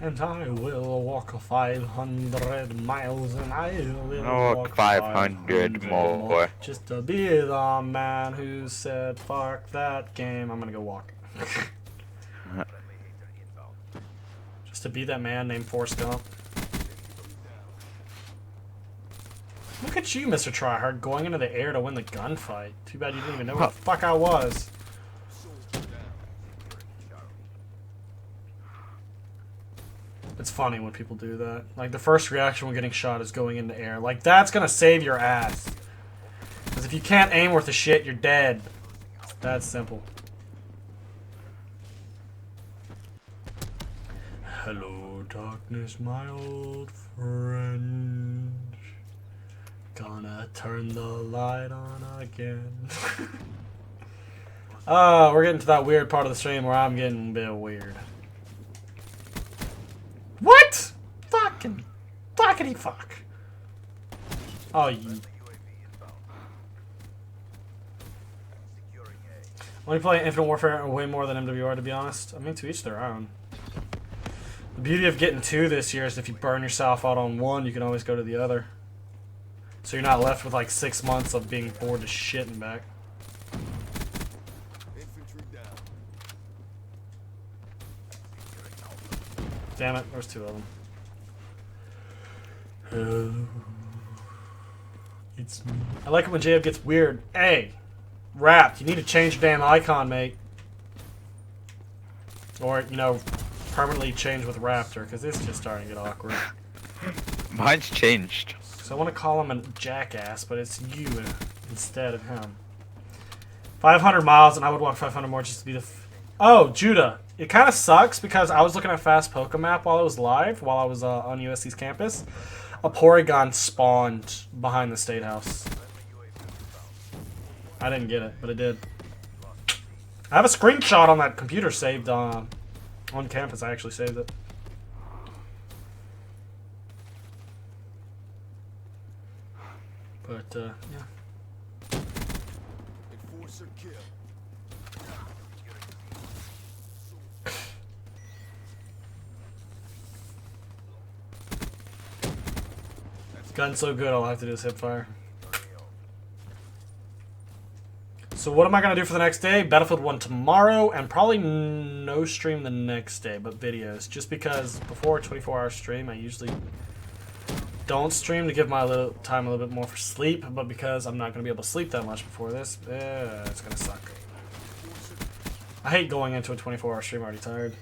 And I will walk 500 miles, and I will Walk walk 500 more. just to be the man who said, fuck that game. I'm gonna go walk. Friendly hater inbound. Just to be that man named Forrest Gump. Look at you, Mr. Tryhard, going into the air to win the gunfight. Too bad you didn't even know where the fuck I was. It's funny when people do that. Like, the first reaction when getting shot is going into air. Like, that's gonna save your ass. Because if you can't aim worth a shit, you're dead. It's that simple. Hello, darkness, my old friend. Gonna turn the light on again. We're getting to that weird part of the stream where I'm getting a bit weird. What? Fuckity fuck. Oh, you. UAV inbound. Securing A. When you play Infinite Warfare way more than MWR, to be honest. I mean, to each their own. The beauty of getting 2 this year is if you burn yourself out on one, you can always go to the other. So you're not left with like 6 months of being bored to shit and back. Infantry down. Damn it, there's 2 of them. Hello. It's me. I like it when JHub gets weird. Hey, Wrapped, you need to change your damn icon, mate. Or, you know, permanently change with Raptor, because it's just starting to get awkward. Mine's changed. So I want to call him a jackass, but it's you instead of him. 500 miles, and I would walk 500 more just to be the... Oh, Judah. It kind of sucks, because I was looking at Fast Pokemap while it was live, while I was on USC's campus. A Porygon spawned behind the State House. I didn't get it, but it did. I have a screenshot on that computer saved on campus. I actually saved it. But, yeah. Enforcer kill. Gun's so good, all I have to do is hip fire. So what am I going to do for the next day? Battlefield 1 tomorrow, and probably no stream the next day, but videos. Just because before a 24-hour stream, I usually don't stream to give my time a little bit more for sleep, but because I'm not going to be able to sleep that much before this, it's going to suck. I hate going into a 24-hour stream already tired.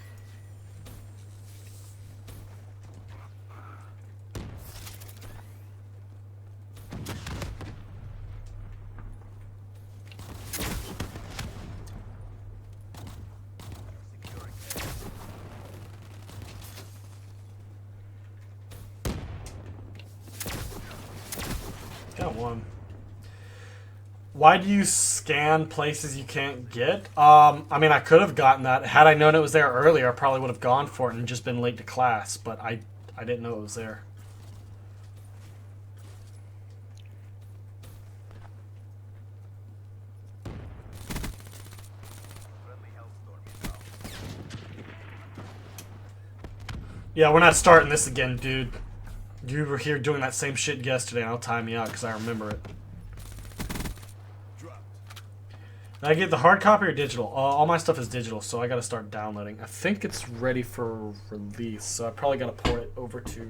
Got one. Why do you scan places you can't get? I mean, I could have gotten that. Had I known it was there earlier, I probably would have gone for it and just been late to class, but I didn't know it was there. Yeah, we're not starting this again, dude. You were here doing that same shit yesterday, and I'll time you out because I remember it. Did I get the hard copy or digital? All my stuff is digital, so I gotta start downloading. I think it's ready for release, so I probably gotta port it over to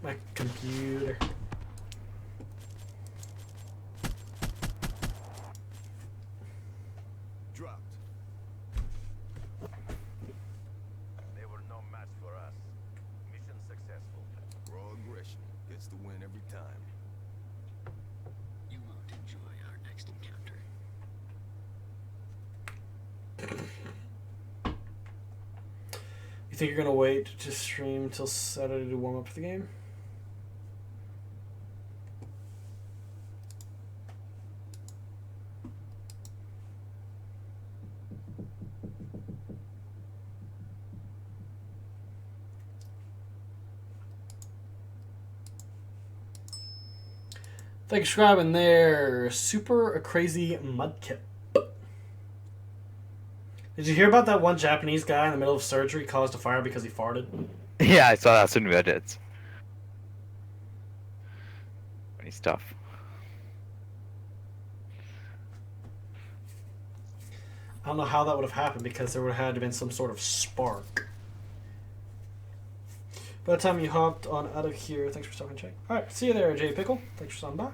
My computer. Dropped. They were no match for us. Mission successful. Raw aggression gets the win every time. You won't enjoy our next encounter. You think you're gonna wait to stream till Saturday to warm up for the game? Thanks for subscribing there. Super crazy mudkip. Did you hear about that one Japanese guy in the middle of surgery caused a fire because he farted? Yeah, I saw that some Reddits. Funny stuff. I don't know how that would have happened because there would have had to been some sort of spark. By the time you hopped on out of here, thanks for stopping, Jay. Alright, see you there, Jay Pickle. Thanks for stopping by.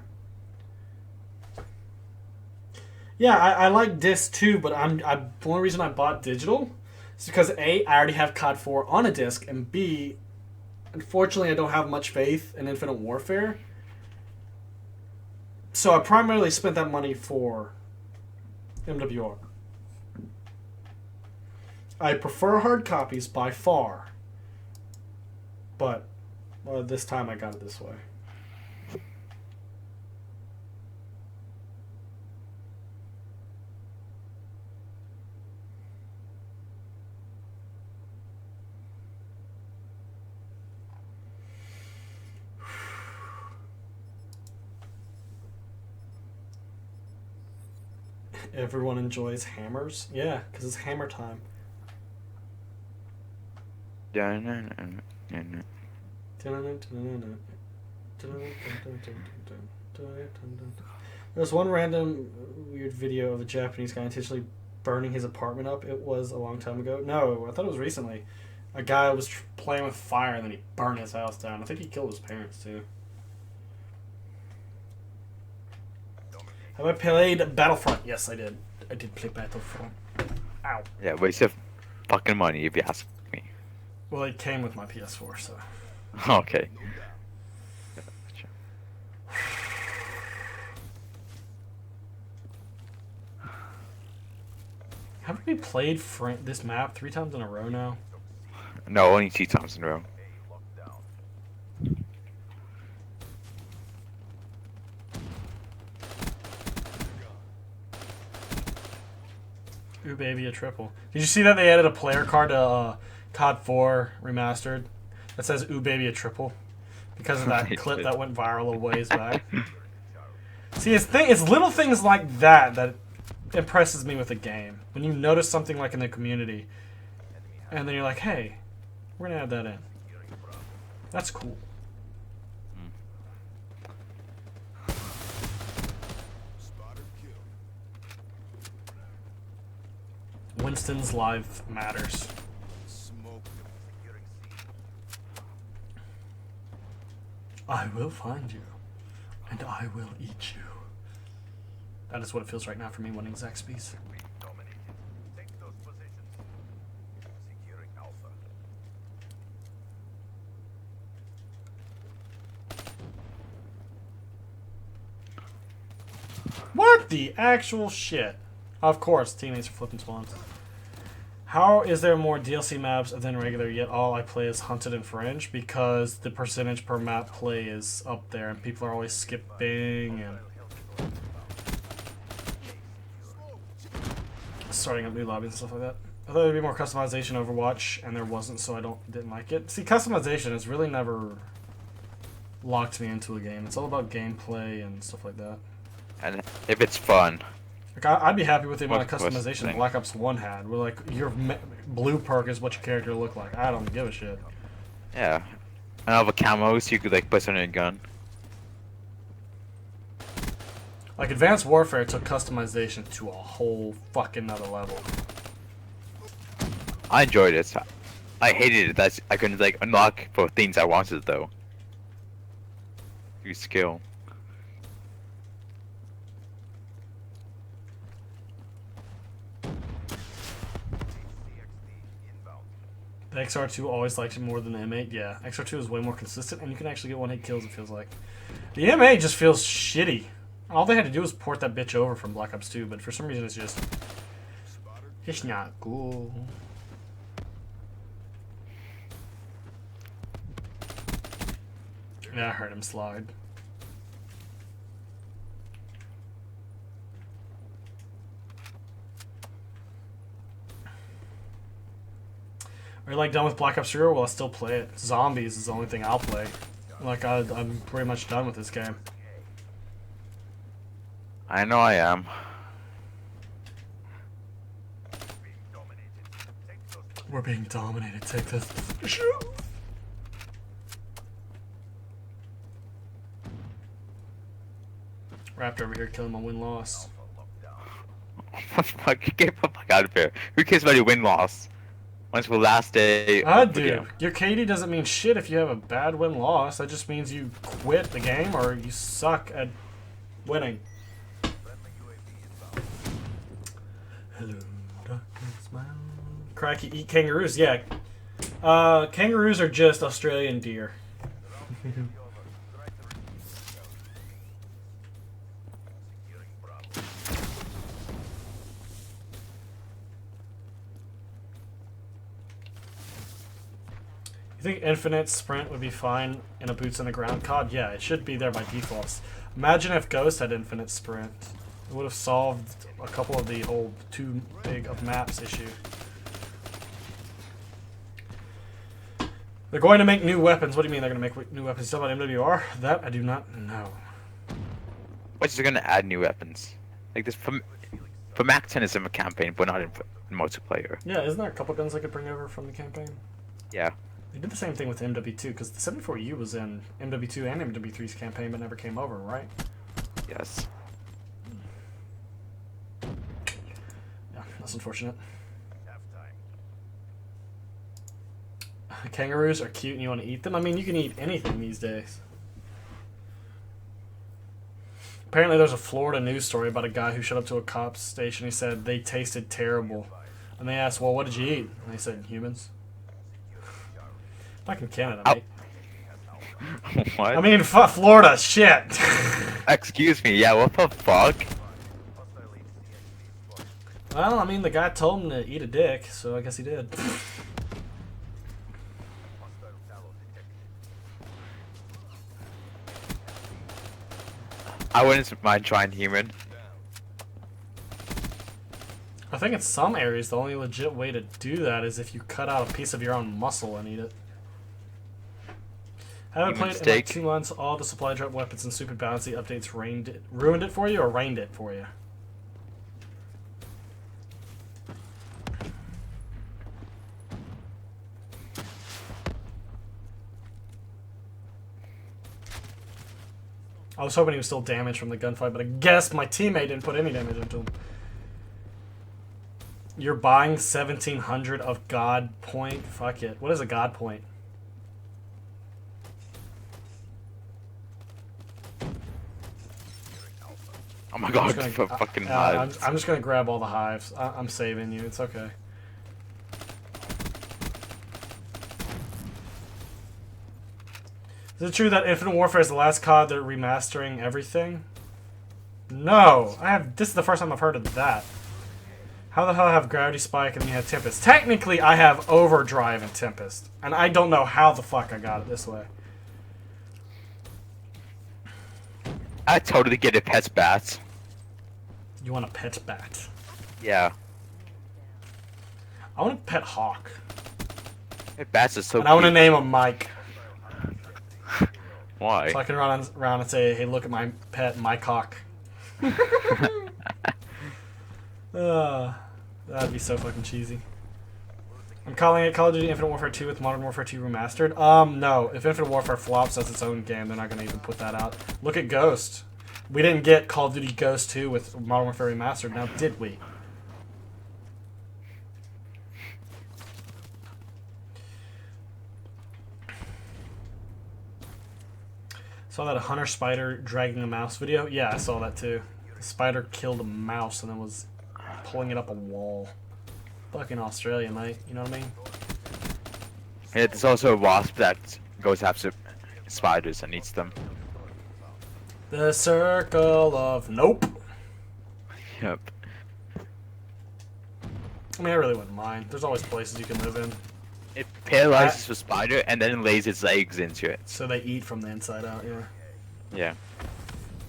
Yeah, I like disc too, but the only reason I bought digital is because A, I already have COD 4 on a disc, and B, unfortunately I don't have much faith in Infinite Warfare. So I primarily spent that money for MWR. I prefer hard copies by far, but this time I got it this way. Everyone enjoys hammers? Yeah, because it's hammer time. There's one random weird video of a Japanese guy intentionally burning his apartment up. It was a long time ago. No, I thought it was recently. A guy was playing with fire and then he burned his house down. I think he killed his parents too. Have I played Battlefront? Yes, I did. I did play Battlefront. Ow. Yeah, waste of fucking money if you ask me. Well, it came with my PS4, so. Okay. Haven't we played this map 3 times in a row now? No, only 2 times in a row. Ooh, baby, a triple. Did you see that they added a player card to COD 4 Remastered that says "Ooh, baby, a triple" because of that clip that went viral a ways back? See, it's little things like that that impresses me with a game. When you notice something like in the community, and then you're like, "Hey, we're gonna add that in." That's cool. Winston's life matters. I will find you, and I will eat you. That is what it feels right now for me winning Zaxby's. Take those positions. Securing Alpha. What the actual shit? Of course, teammates are flipping spawns. How is there more DLC maps than regular, yet all I play is Hunted and Fringe? Because the percentage per map play is up there, and people are always skipping and starting up new lobbies and stuff like that. I thought there'd be more customization in Overwatch, and there wasn't, so I didn't like it. See, customization has really never locked me into a game. It's all about gameplay and stuff like that. And if it's fun. Like, I'd be happy with the amount of What's the customization thing? Black Ops 1 had, where, like, your blue perk is what your character look like. I don't give a shit. Yeah. And all the camos you could like put on your gun. Like, Advanced Warfare took customization to a whole fucking nother level. I enjoyed it. I hated it that I couldn't like unlock for things I wanted though. Use skill. The XR2 always likes it more than the M8. Yeah, XR2 is way more consistent, and you can actually get 1-hit kills, it feels like. The M8 just feels shitty. All they had to do was port that bitch over from Black Ops 2, but for some reason it's just... It's not cool. Yeah, I heard him slide. Are you like done with Black Ops 3 or will I still play it? Zombies is the only thing I'll play. Like I'm pretty much done with this game. I know I am. We're being dominated. Take this. Raptor over here killing my win-loss. Fuck, get the fuck out of here. Who cares about your win-loss? Once the last day. I do. Your KD doesn't mean shit if you have a bad win-loss. That just means you quit the game or you suck at winning. Hello, darkness, my own. Cracky, eat kangaroos. Yeah. Kangaroos are just Australian deer. You think infinite sprint would be fine in a boots on the ground COD? Yeah, it should be there by default. Imagine if Ghost had infinite sprint. It would have solved a couple of the whole too big of maps issue. They're going to make new weapons. What do you mean they're going to make new weapons? Still about MWR? That I do not know. What's just gonna add new weapons? Like this for Mac 10 is in a campaign, but not in multiplayer. Yeah, isn't there a couple guns I could bring over from the campaign? Yeah. They did the same thing with MW2 because the 74U was in MW2 and MW3's campaign but never came over, right? Yes. Yeah, that's unfortunate. Kangaroos are cute and you want to eat them? I mean, you can eat anything these days. Apparently there's a Florida news story about a guy who showed up to a cop's station. He said they tasted terrible. And they asked, well, what did you eat? And they said, humans. Back in Canada, mate. What? I mean, Florida, shit. Excuse me, yeah, what the fuck? Well, I mean, the guy told him to eat a dick, so I guess he did. I wouldn't mind trying human. I think in some areas the only legit way to do that is if you cut out a piece of your own muscle and eat it. Haven't played in like 2 months. All the supply drop weapons and super bouncy updates ruined it for you or rained it for you? I was hoping he was still damaged from the gunfight, but I guess my teammate didn't put any damage into him. You're buying 1,700 of God point? Fuck it. What is a God point? Oh my god, fucking hives. I'm just gonna grab all the hives. I'm saving you. It's okay. Is it true that Infinite Warfare is the last COD they're remastering everything? No, this is the first time I've heard of that. How the hell have Gravity Spike and then you have Tempest? Technically, I have Overdrive and Tempest, and I don't know how the fuck I got it this way. I totally get it, pets bats. You want a pet bat? Yeah. I want a pet hawk. Pet bats is so and I want to name him Mike. Why? So I can run around and say, hey, look at my pet, Mike Hawk. That'd be so fucking cheesy. I'm calling it Call of Duty Infinite Warfare 2 with Modern Warfare 2 Remastered. No. If Infinite Warfare flops as its own game, they're not going to even put that out. Look at Ghost. We didn't get Call of Duty Ghost 2 with Modern Warfare Remastered, now did we? Saw that a hunter spider dragging a mouse video? Yeah, I saw that too. The spider killed a mouse and then was pulling it up a wall. Fucking Australia, mate. You know what I mean? Yeah, there's also a wasp that goes after spiders and eats them. The circle of nope. Yep. I mean, I really wouldn't mind. There's always places you can live in. It paralyzes the spider and then lays its eggs into it. So they eat from the inside out, yeah. Yeah.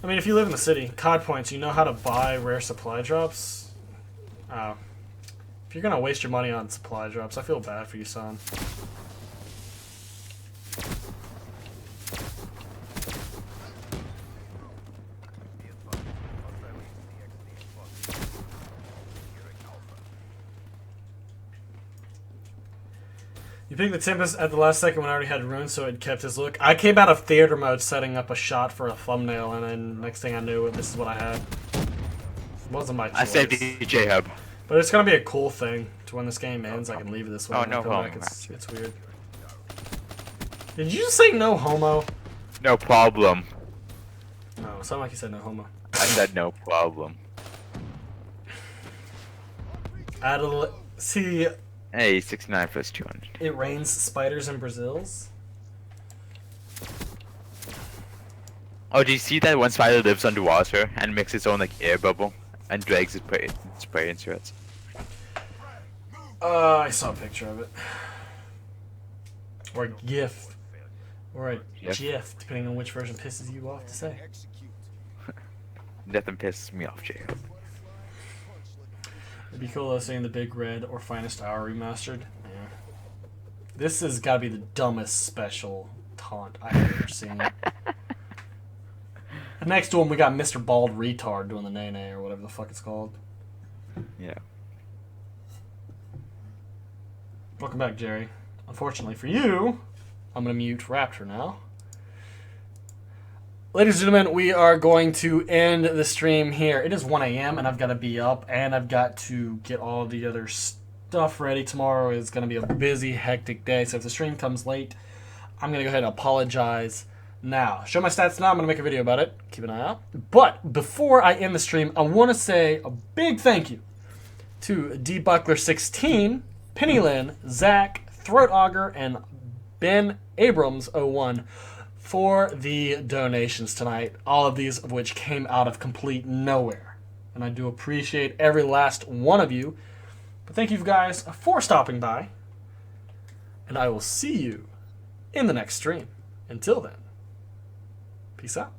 I mean, if you live in the city, COD points, you know how to buy rare supply drops? Oh. If you're gonna waste your money on supply drops, I feel bad for you, son. You picked the Tempest at the last second when I already had runes, so it kept his look. I came out of theater mode setting up a shot for a thumbnail, and then next thing I knew, this is what I had. It wasn't my choice. I saved JHub. But it's gonna be a cool thing to when this game ends. I can leave it this way. Oh, when I no come homo. back. It's weird. Did you just say no homo? No problem. No, it sounded like you said no homo. I said no problem. See, Hey, 69 plus 200. it rains spiders in Brazils. Oh, do you see that one spider lives underwater and makes its own like air bubble and drags its prey into it? I saw a picture of it. Or a GIF. Or a GIF, depending on which version pisses you off to say. Nothing pisses me off, JHub. It'd be cool though seeing the Big Red or Finest Hour remastered. Yeah. This has got to be the dumbest special taunt I've ever seen. Next to him, we got Mr. Bald Retard doing the nay-nay or whatever the fuck it's called. Yeah. Welcome back, Jerry. Unfortunately for you, I'm going to mute Raptor now. Ladies and gentlemen, we are going to end the stream here. It is 1 a.m. and I've got to be up and I've got to get all the other stuff ready. Tomorrow is going to be a busy, hectic day. So if the stream comes late, I'm going to go ahead and apologize now. Show my stats now. I'm going to make a video about it. Keep an eye out. But before I end the stream, I want to say a big thank you to DBuckler16, Penny Lynn, Zach, Throat Auger, and Ben Abrams 01 for the donations tonight, all of these of which came out of complete nowhere. And I do appreciate every last one of you. But thank you guys for stopping by. And I will see you in the next stream. Until then, peace out.